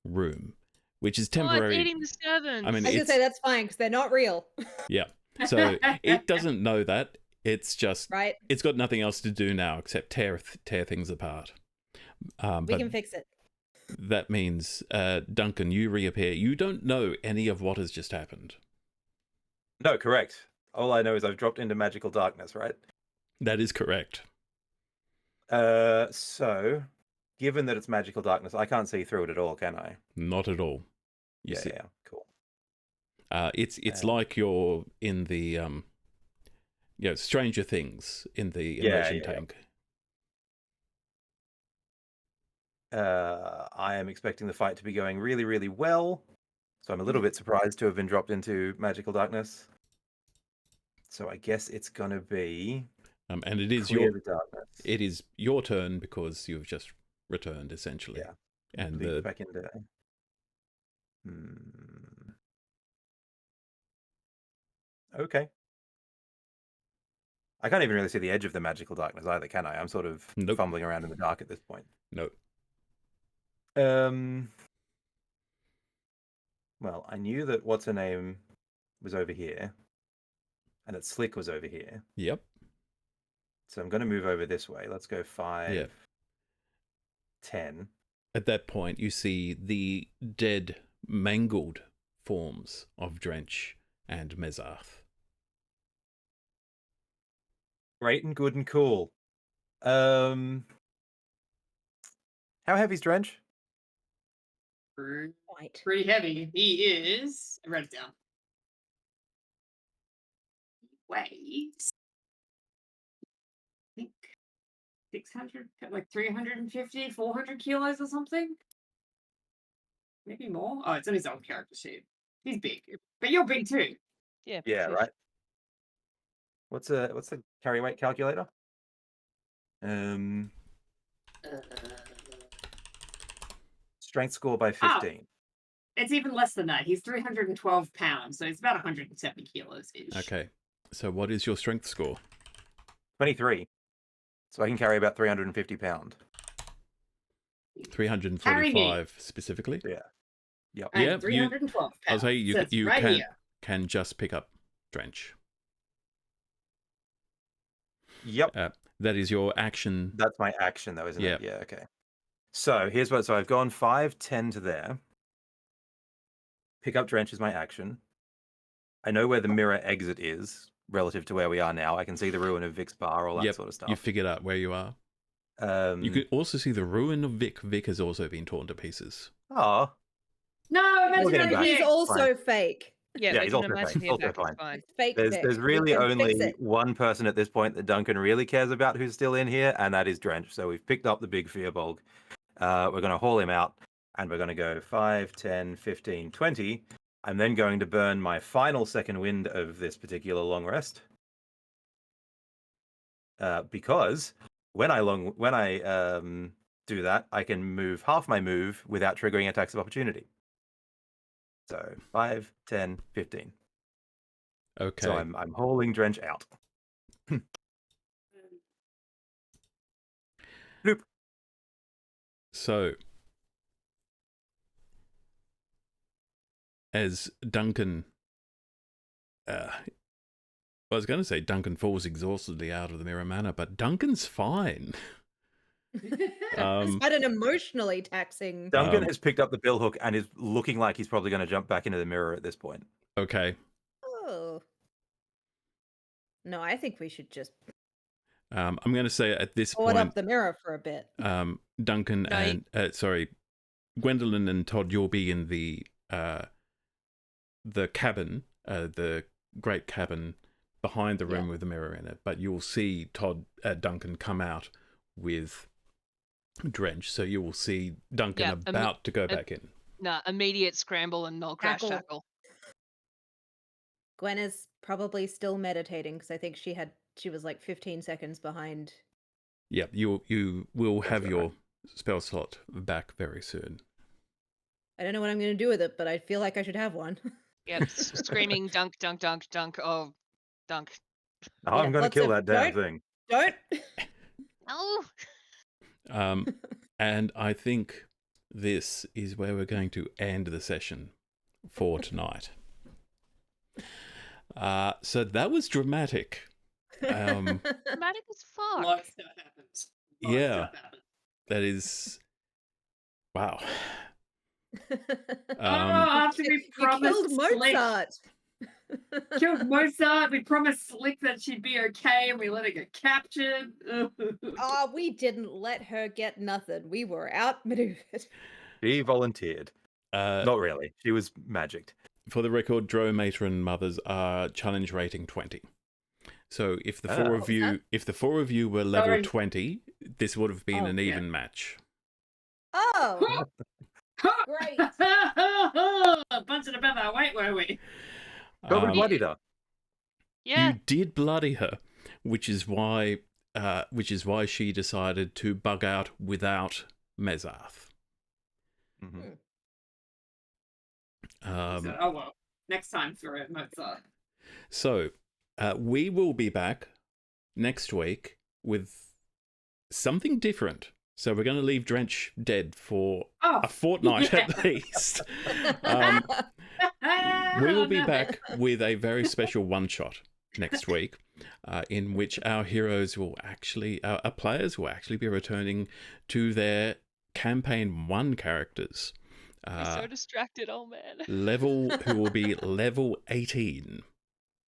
room, which is Oh, it's temporary. eating the servants. I mean, I was gonna say that's fine because they're not real, yeah. So it doesn't know that. It's just, right? it's got nothing else to do now except tear things apart. We But can fix it. that means, Duncan, you reappear. You don't know any of what has just happened. No, correct. All I know is I've dropped into magical darkness, right? That is correct. So given that it's magical darkness, I can't see through it at all, can I? Not at all. You Yeah, see, yeah, cool. it's like you're in the Stranger Things in the Yeah, immersion yeah. tank. I am expecting the fight to be going really, really well. So I'm a little bit surprised to have been dropped into magical darkness. So I guess it's gonna be And it is clear the darkness. it is your turn because you've just returned essentially. Yeah. And Leap the back into. Okay. I can't even really see the edge of the magical darkness either, can I? I'm sort of Nope. fumbling around in the dark at this point. no. Well, I knew that what's her name was over here, and that Slick was over here. Yep. So I'm going to move over this way. Let's go 5, Yeah. 10. At that point, you see the dead, mangled forms of Drench and Mezarth. Great and good and cool. How heavy's Drench? Quite. Pretty heavy. He is. I wrote it down. He weighs, I think, 600, like 350, 400 kilos or something. Maybe more. Oh, it's on his old character sheet. He's big, but you're big too. Yeah. Yeah, fifth. right. What's the carry weight calculator? Strength score by 15. It's even less than that. He's 312 pounds, so it's about 170 kilos ish. Okay. So what is your strength score? 23. So I can carry about 350 pounds. 345 specifically? Yeah. Yep. And Yeah, 312 pounds. I'll say you, So it's you right can, here. can just pick up Drench. Yep. That is your action. That's my action, though, isn't Yeah. it? Yeah, okay. So here's what. So I've gone 5, 10 to there. Pick up Drench is my action. I know where the mirror exit is relative to where we are now. I can see the ruin of Vic's bar, all that Yep, sort of stuff. you figured out where you are. You could also see the ruin of Vic. Vic has also been torn to pieces. Oh, No, We'll get him imagine back. He's Vic. also fake. Yeah, Yeah, we he's can also imagine fine. him Also back. It's fine. fine. Fake there's Vic. really We can fix only it. one person at this point that Duncan really cares about who's still in here, and that is Drench. So we've picked up the big Fearbog. We're going to haul him out, and we're going to go 5, 10, 15, 20. I'm then going to burn my final second wind of this particular long rest. Because when I do that, I can move half my move without triggering attacks of opportunity. So 5, 10, 15. Okay. So I'm hauling Drench out. Bloop. So, as Duncan, I was going to say Duncan falls exhaustedly out of the Mirror Manor, but Duncan's fine. Despite an emotionally taxing. Duncan has picked up the billhook and is looking like he's probably going to jump back into the mirror at this point. Okay. Oh. No, I think we should just I'm going to say at this hold point, up the mirror for a bit. Duncan No, and Gwendolyn and Todd, you'll be in the cabin, the great cabin behind the room with the mirror in it. But you'll see Duncan come out with Drench, so you will see Duncan about to go back in. Nah, immediate scramble and null crash tackle. Gwen is probably still meditating because I think she was like 15 seconds behind. Yep, you will have your spell slot back very soon. I don't know what I'm going to do with it, but I feel like I should have one. Yep, screaming dunk, dunk, dunk, dunk. Oh, dunk. Oh, I'm going to kill that damn thing. Don't. No. And I think this is where we're going to end the session for tonight. So that was dramatic. Dramatic as fuck. Lot of stuff happens. Yeah. That is... Wow. After we promised killed Mozart. Killed Mozart, we promised Slick that she'd be okay, and we let her get captured. Oh, we didn't let her get nothing. We were outmaneuvered. She volunteered. Not really. She was magicked. For the record, Dro, Matron, Mothers are challenge rating 20. So if the four of you were level 20, this would have been an even match. Oh, great. Bunch of above our weight, were we? But we bloodied her. Yeah. You did bloody her, which is why she decided to bug out without Mezarth. Mhm. So, oh well. Next time for it, Mozart. So, we will be back next week with something different. So we're going to leave Drench dead for Oh, a fortnight at least. We will be back with a very special one-shot next week, in which our players will actually be returning to their campaign 1 characters. I'm so distracted, oh man. Who will be level 18.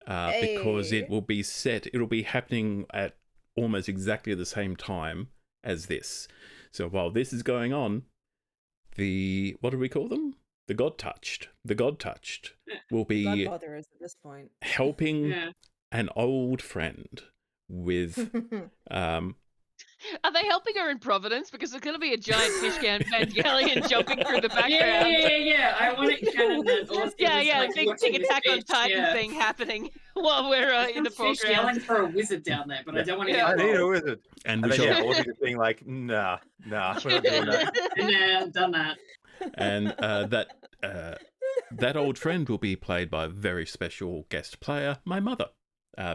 Because Hey. it'll be happening at almost exactly the same time as this. So while this is going on, what do we call them? The God Touched will be Godfather is at this point. helping Yeah. an old friend with Are they helping her in Providence? Because there's going to be a giant fish can Evangelion jumping through the background. Yeah. I want it canon that Austin Yeah, was, like, big watching this Attack on fish, Titan yeah. thing happening while we're in the Fish foreground. yelling for a wizard down there, but I don't want to Yeah. I get need a involved. wizard. and And we then, shall Aussie just being like, nah, we're not doing that. Nah, done that. and that old friend will be played by a very special guest player, my mother,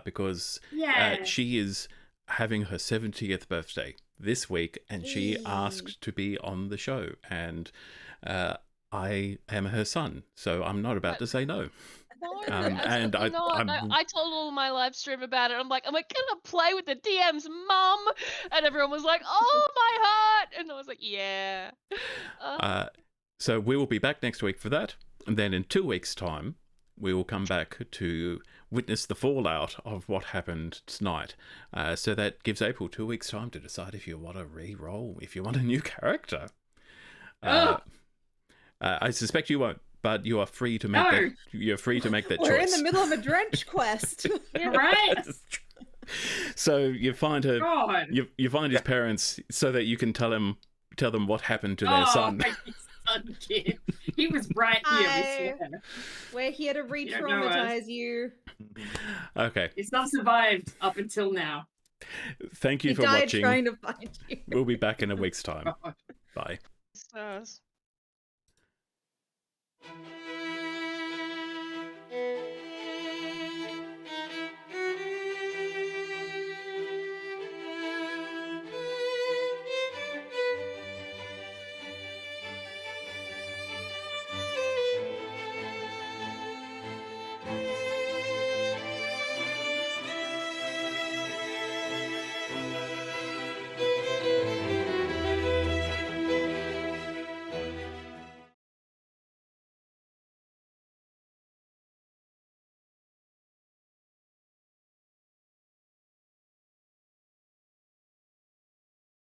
because Yeah. she is having her 70th birthday this week, and she asked to be on the show, and I am her son, so I'm not about to say no. No, and absolutely not. No, I told all my live stream about it. I'm like, am I gonna play with the DM's mum? And everyone was like, oh my heart, and I was like, yeah. So we will be back next week for that, and then in 2 weeks' time, we will come back to witness the fallout of what happened tonight. So that gives April 2 weeks' time to decide if you want to re-roll, if you want a new character. I suspect you won't, but you are free to make that. You're free to make that We're choice. in the middle of a Drench quest. Right? So you find her. God. You find his parents so that you can tell them what happened to their son. His son, kid. He was right here. Hi. We swear. We're here to don't know us. re-traumatize you. Okay. His son survived up until now. Thank you He for died watching. trying to find you. We'll be back in a week's time. God. Bye. Stars.